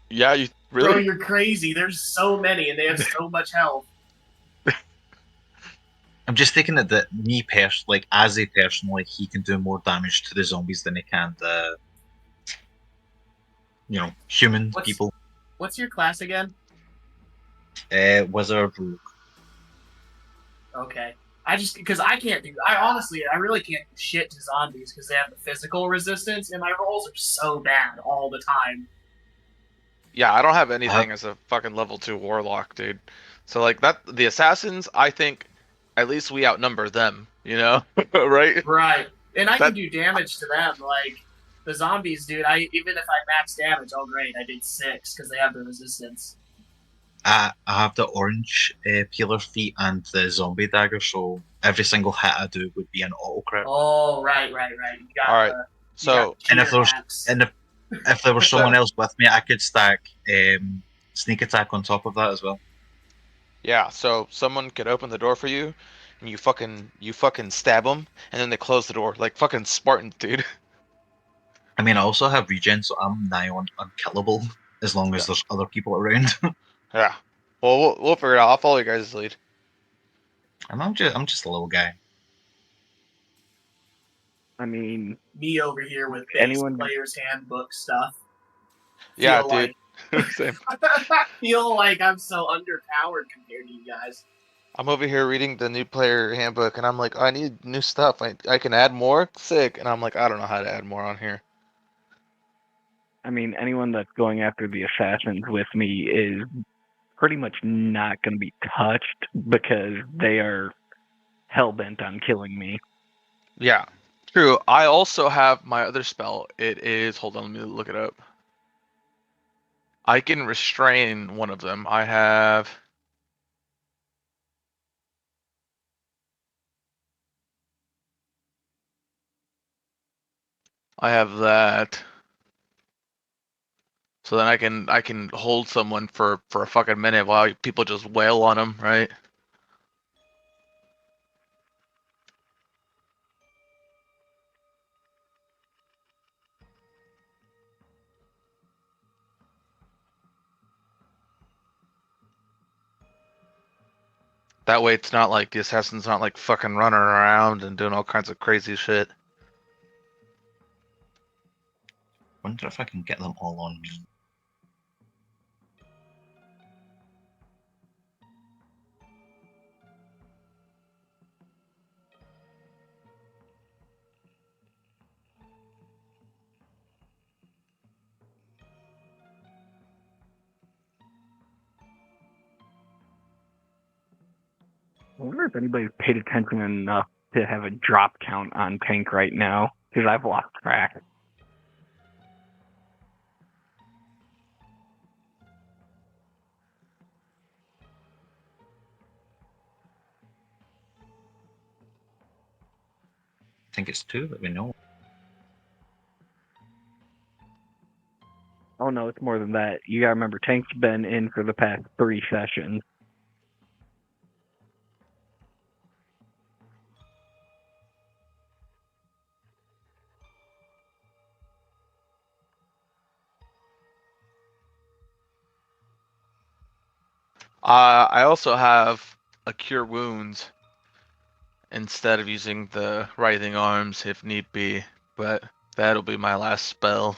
Yeah, you really? Bro, you're crazy. There's so many, and they have so much health. I'm just thinking that Azzy personally, he can do more damage to the zombies than he can the, human people. What's your class again? Wizard Rogue. Okay. Because I really can't do shit to zombies because they have the physical resistance, and my rolls are so bad all the time. Yeah, I don't have anything as a fucking level 2 warlock, dude. So like the assassins, I think at least we outnumber them, right? Right. And I can do damage to them. Like the zombies, dude. Even if I max damage, oh great, I did 6 because they have the resistance. I have the orange peeler feet and the zombie dagger, so every single hit I do would be an auto crit. Oh, right. You got all right. If there was someone else with me, I could stack sneak attack on top of that as well. Yeah, so someone could open the door for you, and you fucking stab them, and then they close the door like fucking Spartans, dude. I mean, I also have regen, so I'm nigh on unkillable. as long as there's other people around. Yeah. Well, we'll figure it out. I'll follow you guys' lead. I'm just a little guy. I mean, Me over here with base Anyone- player's handbook stuff. Yeah, Feel dude. Same. I feel like I'm so underpowered compared to you guys. I'm over here reading the new player handbook, and I'm like, I need new stuff. I can add more? Sick. And I'm like, I don't know how to add more on here. I mean, anyone that's going after the assassins with me is pretty much not going to be touched because they are hell-bent on killing me. Yeah, true. I also have my other spell. It is, hold on, let me look it up. I can restrain one of them. I have that. So then I can hold someone for a fucking minute while people just wail on them, right? That way it's not like the assassin's not like fucking running around and doing all kinds of crazy shit. Wonder if I can get them all on me. I wonder if anybody's paid attention enough to have a drop count on tank right now, because I've lost track. I think it's 2 that we know. Oh no, it's more than that. You gotta remember, tank's been in for the past 3 sessions. I also have a cure wounds instead of using the writhing arms if need be, but that'll be my last spell.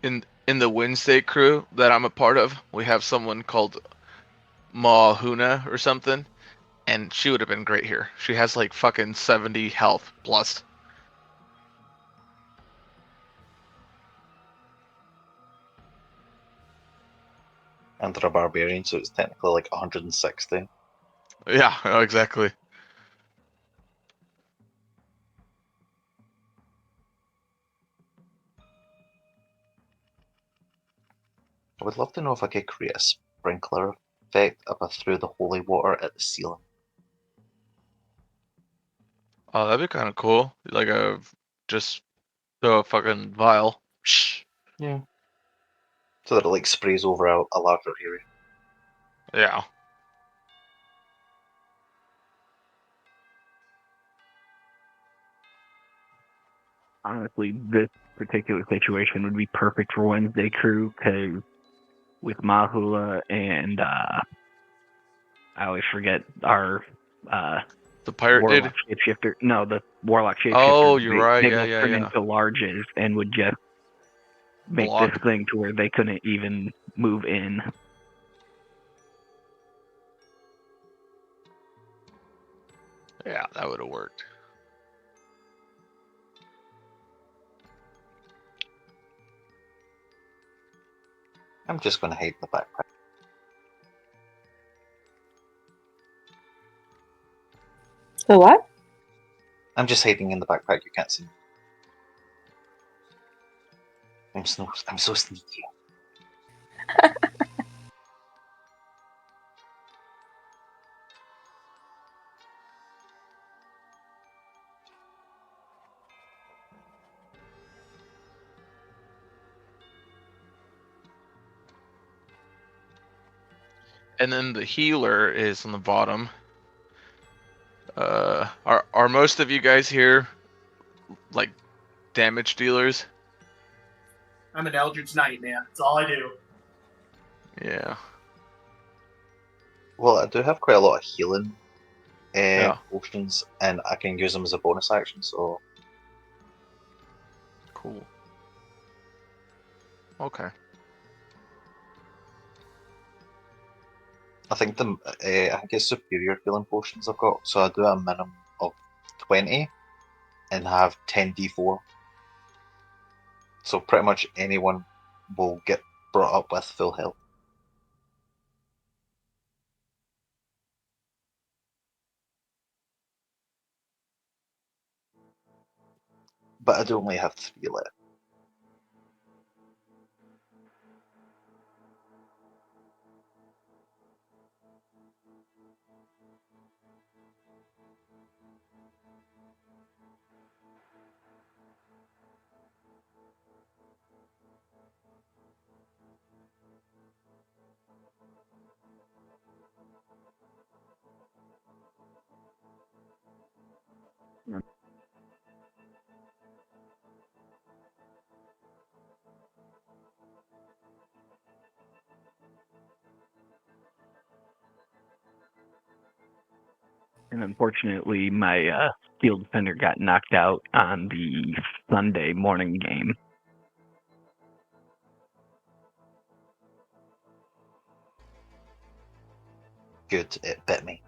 In the Wednesday crew that I'm a part of, we have someone called Mahuna or something, and she would have been great here. She has like fucking 70 health plus. And they're a barbarian, so it's technically like 160. Yeah, exactly. I would love to know if I could create a sprinkler effect if I threw the holy water at the ceiling. Oh, that'd be kind of cool. Like a just throw a fucking vial. Yeah. So that it like sprays over a larger area. Yeah. Honestly, this particular situation would be perfect for Wednesday crew, because with Mahula and I always forget our the pirate warlock dude? shapeshifter. No, the warlock shapeshifter. Oh, you're right. They Yeah, both yeah, turn yeah. into larges and would just make Block. this thing to where they couldn't even move in. Yeah, that would have worked. I'm just going to hide the backpack. The what? I'm just hiding in the backpack. You can't see me. I'm so sneaky. And then the healer is on the bottom. Our Are most of you guys here like damage dealers? I'm an Eldritch Knight, man. That's all I do. Yeah. Well, I do have quite a lot of healing Yeah. potions, and I can use them as a bonus action, so... Cool. Okay. I think I think it's superior healing potions I've got, so I do a minimum of 20 and have 10d4. So pretty much anyone will get brought up with full health. But I do only have 3 left. And unfortunately, my field defender got knocked out on the Sunday morning game. Good, it bit me.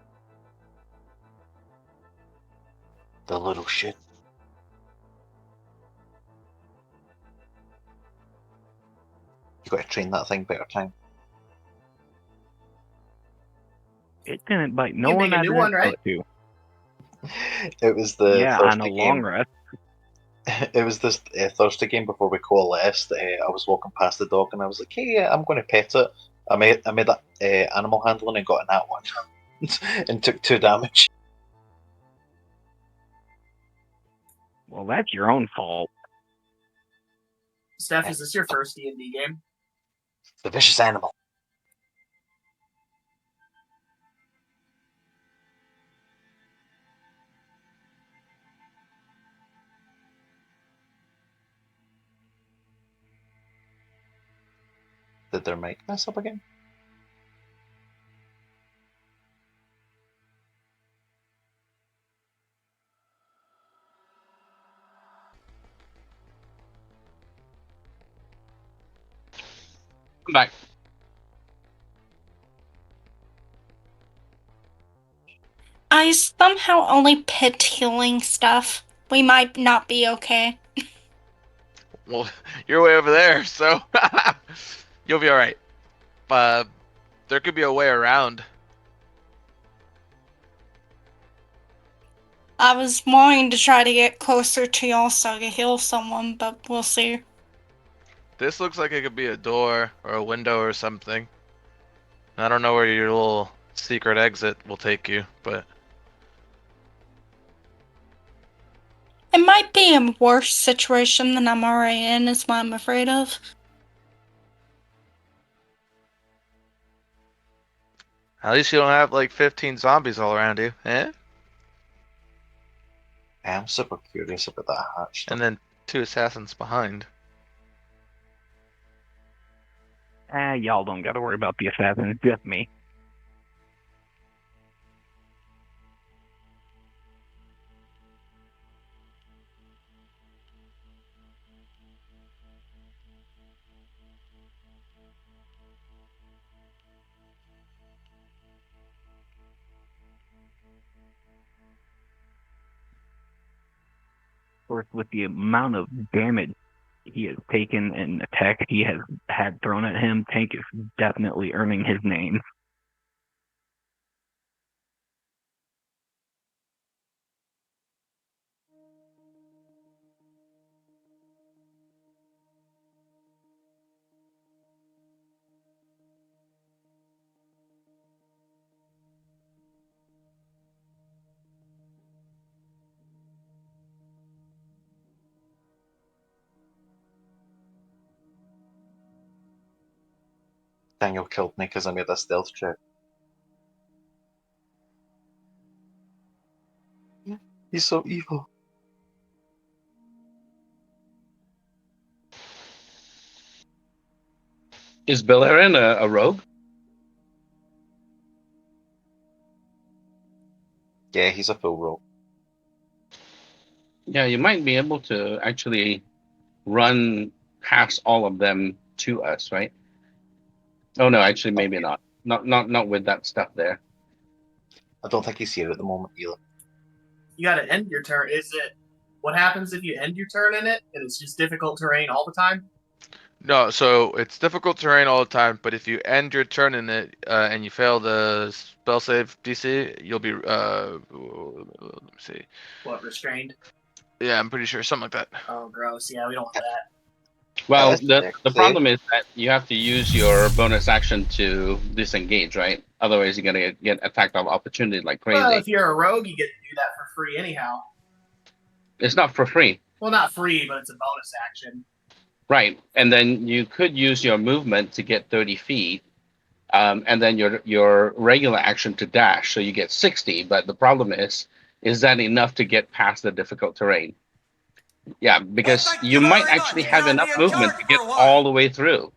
The little shit. You gotta train that thing better time. It didn't bite no You one make a I new didn't one, right? talk to. It was the Yeah, Thursday on a game. long rest. It was this Thursday game before we coalesced. I was walking past the dog and I was like, "Hey, I'm going to pet it." I made that animal handling and got in that one, and took 2 damage. Well, that's your own fault. Steph, is this your first D&D game? The vicious animal. Did their mic mess up again? I'm back. I somehow only picked healing stuff. We might not be okay. Well, you're way over there, so you'll be all right. There could be a way around. I was wanting to try to get closer to y'all so I could heal someone, but we'll see. This looks like it could be a door or a window or something. I don't know where your little secret exit will take you, but It might be a worse situation than I'm already in, is what I'm afraid of. at least you don't have like 15 zombies all around you, eh? I'm super curious about that hatch. And then 2 assassins behind. Y'all don't gotta worry about the assassins, just me. Of course, with the amount of damage he has taken and attack he has had thrown at him, Tank is definitely earning his name. Daniel killed me because I made a stealth check. He's so evil. Is Beleriand a rogue? Yeah, he's a full rogue. Yeah, you might be able to actually run past all of them to us, right? Oh no, actually maybe not. Not with that stuff there. I don't think he's here at the moment either. You got to end your turn. Is it what happens if you end your turn in it and it's just difficult terrain all the time? No, so it's difficult terrain all the time, but if you end your turn in it and you fail the spell save DC, you'll be let me see. What, restrained? Yeah, I'm pretty sure something like that. Oh, gross. Yeah, we don't want that. Well, the problem is that you have to use your bonus action to disengage, right? Otherwise, you're gonna get attacked of opportunity like crazy. Well, if you're a rogue, you get to do that for free anyhow. It's not for free. Well, not free, but it's a bonus action. Right, and then you could use your movement to get 30 feet, and then your regular action to dash, so you get 60. But the problem is that enough to get past the difficult terrain? Yeah, because you might actually have enough movement to get all the way through.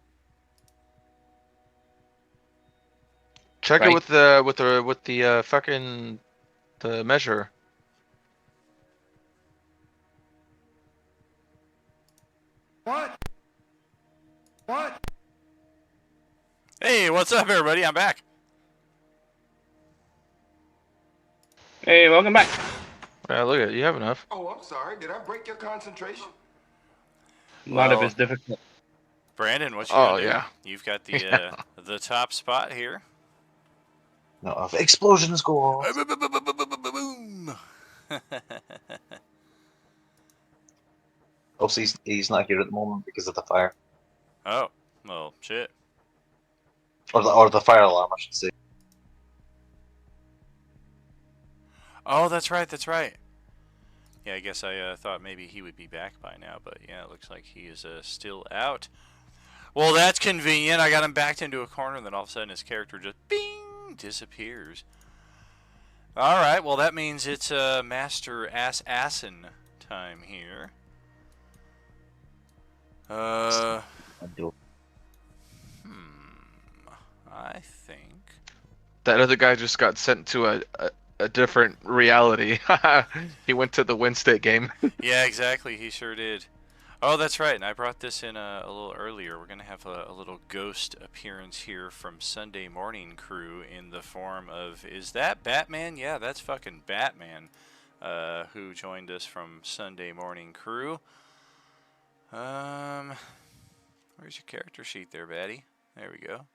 Check Right. it with the fucking the measure. What? Hey, what's up, everybody? I'm back. Hey, welcome back. Yeah, look at it. You have enough. Oh, I'm sorry. Did I break your concentration? A lot of Well, it's difficult. Brandon, what you Oh, gonna do? yeah. You've got the Yeah. the top spot here. No, if explosions go off. Boom. Also, he's not here at the moment because of the fire. Oh, well, shit. Or the fire alarm, I should say. Oh, that's right, that's right. Yeah, I guess I thought maybe he would be back by now, but yeah, it looks like he is still out. Well, that's convenient. I got him backed into a corner, and then all of a sudden his character just bing disappears. All right, well that means it's Master Assassin time here. I think. That other guy just got sent to a different reality. He went to the Win State game. Yeah, exactly. He sure did. Oh, that's right. And I brought this in a little earlier. We're going to have a little ghost appearance here from Sunday Morning Crew in the form of, is that Batman? Yeah, that's fucking Batman, who joined us from Sunday Morning Crew. Where's your character sheet there, Batty? There we go.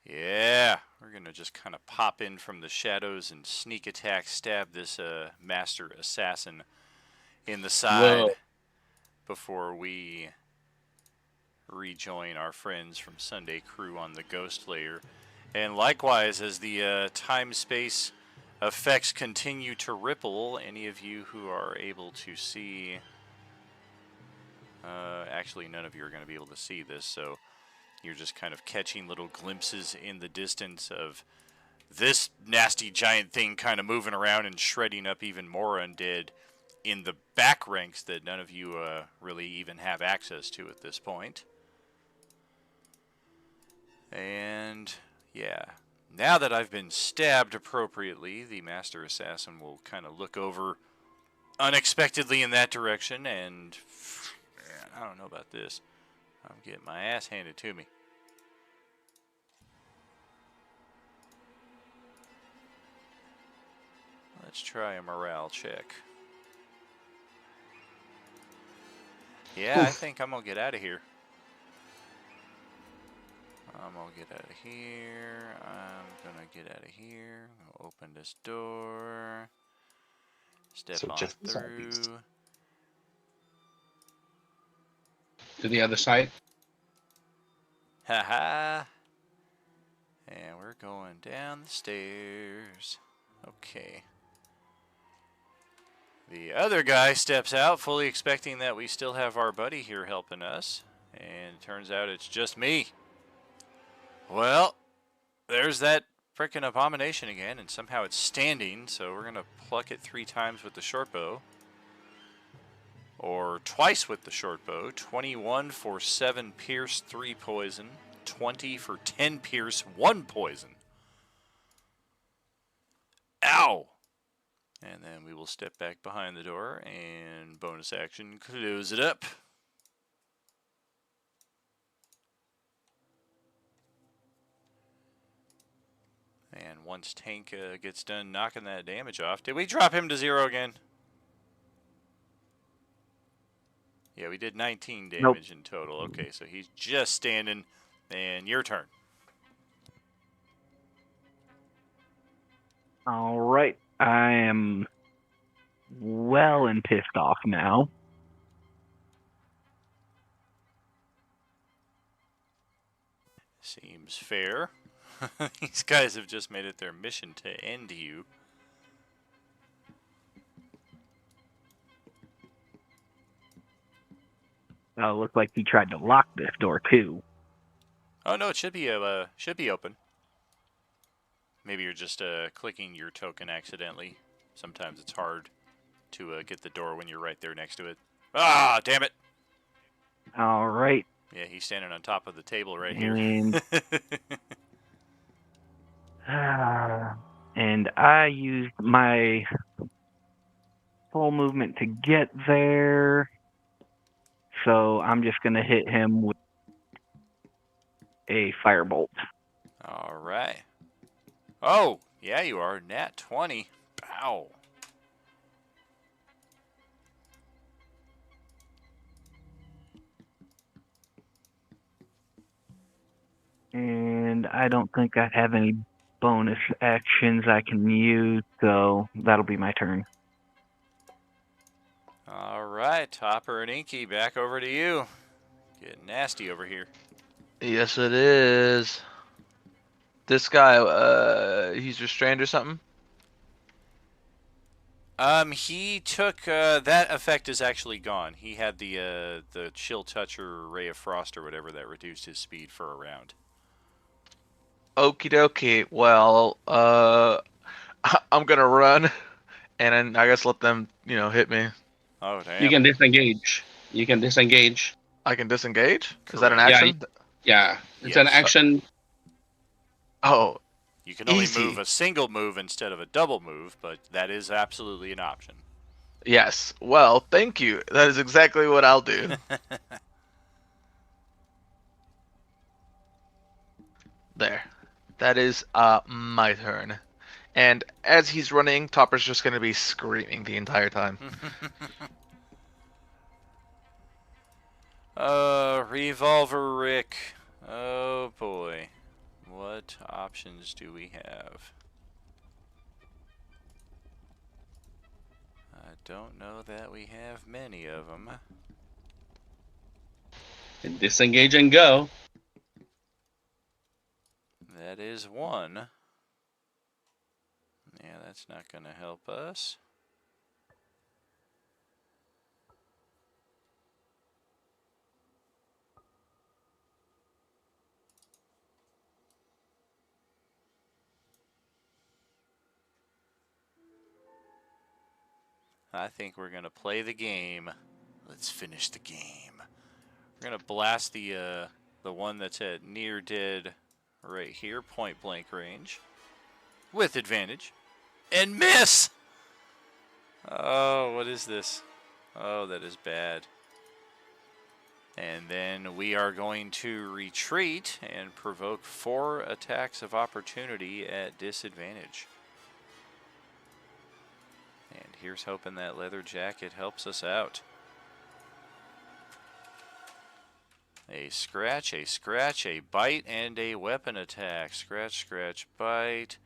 Yeah, we're gonna just kind of pop in from the shadows and sneak attack, stab this Master Assassin in the side Whoa. before we rejoin our friends from Sunday Crew on the Ghost Layer. And likewise, as the time-space effects continue to ripple, any of you who are able to see... actually, none of you are going to be able to see this, so... You're just kind of catching little glimpses in the distance of this nasty giant thing kind of moving around and shredding up even more undead in the back ranks that none of you really even have access to at this point. And yeah, now that I've been stabbed appropriately, the Master Assassin will kind of look over unexpectedly in that direction and man, I don't know about this. I'm getting my ass handed to me. Let's try a morale check. Yeah, I think I'm going to get out of here. I'm going to get out of here. I'm going to get out of here. I'll open this door. Step So on just through. zombies. To the other side. Haha. And we're going down the stairs. Okay. The other guy steps out, fully expecting that we still have our buddy here helping us. And it turns out it's just me. Well, there's that frickin' abomination again, and somehow it's standing, so we're gonna pluck it 3 times with the short bow. Or twice with the short bow. 21 for 7 pierce, 3 poison. 20 for 10 pierce, 1 poison. Ow! And then we will step back behind the door and bonus action, close it up. And once Tank gets done knocking that damage off, did we drop him to 0 again? Yeah, we did 19 damage in total. Okay, so he's just standing, and your turn. All right. I am well and pissed off now. Seems fair. These guys have just made it their mission to end you. Oh, it looked like he tried to lock this door too. Oh no, it should be open. Maybe you're just clicking your token accidentally. Sometimes it's hard to get the door when you're right there next to it. Ah, damn it! All right. Yeah, he's standing on top of the table right here. And I used my full movement to get there. So I'm just going to hit him with a firebolt. All right. Oh, yeah, you are. Nat 20. Pow. And I don't think I have any bonus actions I can use, so that'll be my turn. All right, Topper and Inky, back over to you. Getting nasty over here. Yes, it is. This guy, he's restrained or something? He took, that effect is actually gone. He had the Chill Touch or Ray of Frost or whatever that reduced his speed for a round. Okie dokie. Well, I'm gonna run, and then I guess let them, hit me. Oh, damn. You can disengage. You can disengage. I can disengage? Is that an action? Yeah, it's an action. Oh, you can only easy. move a single move instead of a double move, but that is absolutely an option. Yes. Well, thank you. That is exactly what I'll do. There. That is my turn. And as he's running, Topper's just going to be screaming the entire time. Revolver Rick. Oh boy. What options do we have? I don't know that we have many of them. Disengage and go. That is one. Yeah, that's not going to help us. I think we're going to play the game. Let's finish the game. We're going to blast the one that's at near dead right here, point blank range, with advantage, and miss! Oh, what is this? Oh, that is bad. And then we are going to retreat and provoke 4 attacks of opportunity at disadvantage. And here's hoping that leather jacket helps us out. A scratch, a bite, and a weapon attack. Scratch, scratch, bite.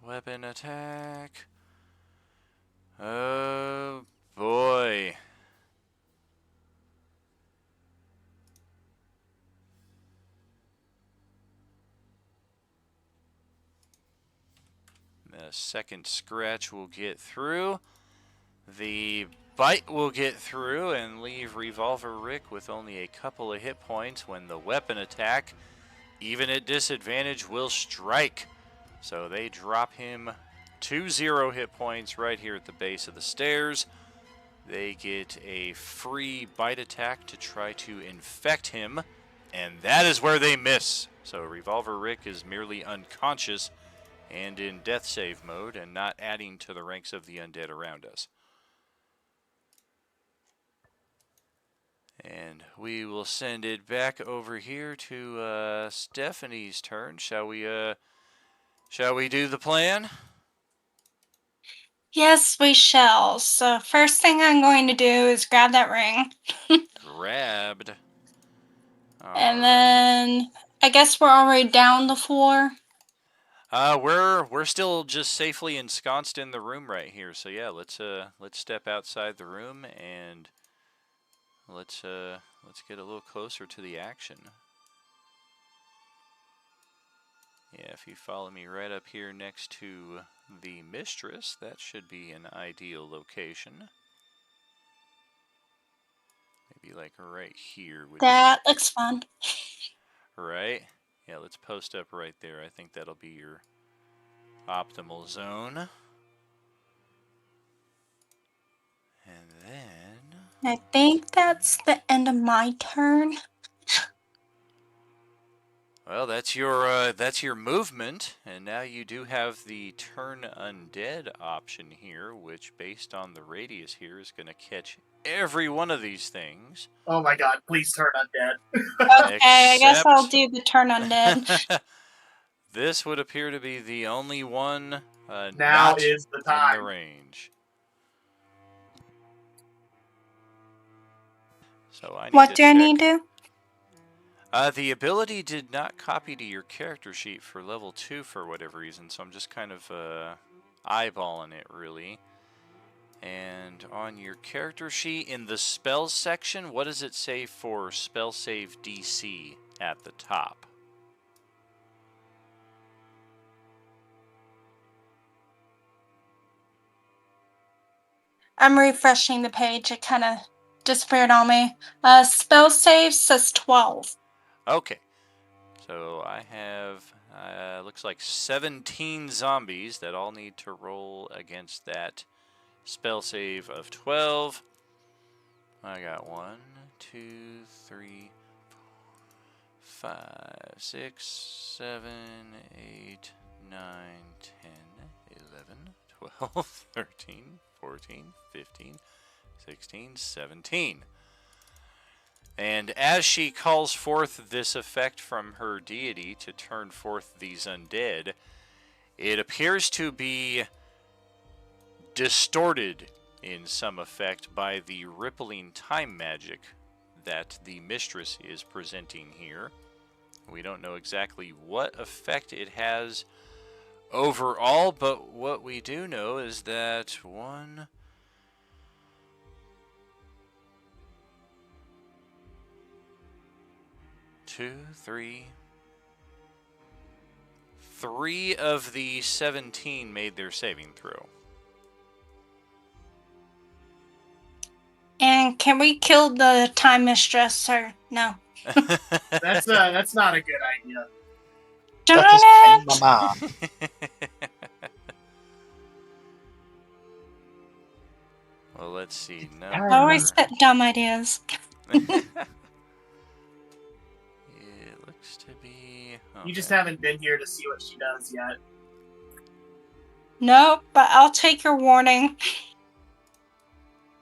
Weapon attack. Oh, boy. The second scratch will get through. The bite will get through and leave Revolver Rick with only a couple of hit points when the weapon attack even at disadvantage, will strike. So they drop him to 0 hit points right here at the base of the stairs. They get a free bite attack to try to infect him, and that is where they miss. So Revolver Rick is merely unconscious and in death save mode and not adding to the ranks of the undead around us. And we will send it back over here to Stephanie's turn. Shall we do the plan? Yes, we shall. So first thing I'm going to do is grab that ring. Grabbed. And then I guess we're already down the floor. We're still just safely ensconced in the room right here. So yeah, let's step outside the room and let's get a little closer to the action. Yeah, if you follow me right up here next to the mistress, that should be an ideal location. Maybe like right here. That looks fun. Right? Yeah, let's post up right there. I think that'll be your optimal zone. And then I think that's the end of my turn. well, that's your movement, and now you do have the turn undead option here, which based on the radius here is going to catch every one of these things. Oh my god, please turn undead. Okay, I guess I'll do the turn undead. This would appear to be the only one Now not is the in time. the range. So I need What to do I check. need to do? The ability did not copy to your character sheet for level 2 for whatever reason, so I'm just kind of eyeballing it really. And on your character sheet in the spells section, what does it say for spell save DC at the top? I'm refreshing the page. It kind of disappeared on me. Spell save says 12. Okay. So I have, looks like 17 zombies that all need to roll against that spell save of 12. I got 1, 2, 3, 4, 5, 6, 7, 8, 9, 10, 11, 12, 13, 14, 15, 16, 17. And as she calls forth this effect from her deity to turn forth these undead, it appears to be distorted in some effect by the rippling time magic that the mistress is presenting here. We don't know exactly what effect it has overall, but what we do know is that 1, 2, 3 of the 17 made their saving throw. And can we kill the time mistress or no? That's not a good idea. Darn That is it! Mama. Well, let's see. No. I always get dumb ideas. It looks to be. You just haven't been here to see what she does yet. Nope, but I'll take your warning.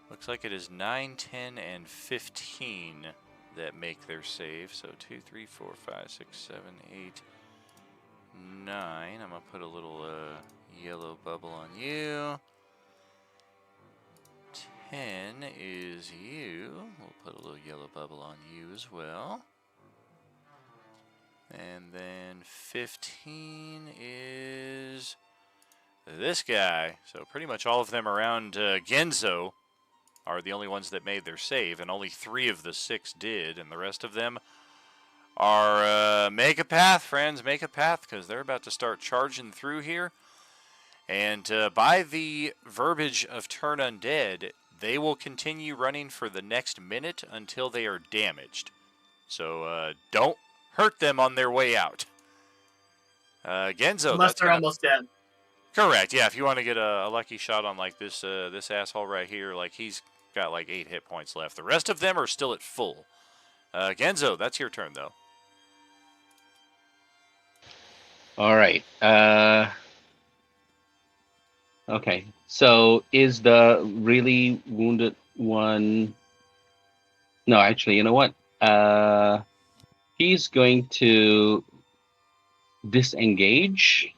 Looks like it is 9, 10, and 15 that make their save. So 2, 3, 4, 5, 6, 7, 8, 9. I'm gonna put a little yellow bubble on you. 10 is you. We'll put a little yellow bubble on you as well. And then 15 is this guy. So pretty much all of them around Genzo are the only ones that made their save, and only 3 of the 6 did, and the rest of them are make a path, friends, make a path, because they're about to start charging through here. And by the verbiage of Turn Undead, they will continue running for the next minute until they are damaged. So don't hurt them on their way out. Genzo, Unless that's they're gonna... almost dead. Correct. Yeah, if you want to get a lucky shot on like this this asshole right here, like he's got like 8 hit points left. The rest of them are still at full. Genzo, that's your turn though. All right. Okay. So is the really wounded one? No, actually, you know what? He's going to disengage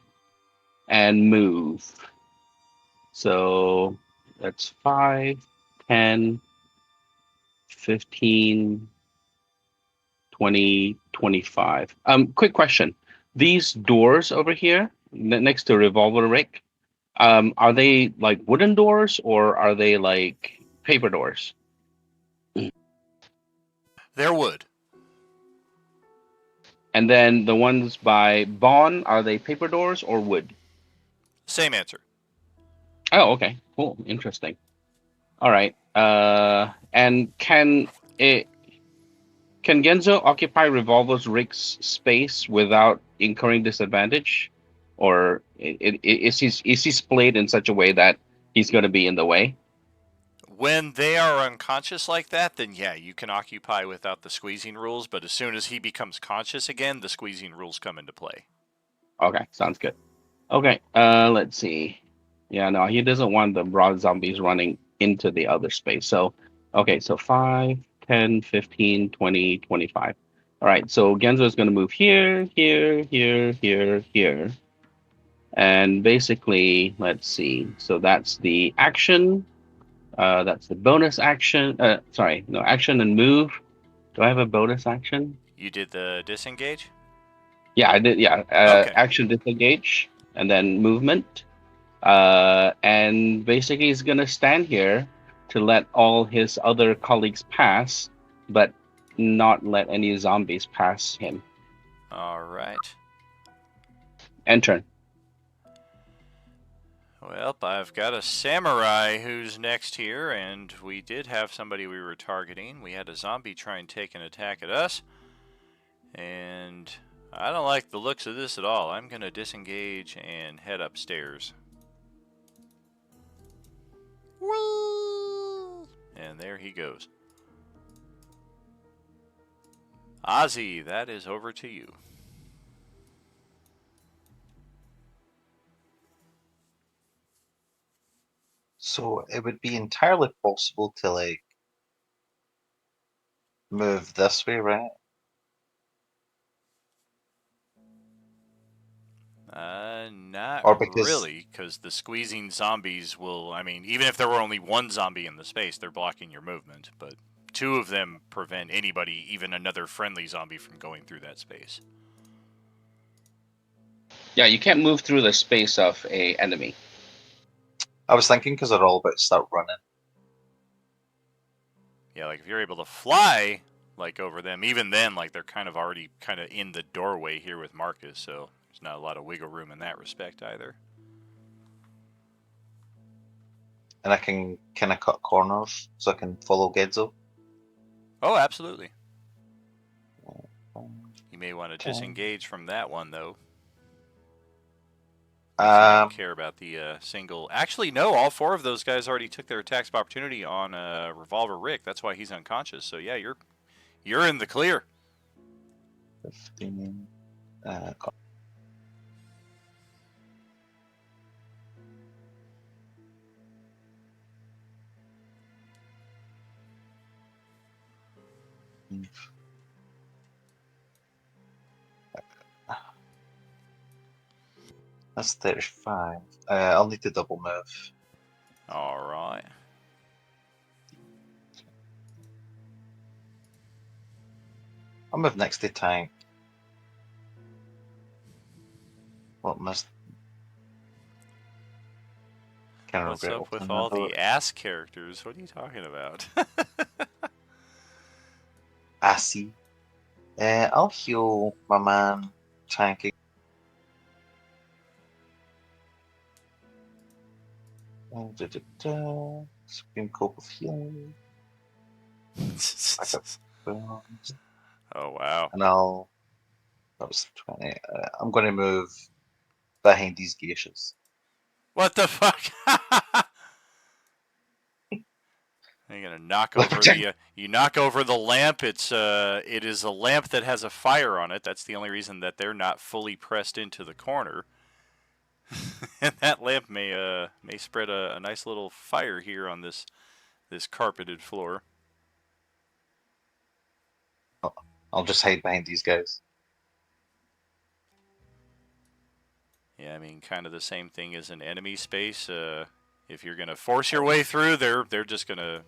and move. So that's 5, 10, 15, 20, 25. Quick question. These doors over here next to Revolver Rick, are they like wooden doors or are they like paper doors? They're wood. And then the ones by Bond, are they paper doors or wood? Same answer. Oh, okay. Cool. Interesting. All right. And can Genzo occupy Revolver's Rick's space without incurring disadvantage? Or is he splayed in such a way that he's going to be in the way? When they are unconscious like that, then yeah, you can occupy without the squeezing rules, but as soon as he becomes conscious again, the squeezing rules come into play. Okay, sounds good. Okay, let's see. Yeah, no, he doesn't want the broad zombies running into the other space. So, okay, so 5, 10, 15, 20, 25. All right, so Genzo is going to move here, here, here, here, here. And basically, let's see. So that's the action. That's the bonus action. Sorry, no, action and move. Do I have a bonus action? You did the disengage? Yeah, I did. Yeah, Okay. action disengage and then movement. And basically, he's gonna stand here to let all his other colleagues pass, but not let any zombies pass him. All right. End turn. Well, I've got a samurai who's next here, and we did have somebody we were targeting. We had a zombie try and take an attack at us, and I don't like the looks of this at all. I'm going to disengage and head upstairs. Whee! And there he goes. Ozzy, that is over to you. So it would be entirely possible to like move this way, right? Not Or because- really, because the squeezing zombies will, I mean, even if there were only one zombie in the space, they're blocking your movement, but 2 of them prevent anybody, even another friendly zombie, from going through that space. Yeah, you can't move through the space of a enemy. I was thinking because they're all about to start running. Yeah, like if you're able to fly, like over them, even then, like they're kind of already kind of in the doorway here with Marcus, so there's not a lot of wiggle room in that respect either. And I can kind of cut corners so I can follow Genzo. Oh, absolutely. You may want to disengage from that one, though. You don't care about the single. Actually, no, all 4 of those guys already took their attacks of opportunity on Revolver Rick. That's why he's unconscious. So yeah, you're in the clear. 15. That's 35. I'll need to double move. All right. I'll move next to tank. What must? What's up with all the ass characters? What are you talking about? Assy. I'll heal my man tanking. Supreme Cope of Healing. Oh wow! And I'll That was 20. I'm going to move behind these geishas. What the fuck? You're gonna knock over the you knock over the lamp. It is a lamp that has a fire on it. That's the only reason that they're not fully pressed into the corner. And that lamp may spread a nice little fire here on this carpeted floor. I'll just hide behind these guys. Yeah, I mean, kind of the same thing as an enemy space. If you're gonna force your way through, they're just gonna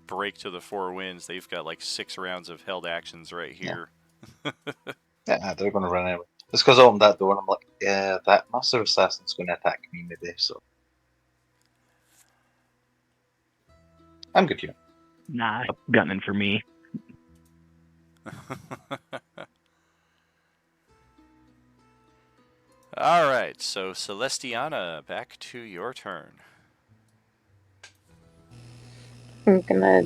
break to the four winds. They've got like 6 rounds of held actions right here. Yeah, they're going to run anyway. It's because I opened that door and I'm like, yeah, that Master Assassin's going to attack me maybe, so. I'm good here. Nah, gunning for me. Alright, so Celestiana, back to your turn. I'm gonna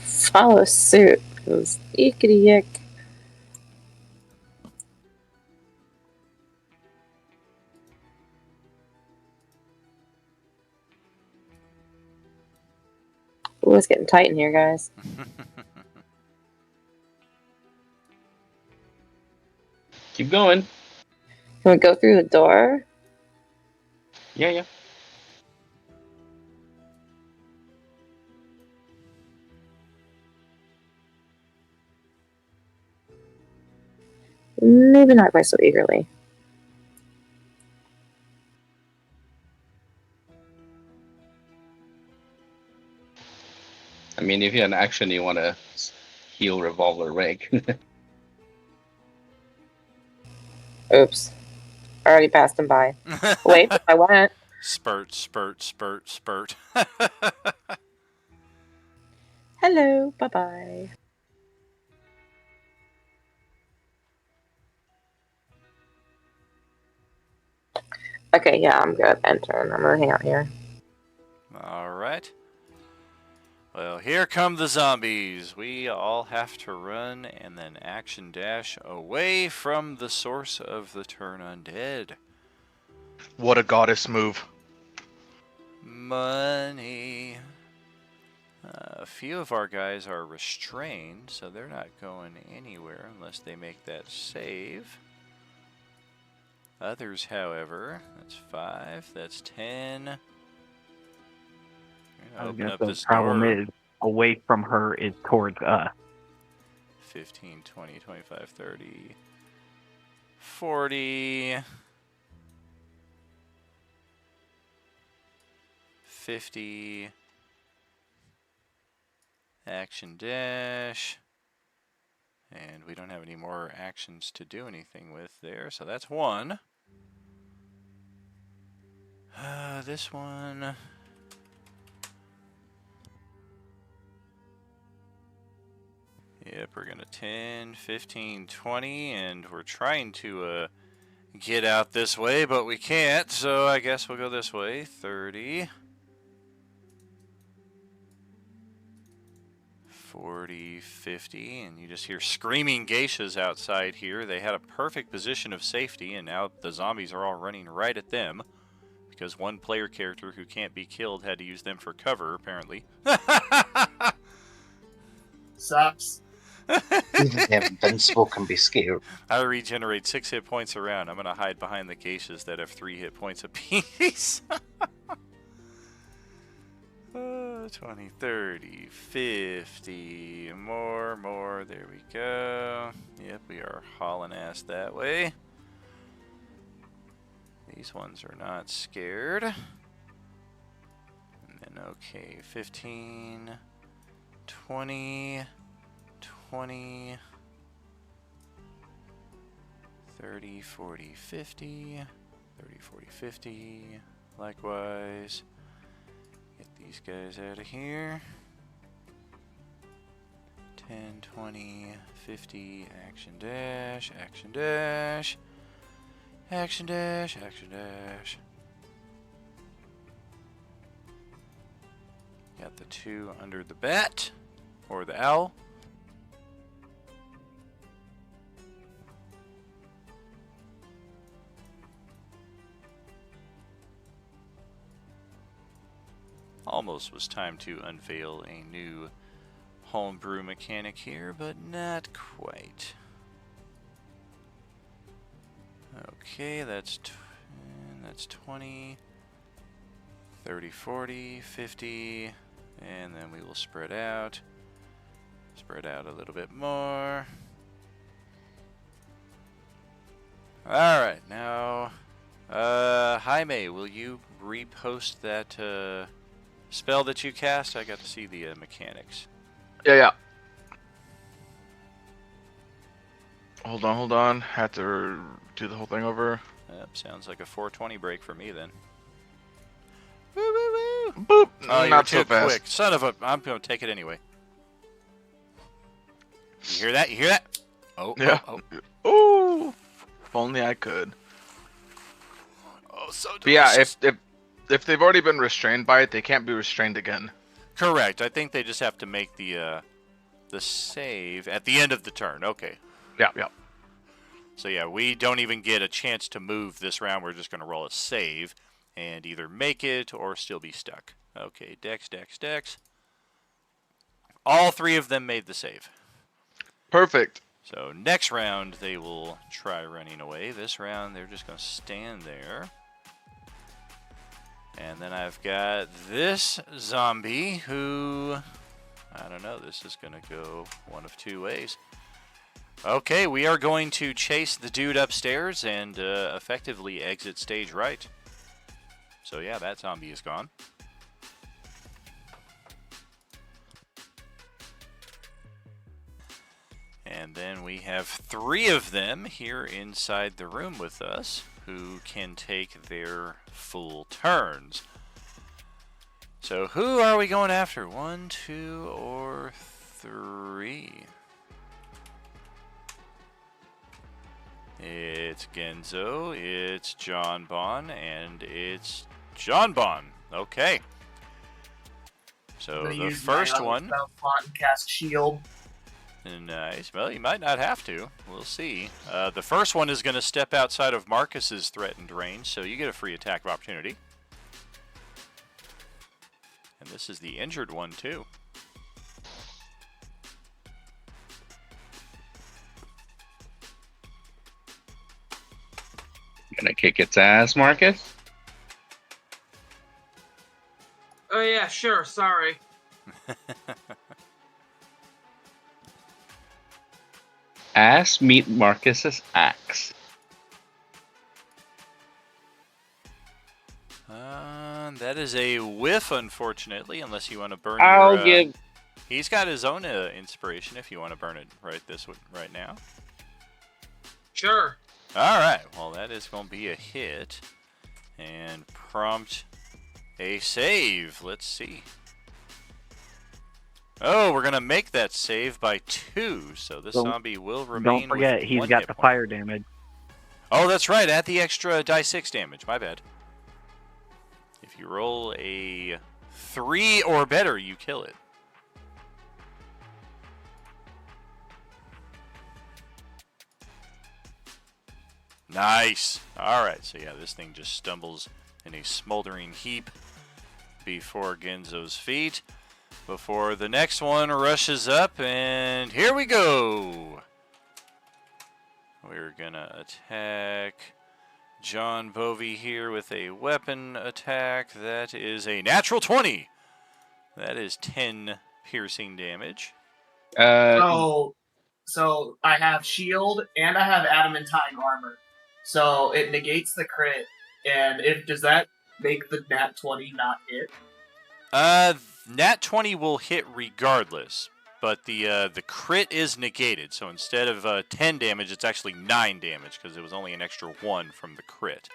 follow suit. Cause yickety yick. Ooh, it's getting tight in here, guys. Keep going. Can we go through the door? Yeah. Maybe not quite so eagerly. I mean, if you have an action, you want to heal Revolver Rig. Oops. Already passed him by. Wait, I went. Spurt, spurt, spurt, spurt. Hello, bye-bye. Okay, yeah, I'm good. Enter. I'm gonna hang out here. Alright. Well, here come the zombies. We all have to run and then action dash away from the source of the turn undead. What a goddess move. Money. A few of our guys are restrained, so they're not going anywhere unless they make that save. Others, however, that's 5, that's 10. I Open guess up the this problem door. is away from her is towards us. 15, 20, 25, 30, 40, 50, action dash, and we don't have any more actions to do anything with there, so that's 1. This one... Yep, we're gonna 10, 15, 20, and we're trying to get out this way, but we can't, so I guess we'll go this way. 30, 40, 50, and you just hear screaming geishas outside here. They had a perfect position of safety, and now the zombies are all running right at them, because one player character who can't be killed had to use them for cover, apparently. Sucks. Even the invincible can be scared. I regenerate 6 hit points around. I'm gonna hide behind the geishas that have 3 hit points apiece. 20, 30, 50, more. There we go. Yep, we are hauling ass that way. These ones are not scared. And then, okay, 15, 20, 20, 30, 40, 50, 30, 40, 50, likewise. Get these guys out of here. 10, 20, 50, action dash, action dash, action dash, action dash. Got the 2 under the bat, or the owl. Almost was time to unveil a new homebrew mechanic here, but not quite. Okay, that's 20, 30, 40, 50, and then we will spread out a little bit more. Alright, now, Jaime, will you repost that spell that you cast? I got to see the mechanics. Yeah. Hold on. Had to do the whole thing over. Yep, sounds like a 420 break for me then. Boop. Oh, you're Not too so fast. quick. Son of a... I'm going to take it anyway. You hear that? You hear that? Oh, Yeah. oh. Ooh. If only I could. Oh, so But yeah, delicious. if they've already been restrained by it, they can't be restrained again. Correct. I think they just have to make the save at the end of the turn. Okay. Yeah. So yeah, we don't even get a chance to move this round. We're just going to roll a save and either make it or still be stuck. Okay, Dex. All three of them made the save. Perfect. So next round, they will try running away. This round, they're just going to stand there. And then I've got this zombie who, I don't know, this is going to go one of two ways. Okay, we are going to chase the dude upstairs and effectively exit stage right. So yeah, that zombie is gone. And then we have 3 of them here inside the room with us who can take their full turns. So who are we going after? 1, 2, or 3? It's Genzo, it's John Bon, and it's John Bon. Okay. So I'm gonna the use my first other one. spell slot and cast shield. Nice. Well, you might not have to. We'll see. The first one is going to step outside of Marcus's threatened range, so you get a free attack of opportunity. And this is the injured one, too. Gonna kick its ass, Marcus. Oh yeah, sure. Sorry. Ass meet Marcus's axe. That is a whiff, unfortunately, unless you want to burn I'll your... give... He's got his own inspiration if you want to burn it right now. Sure. Alright, well that is going to be a hit. And prompt a save. Let's see. Oh, we're going to make that save by 2, so this zombie will remain. Don't forget, with he's 1 got hit the point. fire damage. Oh, that's right, add the extra die 6 damage, my bad. If you roll a 3 or better, you kill it. Nice. Alright, so yeah, this thing just stumbles in a smoldering heap before Genzo's feet. Before the next one rushes up, and here we go. We're gonna attack John Bovey here with a weapon attack. That is a natural 20. That is 10 piercing damage. So I have shield and I have adamantine armor. So it negates the crit. And does that make the nat 20 not hit? Nat 20 will hit regardless, but the crit is negated. So instead of 10 damage, it's actually 9 damage because it was only an extra 1 from the crit.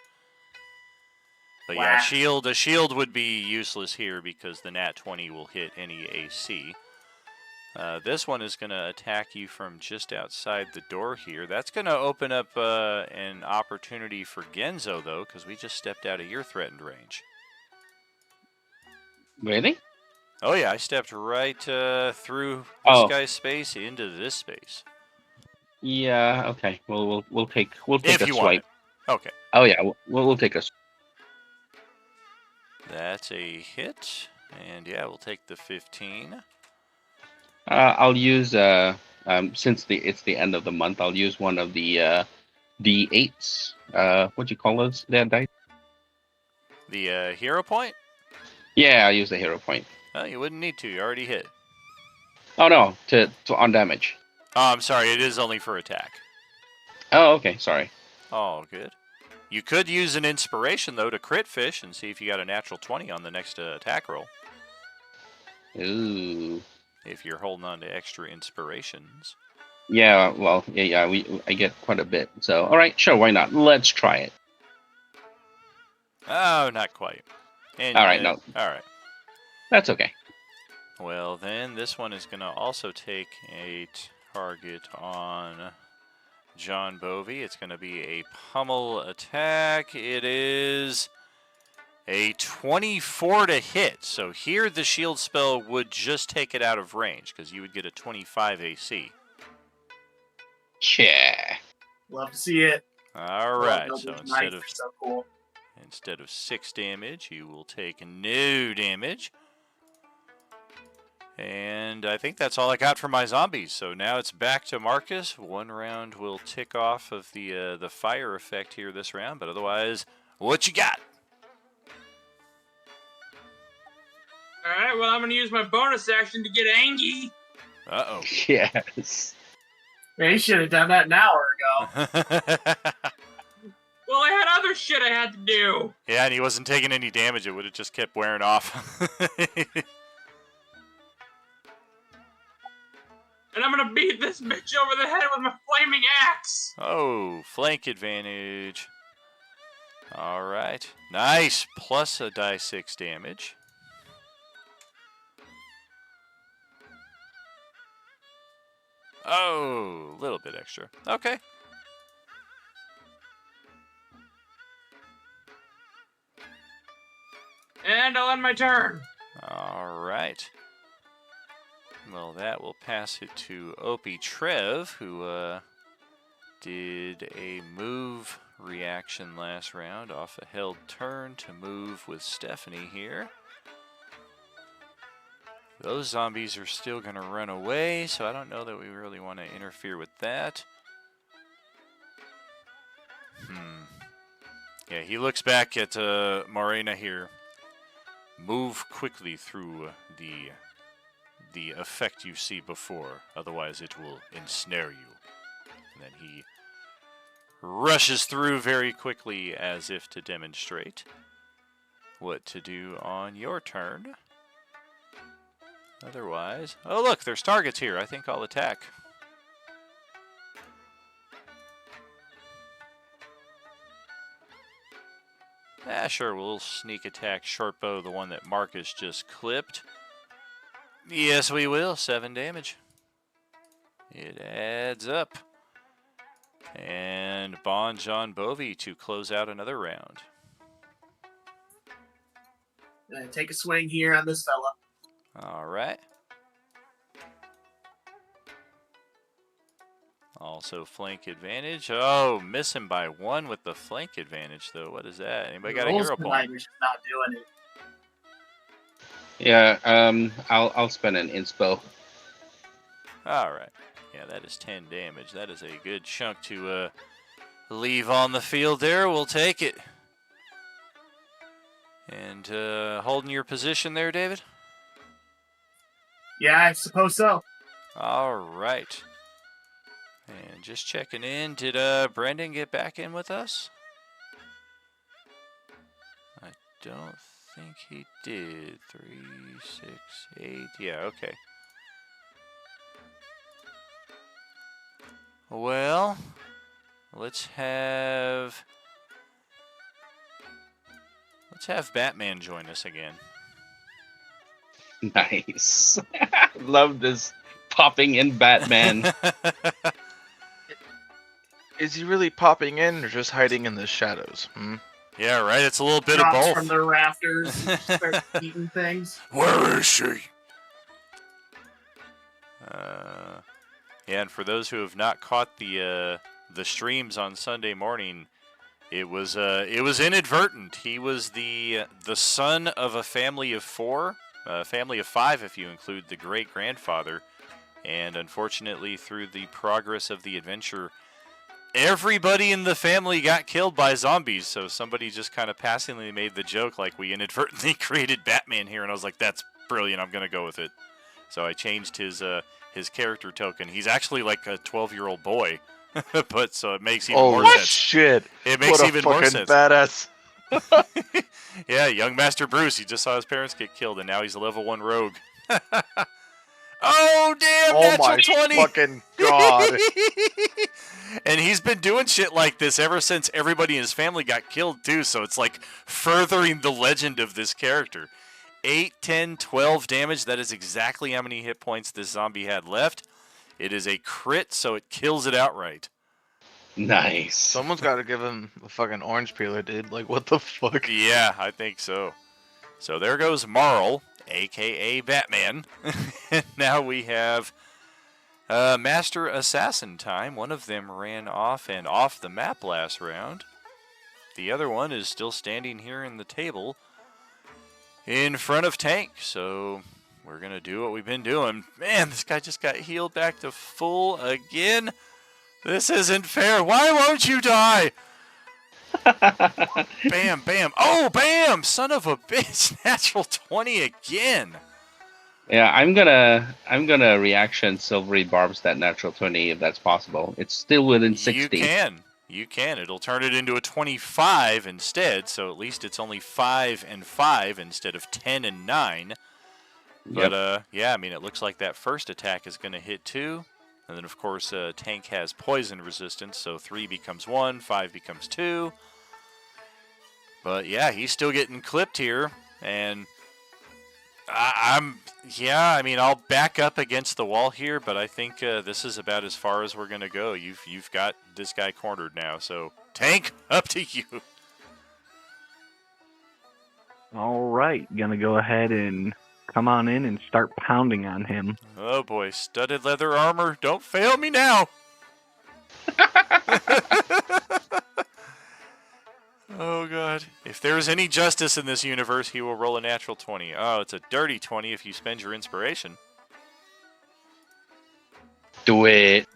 But yeah, a shield would be useless here because the nat 20 will hit any AC. This one is going to attack you from just outside the door here. That's going to open up an opportunity for Genzo, though, because we just stepped out of your threatened range. Really? Oh yeah, I stepped right through this guy's space into this space. Yeah. Okay. Well, we'll take If a you want swipe. it. Okay. Oh yeah, we'll take a. That's a hit. And yeah, we'll take the 15. I'll use since it's the end of the month, I'll use one of the D8s. What do you call those? That dice? The hero point? Yeah, I'll use the hero point. Oh, you wouldn't need to. You already hit. Oh no, to on damage. Oh, I'm sorry. It is only for attack. Oh, okay. Sorry. Oh, good. You could use an inspiration, though, to crit fish and see if you got a natural 20 on the next attack roll. Ooh. If you're holding on to extra inspirations. Yeah, well, yeah, I get quite a bit. So, all right, sure, why not? Let's try it. Oh, not quite. And, all right, no. All right. That's okay. Well, then this one is going to also take a target on John Bovey. It's going to be a pummel attack. It is a 24 to hit. So here the shield spell would just take it out of range because you would get a 25 AC. Yeah. Love to see it. All right. Oh, So so cool. instead of 6 damage, you will take no damage. And I think that's all I got for my zombies. So now it's back to Marcus. One round will tick off of the fire effect here this round, but otherwise, what you got? All right. Well, I'm gonna use my bonus action to get Angie. Uh-oh. Yes. Man, you should have done that an hour ago. Well, I had other shit I had to do. Yeah, and he wasn't taking any damage. It would have just kept wearing off. And I'm gonna beat this bitch over the head with my flaming axe. Oh, flank advantage. All right. Nice. Plus a die 6 damage. Oh, a little bit extra. Okay. And I'll end my turn. All right. Well, that will pass it to Opie Trev, who did a move reaction last round off a held turn to move with Stephanie here. Those zombies are still going to run away, so I don't know that we really want to interfere with that. Yeah, he looks back at Morena here. Move quickly through the effect you see before, otherwise it will ensnare you. And then he rushes through very quickly as if to demonstrate what to do on your turn. Otherwise, oh look, there's targets here. I think I'll attack. Sure, we'll sneak attack Shortbow, the one that Marcus just clipped. Yes, we will. 7 damage. It adds up. And Bon John Bovey to close out another round. Take a swing here on this fella. All right. Also flank advantage. Oh, miss him by 1 with the flank advantage, though. What is that? Anybody got a hero point? Not doing it. Yeah, I'll spend an inspo. All right. Yeah, that is 10 damage. That is a good chunk to leave on the field there. We'll take it. And holding your position there, David? Yeah, I suppose so. All right. And just checking in. Did Brendan get back in with us? I don't think he did. 3, 6, 8. Yeah, okay. Well, let's have Batman join us again. Nice. Love this popping in Batman. Is he really popping in or just hiding in the shadows? Yeah, right. It's a little bit Drops of both. from the rafters, and starts eating things. Where is she? Yeah, and for those who have not caught the streams on Sunday morning, it was inadvertent. He was the son of a family of 4 family of 5 if you include the great-grandfather. And unfortunately, through the progress of the adventure, everybody in the family got killed by zombies. So somebody just kind of passingly made the joke like we inadvertently created Batman here. And I was like, that's brilliant. I'm going to go with it. So I changed his character token. He's actually like a 12-year-old boy. But so it makes even more sense. Shit! It makes what a even more fucking sense. Badass. Yeah, young Master Bruce. He just saw his parents get killed, and now he's a level 1 rogue. Oh, damn! Oh natural my 20! fucking god! And he's been doing shit like this ever since everybody in his family got killed, too. So it's like furthering the legend of this character. 8, 10, 12 damage. That is exactly how many hit points this zombie had left. It is a crit, so it kills it outright. Nice. Someone's got to give him a fucking orange peeler, dude. Like, what the fuck? Yeah, I think so. So there goes Marl, a.k.a. Batman. And now we have Master Assassin time. One of them ran off and off the map last round. The other one is still standing here in the table in front of Tank. So we're going to do what we've been doing. Man, this guy just got healed back to full again. This isn't fair. Why won't you die? Bam, bam. Oh, bam! Son of a bitch. Natural 20 again. Yeah, I'm gonna reaction Silvery Barbs that natural 20 if that's possible. It's still within 60. You can. It'll turn it into a 25 instead, so at least it's only 5 and 5 instead of 10 and 9. But, yeah, I mean, it looks like that first attack is going to hit 2. And then, of course, Tank has poison resistance, so 3 becomes 1, 5 becomes 2. But, yeah, he's still getting clipped here. And I mean, I'll back up against the wall here, but I think this is about as far as we're going to go. You've got this guy cornered now. So, Tank, up to you. All right, gonna go ahead and come on in and start pounding on him. Oh boy, studded leather armor, don't fail me now! Oh god. If there's any justice in this universe, he will roll a natural 20. Oh, it's a dirty 20 if you spend your inspiration. Do it.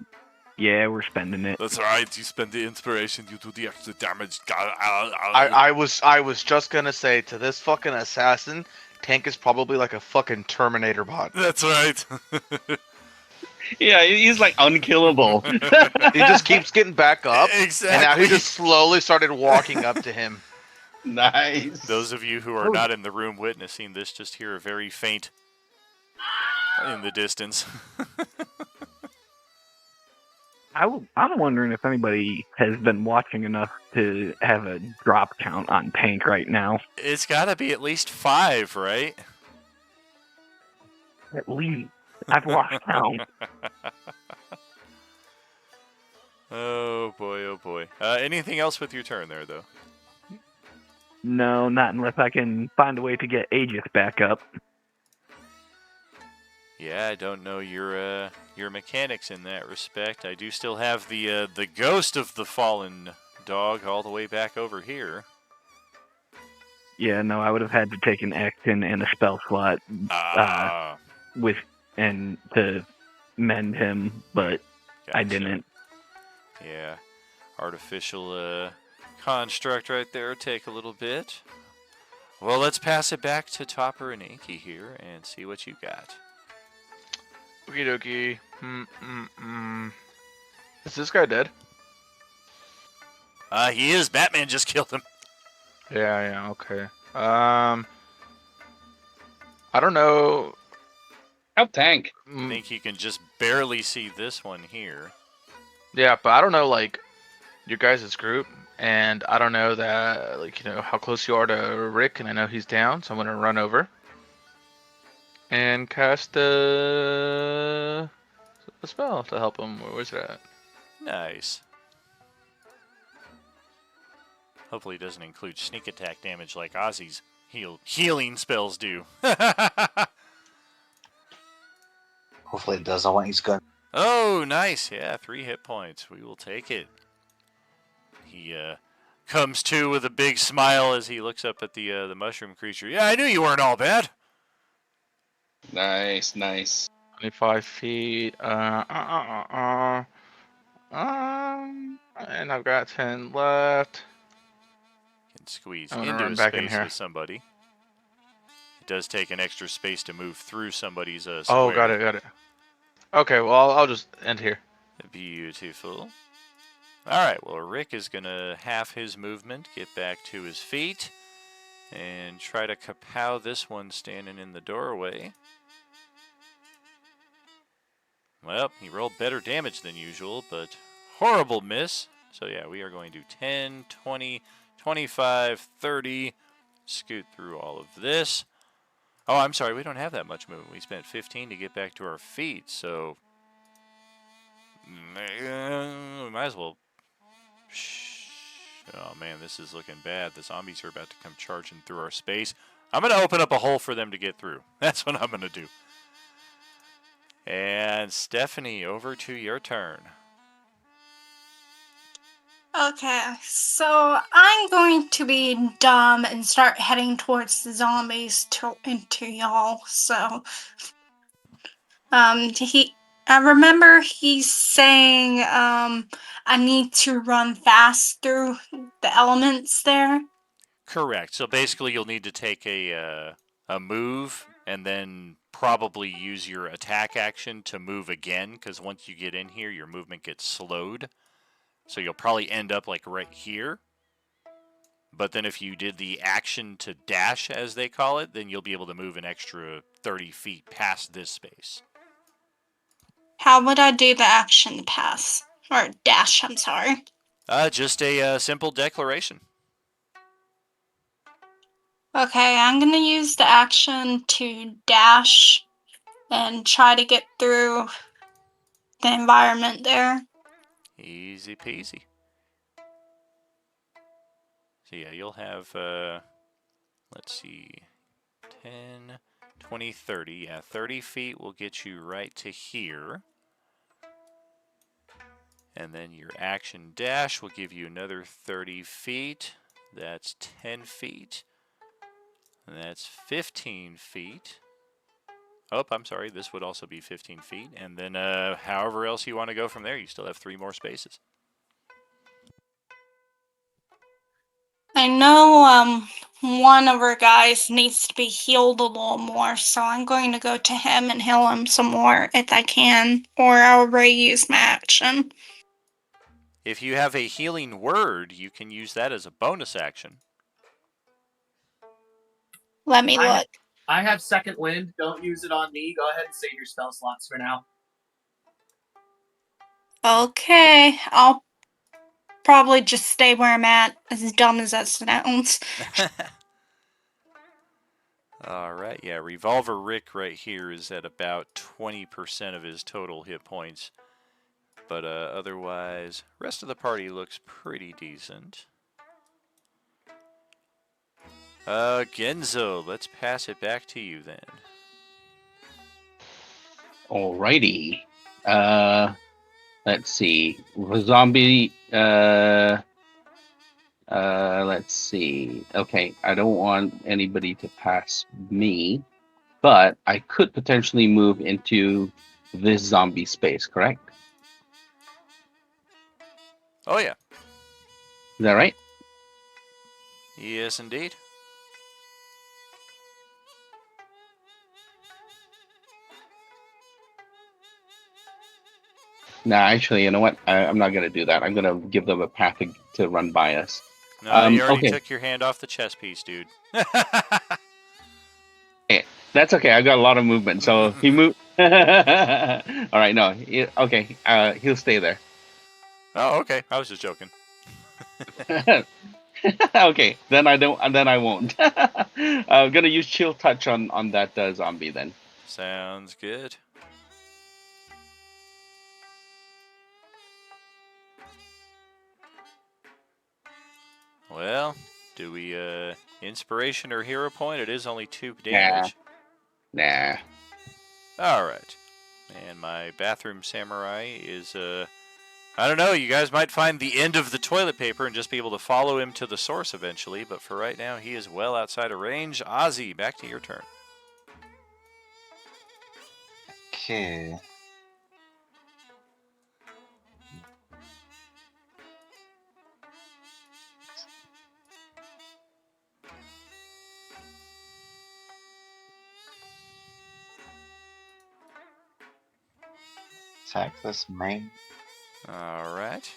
Yeah, we're spending it. That's right, you spend the inspiration, you do the extra damage. I was just gonna say, to this fucking assassin, Tank is probably like a fucking Terminator bot. That's right. Yeah, he's like unkillable. He just keeps getting back up. Exactly. And now he just slowly started walking up to him. Nice. Those of you who are not in the room witnessing this just hear a very faint in the distance. I'm wondering if anybody has been watching enough to have a drop count on Tank right now. It's gotta be at least 5, right? At least. I've lost count. Oh boy, oh boy. Anything else with your turn there, though? No, not unless I can find a way to get Aegis back up. Yeah, I don't know your mechanics in that respect. I do still have the ghost of the fallen dog all the way back over here. Yeah, no, I would have had to take an action and a spell slot to mend him, but I didn't. Yeah, artificial construct right there. Take a little bit. Well, let's pass it back to Topper and Inky here and see what you got. Okie dokie. Is this guy dead? He is. Batman just killed him. Yeah, okay. I don't know. Help Tank. I think you can just barely see this one here. Yeah, but I don't know, like, your guys' group, and I don't know that, like, you know, how close you are to Rick, and I know he's down, so I'm gonna run over and cast a spell to help him. Where's it at? Nice. Hopefully it doesn't include sneak attack damage like Ozzy's healing spells do. Hopefully it does. I want his gun. Oh, nice. Yeah, 3 hit points. We will take it. He comes to with a big smile as he looks up at the mushroom creature. Yeah, I knew you weren't all bad. Nice, nice. 25 feet. And I've got 10 left. Can squeeze I'm gonna into run a back in space here. with somebody. It does take an extra space to move through somebody's square. Oh, got it. Okay, well, I'll just end here. Beautiful. Alright, well, Rick is going to half his movement, get back to his feet, and try to kapow this one standing in the doorway. Well, he rolled better damage than usual, but horrible miss. So yeah, we are going to 10, 20, 25, 30, scoot through all of this. Oh, I'm sorry, we don't have that much movement. We spent 15 to get back to our feet, so we might as well. Oh man, this is looking bad. The zombies are about to come charging through our space. I'm going to open up a hole for them to get through. That's what I'm going to do. And Stephanie, over to your turn. Okay, so I'm going to be dumb and start heading towards the zombies into y'all. So, I remember he's saying, I need to run fast through the elements there. Correct. So basically, you'll need to take a move and then probably use your attack action to move again, because once you get in here, your movement gets slowed. So you'll probably end up like right here. But then if you did the action to dash, as they call it, then you'll be able to move an extra 30 feet past this space. How would I do the action pass? Or dash, I'm sorry. Just a simple declaration. Okay, I'm gonna use the action to dash and try to get through the environment there. Easy peasy. So yeah, you'll have, let's see, 10, 20, 30. Yeah, 30 feet will get you right to here. And then your action dash will give you another 30 feet. That's 10 feet. And that's 15 feet. Oh, I'm sorry, this would also be 15 feet. And then however else you want to go from there, you still have 3 more spaces. I know one of our guys needs to be healed a little more, so I'm going to go to him and heal him some more if I can, or I'll already use my action. If you have a healing word, you can use that as a bonus action. Let me look. I have second wind. Don't use it on me. Go ahead and save your spell slots for now. Okay, I'll probably just stay where I'm at, as dumb as that sounds. Alright, yeah, Revolver Rick right here is at about 20% of his total hit points. But otherwise, rest of the party looks pretty decent. Genzo, let's pass it back to you then. Alrighty. Let's see. Zombie. Let's see. Okay, I don't want anybody to pass me, but I could potentially move into this zombie space, correct? Oh, yeah. Is that right? Yes, indeed. Nah, actually, you know what? I'm not gonna do that. I'm gonna give them a path to run by us. No, you already okay. took your hand off the chess piece, dude. Hey, that's okay. I got a lot of movement, so he moved. All right, no, okay. He'll stay there. Oh, okay. I was just joking. Okay, then I don't. Then I won't. I'm gonna use chill touch on that zombie then. Sounds good. Well, do we inspiration or hero point? It is only 2 damage. Nah. All right. And my bathroom samurai is I don't know, you guys might find the end of the toilet paper and just be able to follow him to the source eventually, but for right now he is well outside of range. Ozzy, back to your turn. Okay. Attack this main. All right.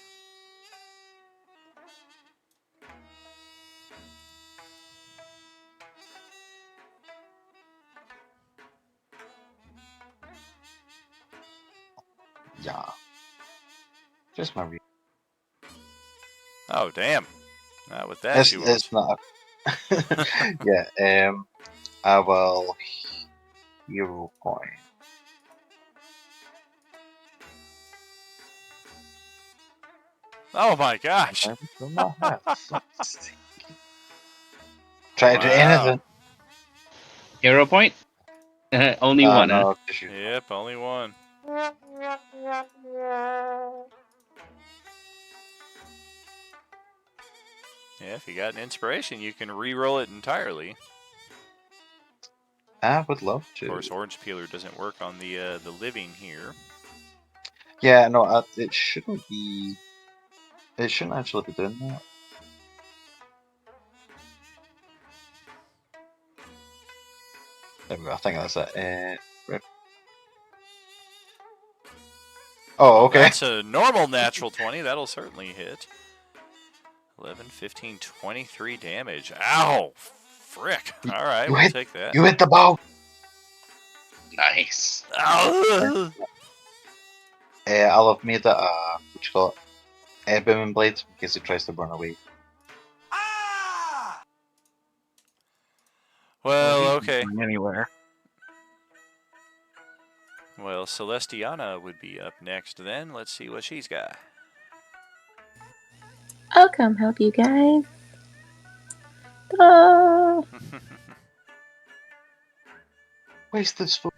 Yeah. Just my Oh, damn. Not with that, she won't. It's not. Yeah. I will hero point. Oh my gosh. Try to do anything. Hero point? Only one, huh? No, Yep, only one. Yeah, if you got an inspiration, you can re-roll it entirely. I would love to. Of course, Orange Peeler doesn't work on the living here. Yeah, no, it shouldn't be. It shouldn't actually be doing that. There we go. I think that's it. Rip. Oh, okay. That's a normal natural 20. That'll certainly hit. 11, 15, 23 damage. Ow! Frick. All right, we'll take that. You hit the bow. Nice. Ow! I'll have made that what you call it? Booming blade in case it tries to burn away. Well, okay. Anywhere. Well, Celestiana would be up next then. Let's see what she's got. I'll come help you guys. Oh. Waste this food.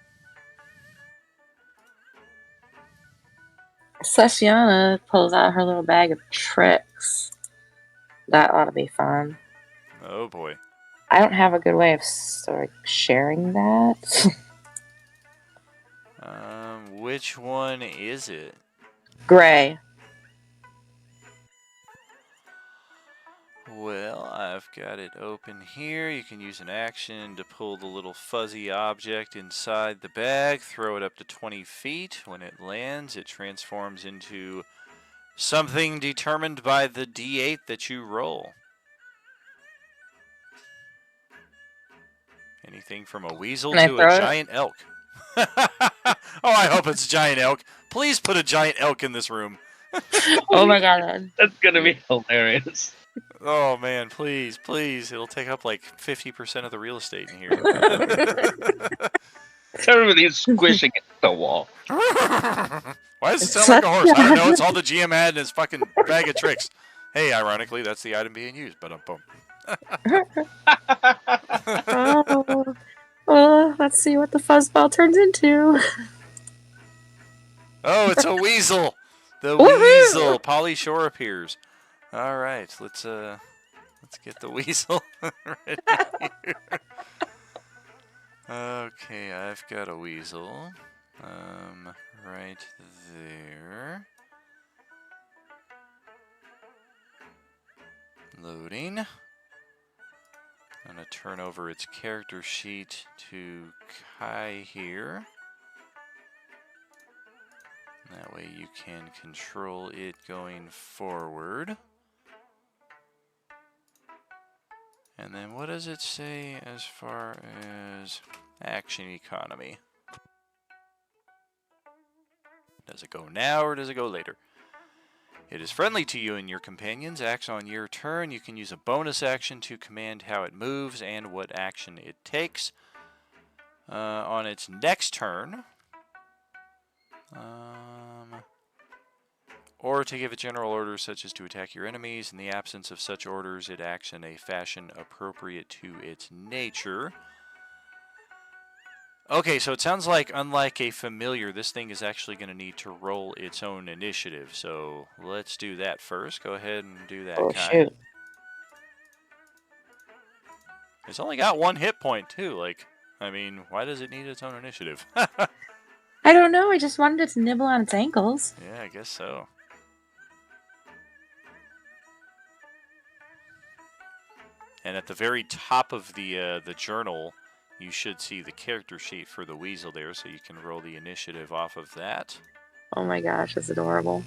Celestiana pulls out her little bag of tricks. That ought to be fun. Oh boy. I don't have a good way of sort of sharing that. Which one is it? Gray. Well, I've got it open here. You can use an action to pull the little fuzzy object inside the bag, throw it up to 20 feet. When it lands, it transforms into something determined by the D8 that you roll. Anything from a weasel to a giant elk. Oh, I hope it's a giant elk. Please put a giant elk in this room. Oh my god. That's gonna be hilarious. Oh man, please, please. It'll take up like 50% of the real estate in here. Everybody's squishing at the wall. Why does it sound like a horse? I don't know. It's all the GM had in his fucking bag of tricks. Hey, ironically, that's the item being used, but boom. Well, let's see what the fuzzball turns into. Oh, it's a weasel. The Woohoo! weasel. Polly Shore appears. All right, let's get the weasel ready here. Okay, I've got a weasel. Right there. Loading. I'm gonna turn over its character sheet to Kai here. That way you can control it going forward. And then what does it say as far as action economy? Does it go now or does it go later? It is friendly to you and your companions. Acts on your turn. You can use a bonus action to command how it moves and what action it takes. On its next turn, or to give it general orders such as to attack your enemies. In the absence of such orders, it acts in a fashion appropriate to its nature. Okay, so it sounds like, unlike a familiar, this thing is actually going to need to roll its own initiative. So let's do that first. Go ahead and do that, Oh, Kai. shoot. It's only got 1 hit point, too. Like, I mean, why does it need its own initiative? I don't know. I just wanted it to nibble on its ankles. Yeah, I guess so. And at the very top of the journal, you should see the character sheet for the weasel there, so you can roll the initiative off of that. Oh my gosh, that's adorable.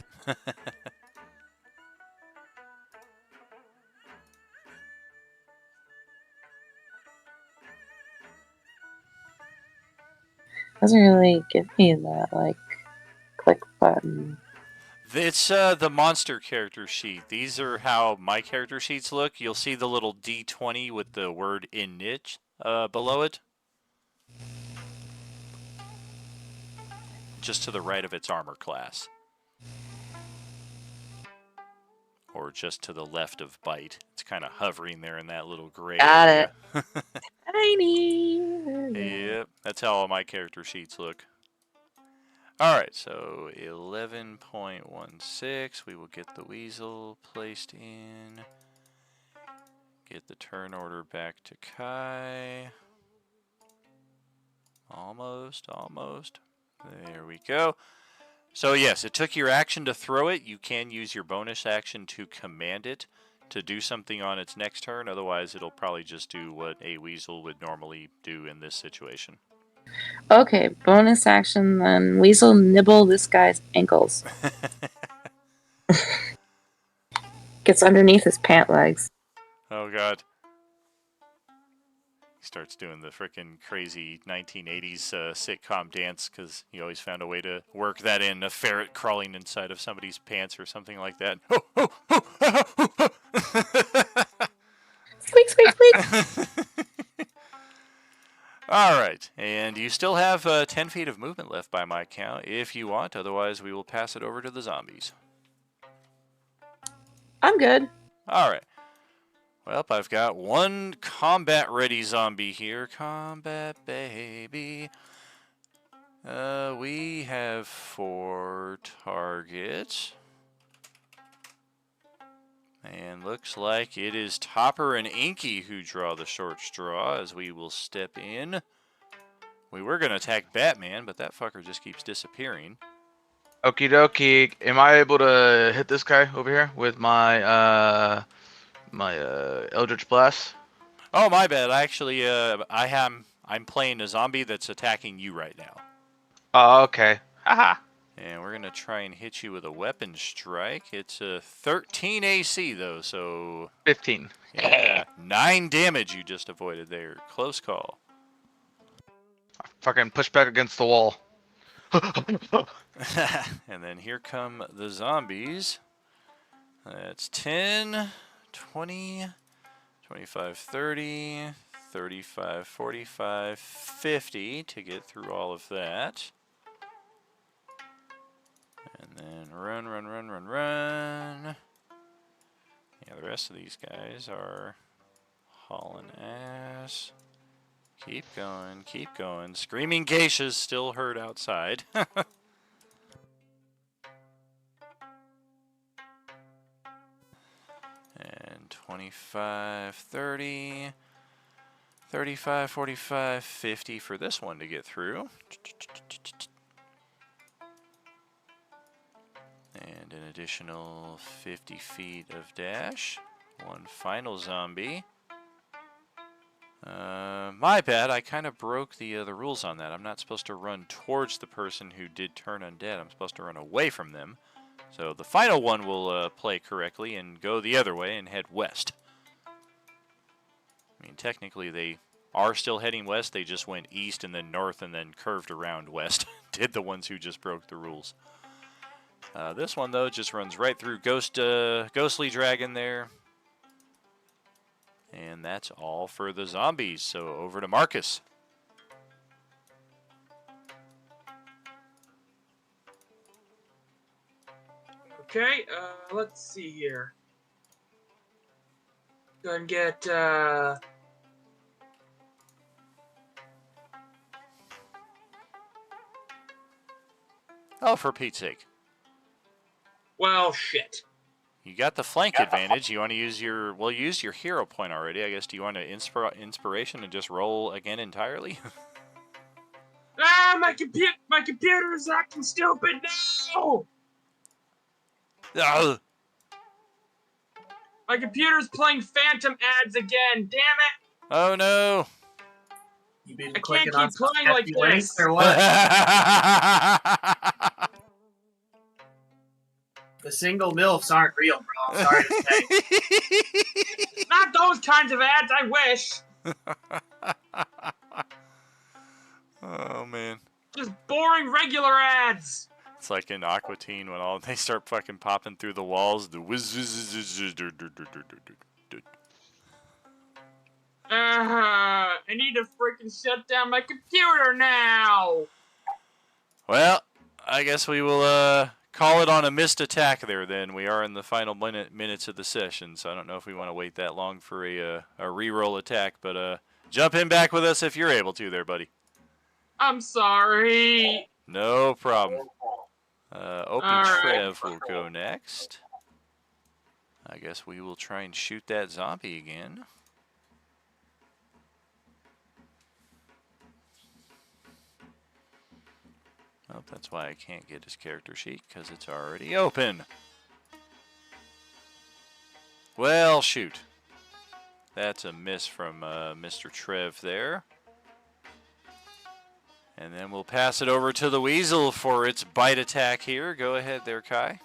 Doesn't really give me that, like, click button. It's the monster character sheet. These are how my character sheets look. You'll see the little D20 with the word init below it. Just to the right of its armor class. Or just to the left of bite. It's kind of hovering there in that little gray Got area. it. Tiny. Yep, that's how all my character sheets look. Alright, so 11.16. We will get the weasel placed in. Get the turn order back to Kai. Almost. There we go. So yes, it took your action to throw it. You can use your bonus action to command it to do something on its next turn. Otherwise, it'll probably just do what a weasel would normally do in this situation. Okay, bonus action then. Weasel nibble this guy's ankles. Gets underneath his pant legs. Oh god. He starts doing the frickin' crazy 1980s sitcom dance because he always found a way to work that in, a ferret crawling inside of somebody's pants or something like that. Squeak, squeak, squeak! Alright, and you still have 10 feet of movement left by my count if you want, otherwise we will pass it over to the zombies. I'm good. Alright. Well, I've got one combat-ready zombie here. Combat, baby. We have 4 targets. And looks like it is Topper and Inky who draw the short straw as we will step in. We were going to attack Batman, but that fucker just keeps disappearing. Okie dokie. Am I able to hit this guy over here with my Eldritch Blast? Oh, my bad. Actually, I'm playing a zombie that's attacking you right now. Oh, okay. Haha. And we're going to try and hit you with a weapon strike. It's a 13 AC, though, so... 15. Yeah, 9 damage you just avoided there. Close call. I fucking push back against the wall. And then here come the zombies. That's 10, 20, 25, 30, 35, 45, 50 to get through all of that. And then run. Yeah, the rest of these guys are hauling ass. Keep going. Screaming geishas still heard outside. And 25, 30, 35, 45, 50 for this one to get through. And an additional 50 feet of dash. One final zombie. My bad, I kind of broke the rules on that. I'm not supposed to run towards the person who did turn undead. I'm supposed to run away from them. So the final one will play correctly and go the other way and head west. I mean, technically they are still heading west. They just went east and then north and then curved around west. Did the ones who just broke the rules. This one, though, just runs right through Ghostly Dragon there. And that's all for the zombies. So over to Marcus. Okay, let's see here. Go ahead and get, Oh, for Pete's sake. well, shit. You got the flank advantage. You want to use your... Well, you used your hero point already. I guess, do you want to inspiration and just roll again entirely? Ah, my computer is acting stupid now. Ugh. My computer's playing Phantom ads again. Damn it! Oh no. You been I can't clicking keep on some playing like sketchy links this. or what? The single MILFs aren't real, bro. I'm sorry to say. Not those kinds of ads. I wish. Oh man. Just boring regular ads. It's like in Aqua Teen when all they start fucking popping through the walls. The I need to freaking shut down my computer now. Well, I guess we will call it on a missed attack there then. We are in the final minutes of the session, so I don't know if we want to wait that long for a reroll attack, but jump in back with us if you're able to there, buddy. I'm sorry. No problem. Opie Alright. Trev will go next. I guess we will try and shoot that zombie again. Oh, that's why I can't get his character sheet, because it's already open. Well, shoot. That's a miss from Mr. Trev there. And then we'll pass it over to the Weasel for its bite attack here. Go ahead there, Kai.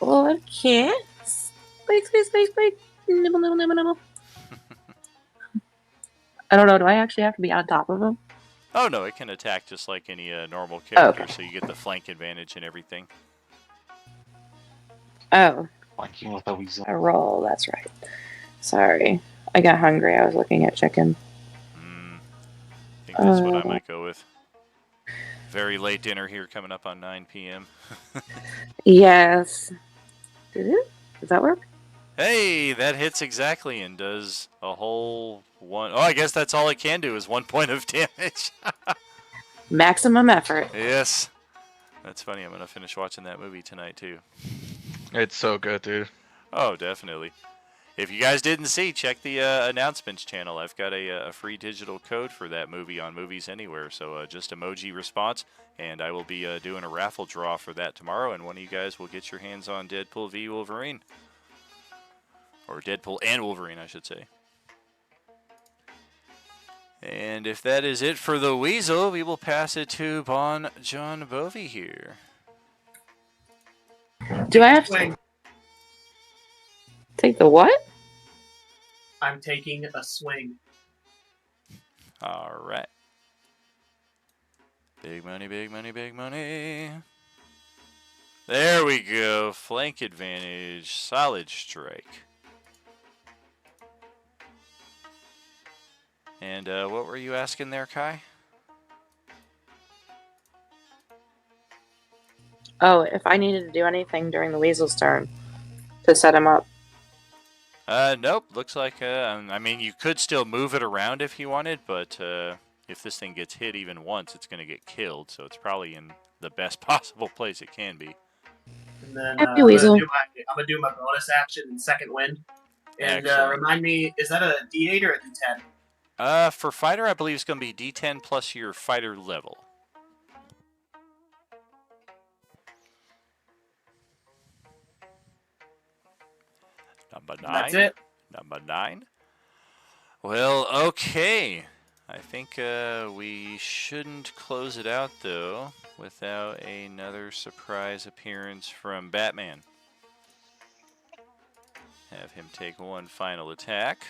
Okay. Squeak. Nibble, nibble, nibble, nibble. I don't know. Do I actually have to be on top of him? Oh, no, it can attack just like any normal character, Okay. so you get the flank advantage and everything. Oh. Flanking with a weasel. I roll. That's right. Sorry. I got hungry. I was looking at chicken. I think that's what I might go with. Very late dinner here coming up on 9 p.m. Yes. Did it? Does that work? Hey, that hits exactly and does a whole one. Oh, I guess that's all it can do is 1 point of damage. Maximum effort. Yes. That's funny. I'm going to finish watching that movie tonight, too. It's so good, dude. Oh, definitely. If you guys didn't see, check the announcements channel. I've got a free digital code for that movie on Movies Anywhere. So just emoji response, and I will be doing a raffle draw for that tomorrow, and one of you guys will get your hands on Deadpool v Wolverine. Or Deadpool and Wolverine, I should say. And if that is it for the Weasel, we will pass it to Bon John Bovey here. Do I have to take the what? I'm taking a swing. All right. Big money, big money, big money. There we go. Flank advantage. Solid strike. And what were you asking there, Kai? Oh, if I needed to do anything during the Weasel's turn to set him up. Nope. Looks like, I mean, you could still move it around if you wanted, but if this thing gets hit even once, it's going to get killed. So it's probably in the best possible place it can be. And then Happy I'm Weasel. gonna do my bonus action in second wind. And Excellent. remind me, is that a D8 or a D10? For fighter, I believe it's going to be D10 plus your fighter level. Number 9. That's it. Number 9. Well, okay. I think we shouldn't close it out, though, without another surprise appearance from Batman. Have him take one final attack.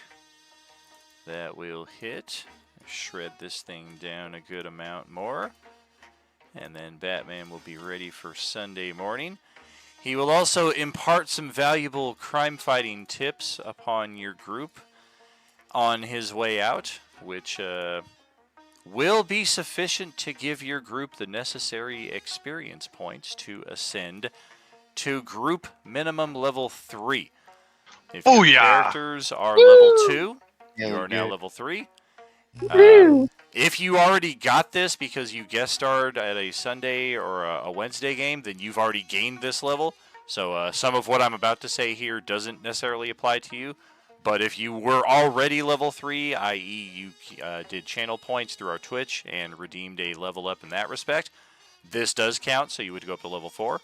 That will hit. Shred this thing down a good amount more. And then Batman will be ready for Sunday morning. He will also impart some valuable crime-fighting tips upon your group on his way out, which will be sufficient to give your group the necessary experience points to ascend to group minimum level 3. If your characters are level 2, you are now level 3. If you already got this because you guest starred at a Sunday or a Wednesday game, then you've already gained this level. So some of what I'm about to say here doesn't necessarily apply to you. But if you were already level 3, i.e. you did channel points through our Twitch and redeemed a level up in that respect, this does count, so you would go up to level 4.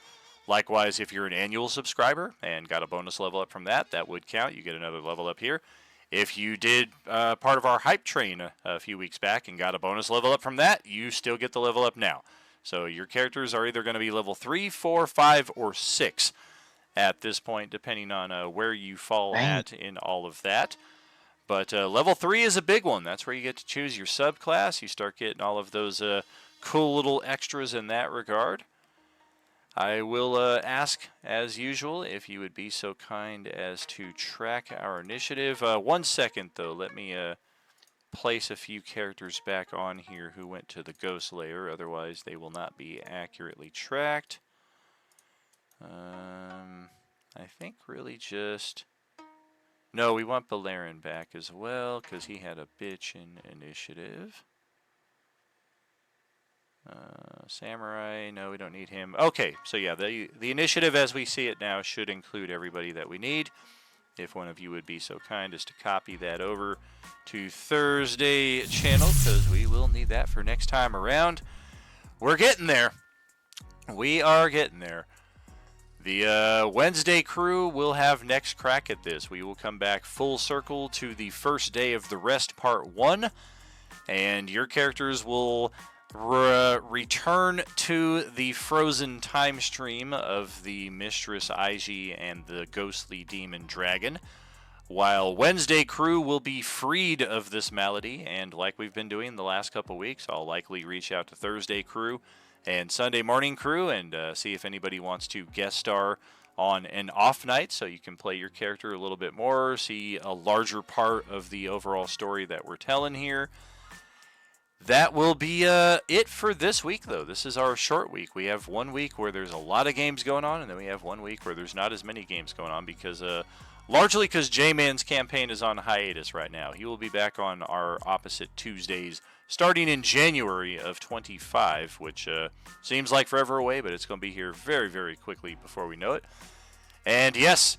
Likewise, if you're an annual subscriber and got a bonus level up from that, that would count. You get another level up here. If you did part of our hype train a few weeks back and got a bonus level up from that, you still get the level up now. So your characters are either going to be level 3, 4, 5, or 6 at this point, depending on where you fall at in all of that. But level 3 is a big one. That's where you get to choose your subclass. You start getting all of those cool little extras in that regard. I will ask, as usual, if you would be so kind as to track our initiative. 1 second, though. Let me place a few characters back on here who went to the Ghost Lair. Otherwise, they will not be accurately tracked. I think really just... No, we want Balerion back as well, because he had a bitch in initiative. Samurai, no, we don't need him. Okay, so yeah, the initiative as we see it now should include everybody that we need. If one of you would be so kind as to copy that over to Thursday channel, because we will need that for next time around. We're getting there. We are getting there. The Wednesday crew will have next crack at this. We will come back full circle to the first day of the rest part 1, and your characters will return to the frozen time stream of the Mistress Aiji and the ghostly demon dragon, while Wednesday crew will be freed of this malady, and like we've been doing the last couple weeks, I'll likely reach out to Thursday crew and Sunday morning crew and see if anybody wants to guest star on an off night so you can play your character a little bit more, see a larger part of the overall story that we're telling here. That will be it for this week, though. This is our short week. We have 1 week where there's a lot of games going on, and then we have 1 week where there's not as many games going on because, largely because J-Man's campaign is on hiatus right now. He will be back on our opposite Tuesdays starting in January of 25, which seems like forever away, but it's going to be here very, very quickly before we know it. And yes,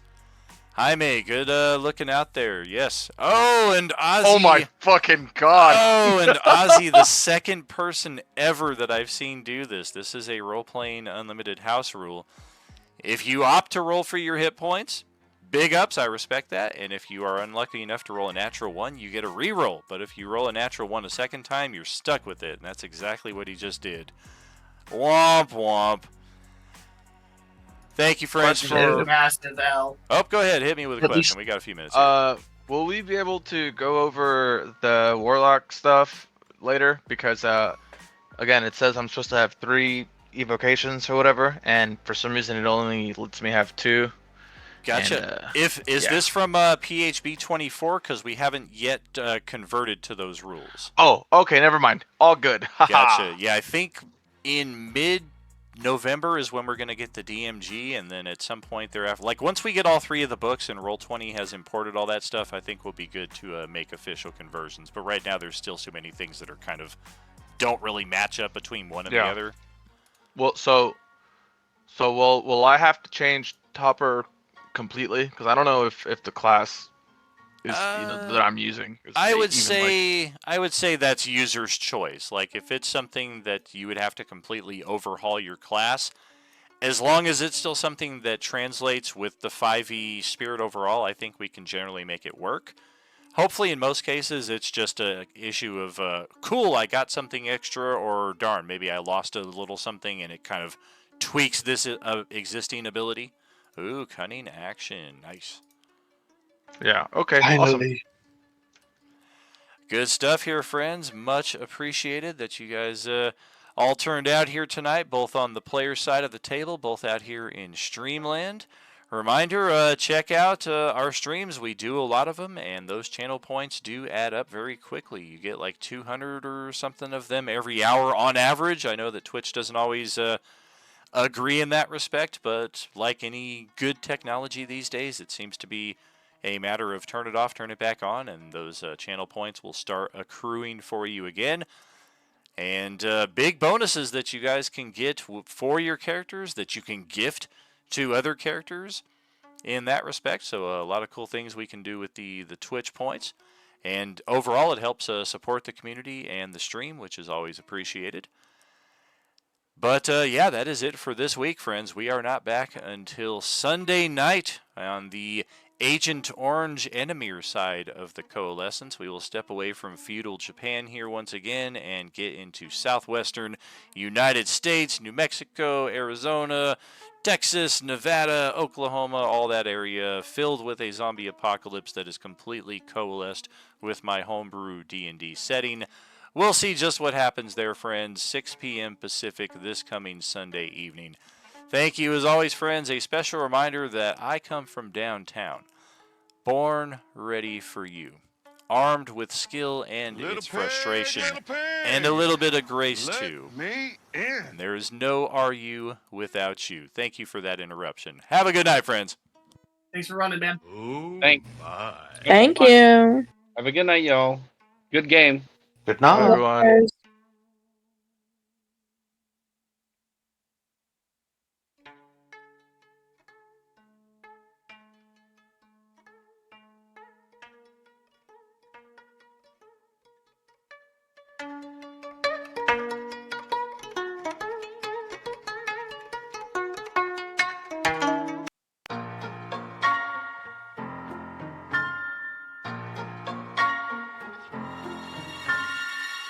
Jaime, good looking out there. Yes. Oh, and Ozzy. Oh my fucking god. Oh, and Ozzy, the second person ever that I've seen do this. This is a role-playing unlimited house rule. If you opt to roll for your hit points, big ups, I respect that. And if you are unlucky enough to roll a natural 1, you get a reroll. But if you roll a natural 1 a second time, you're stuck with it. And that's exactly what he just did. Womp womp. Thank you, friends, for... Massive L. Oh, go ahead. Hit me with a question. We got a few minutes here. Will we be able to go over the Warlock stuff later? Because, again, it says I'm supposed to have 3 evocations or whatever, and for some reason it only lets me have 2. Gotcha. And, is this from PHB 24? Because we haven't yet converted to those rules. Oh, okay. Never mind. All good. Gotcha. Yeah, I think in mid-November is when we're going to get the DMG, and then at some point thereafter, like once we get all 3 of the books and Roll20 has imported all that stuff, I think we'll be good to make official conversions. But right now there's still so many things that are kind of don't really match up between one and the other. Well, so will I have to change Topper completely? Because I don't know if the class is that I'm using. I would say that's user's choice. Like if it's something that you would have to completely overhaul your class, as long as it's still something that translates with the 5e spirit overall, I think we can generally make it work. Hopefully, in most cases, it's just a issue of cool, I got something extra, or darn, maybe I lost a little something and it kind of tweaks this existing ability. Ooh, cunning action. Nice. Yeah, okay. Finally. Awesome. Good stuff here, friends. Much appreciated that you guys all turned out here tonight, both on the player side of the table, both out here in Streamland. Reminder, check out our streams. We do a lot of them, and those channel points do add up very quickly. You get like 200 or something of them every hour on average. I know that Twitch doesn't always agree in that respect, but like any good technology these days, it seems to be a matter of turn it off, turn it back on, and those channel points will start accruing for you again. And big bonuses that you guys can get for your characters that you can gift to other characters. in that respect. So a lot of cool things we can do with the Twitch points. And overall, it helps support the community and the stream, which is always appreciated. But yeah, that is it for this week, friends. We are not back until Sunday night on the Agent Orange Enemir side of the Coalescence. We will step away from feudal Japan here once again and get into southwestern United States, New Mexico, Arizona, Texas, Nevada, Oklahoma, all that area filled with a zombie apocalypse that is completely coalesced with my homebrew D&D setting. We'll see just what happens there, friends. 6 p.m. Pacific this coming Sunday evening. Thank you, as always, friends. A special reminder that I come from downtown, born ready for you, armed with skill and its frustration, and a little bit of grace, too. And there is no RU without you. Thank you for that interruption. Have a good night, friends. Thanks for running, man. Thank you. Have a good night, y'all. Good game. Good night, everyone.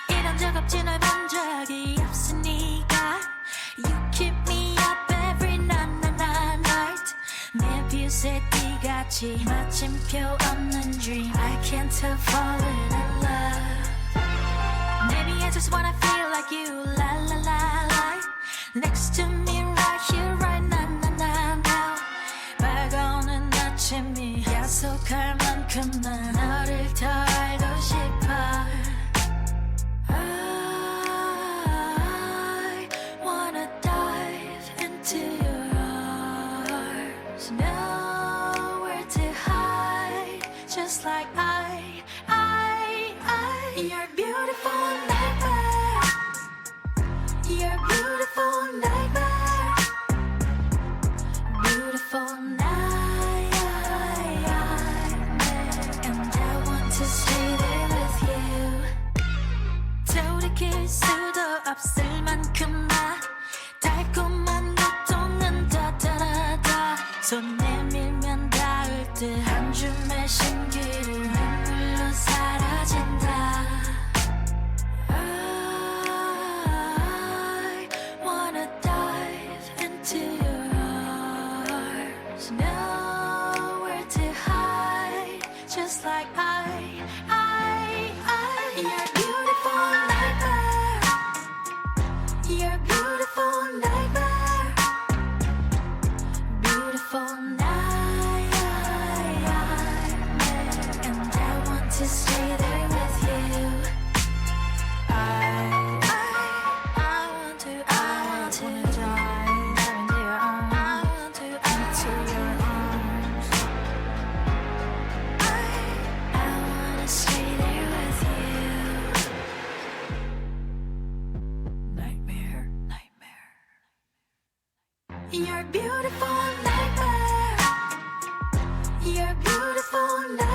이런 적 없지 널 본 적이 없으니까 You keep me up every night 내 뷰새 띠같이 마침표 없는 dream I can't help falling in love Maybe I just wanna feel like you la la la la Next to me right here right now 밝아오는 아침이 약속할 만큼 난 너를 더 알고 싶어 I wanna dive into your arms Nowhere to hide Just like You're beautiful nightmare You're beautiful nightmare Beautiful nightmare And I want to stay there with you 돌이킬 수도 없을 만큼 달콤한 고통은 더 손 내밀면 닿을 듯 한 줌의 신기를 눈물로 사라진다 I wanna dive into your arms Nowhere to hide Just like You're beautiful nightmare You're beautiful nightmare Beautiful nightmare And I want to stay there with you I want to dive into your arms I want to into your arms I wanna stay there with you Nightmare You're beautiful nightmare You're beautiful nightmare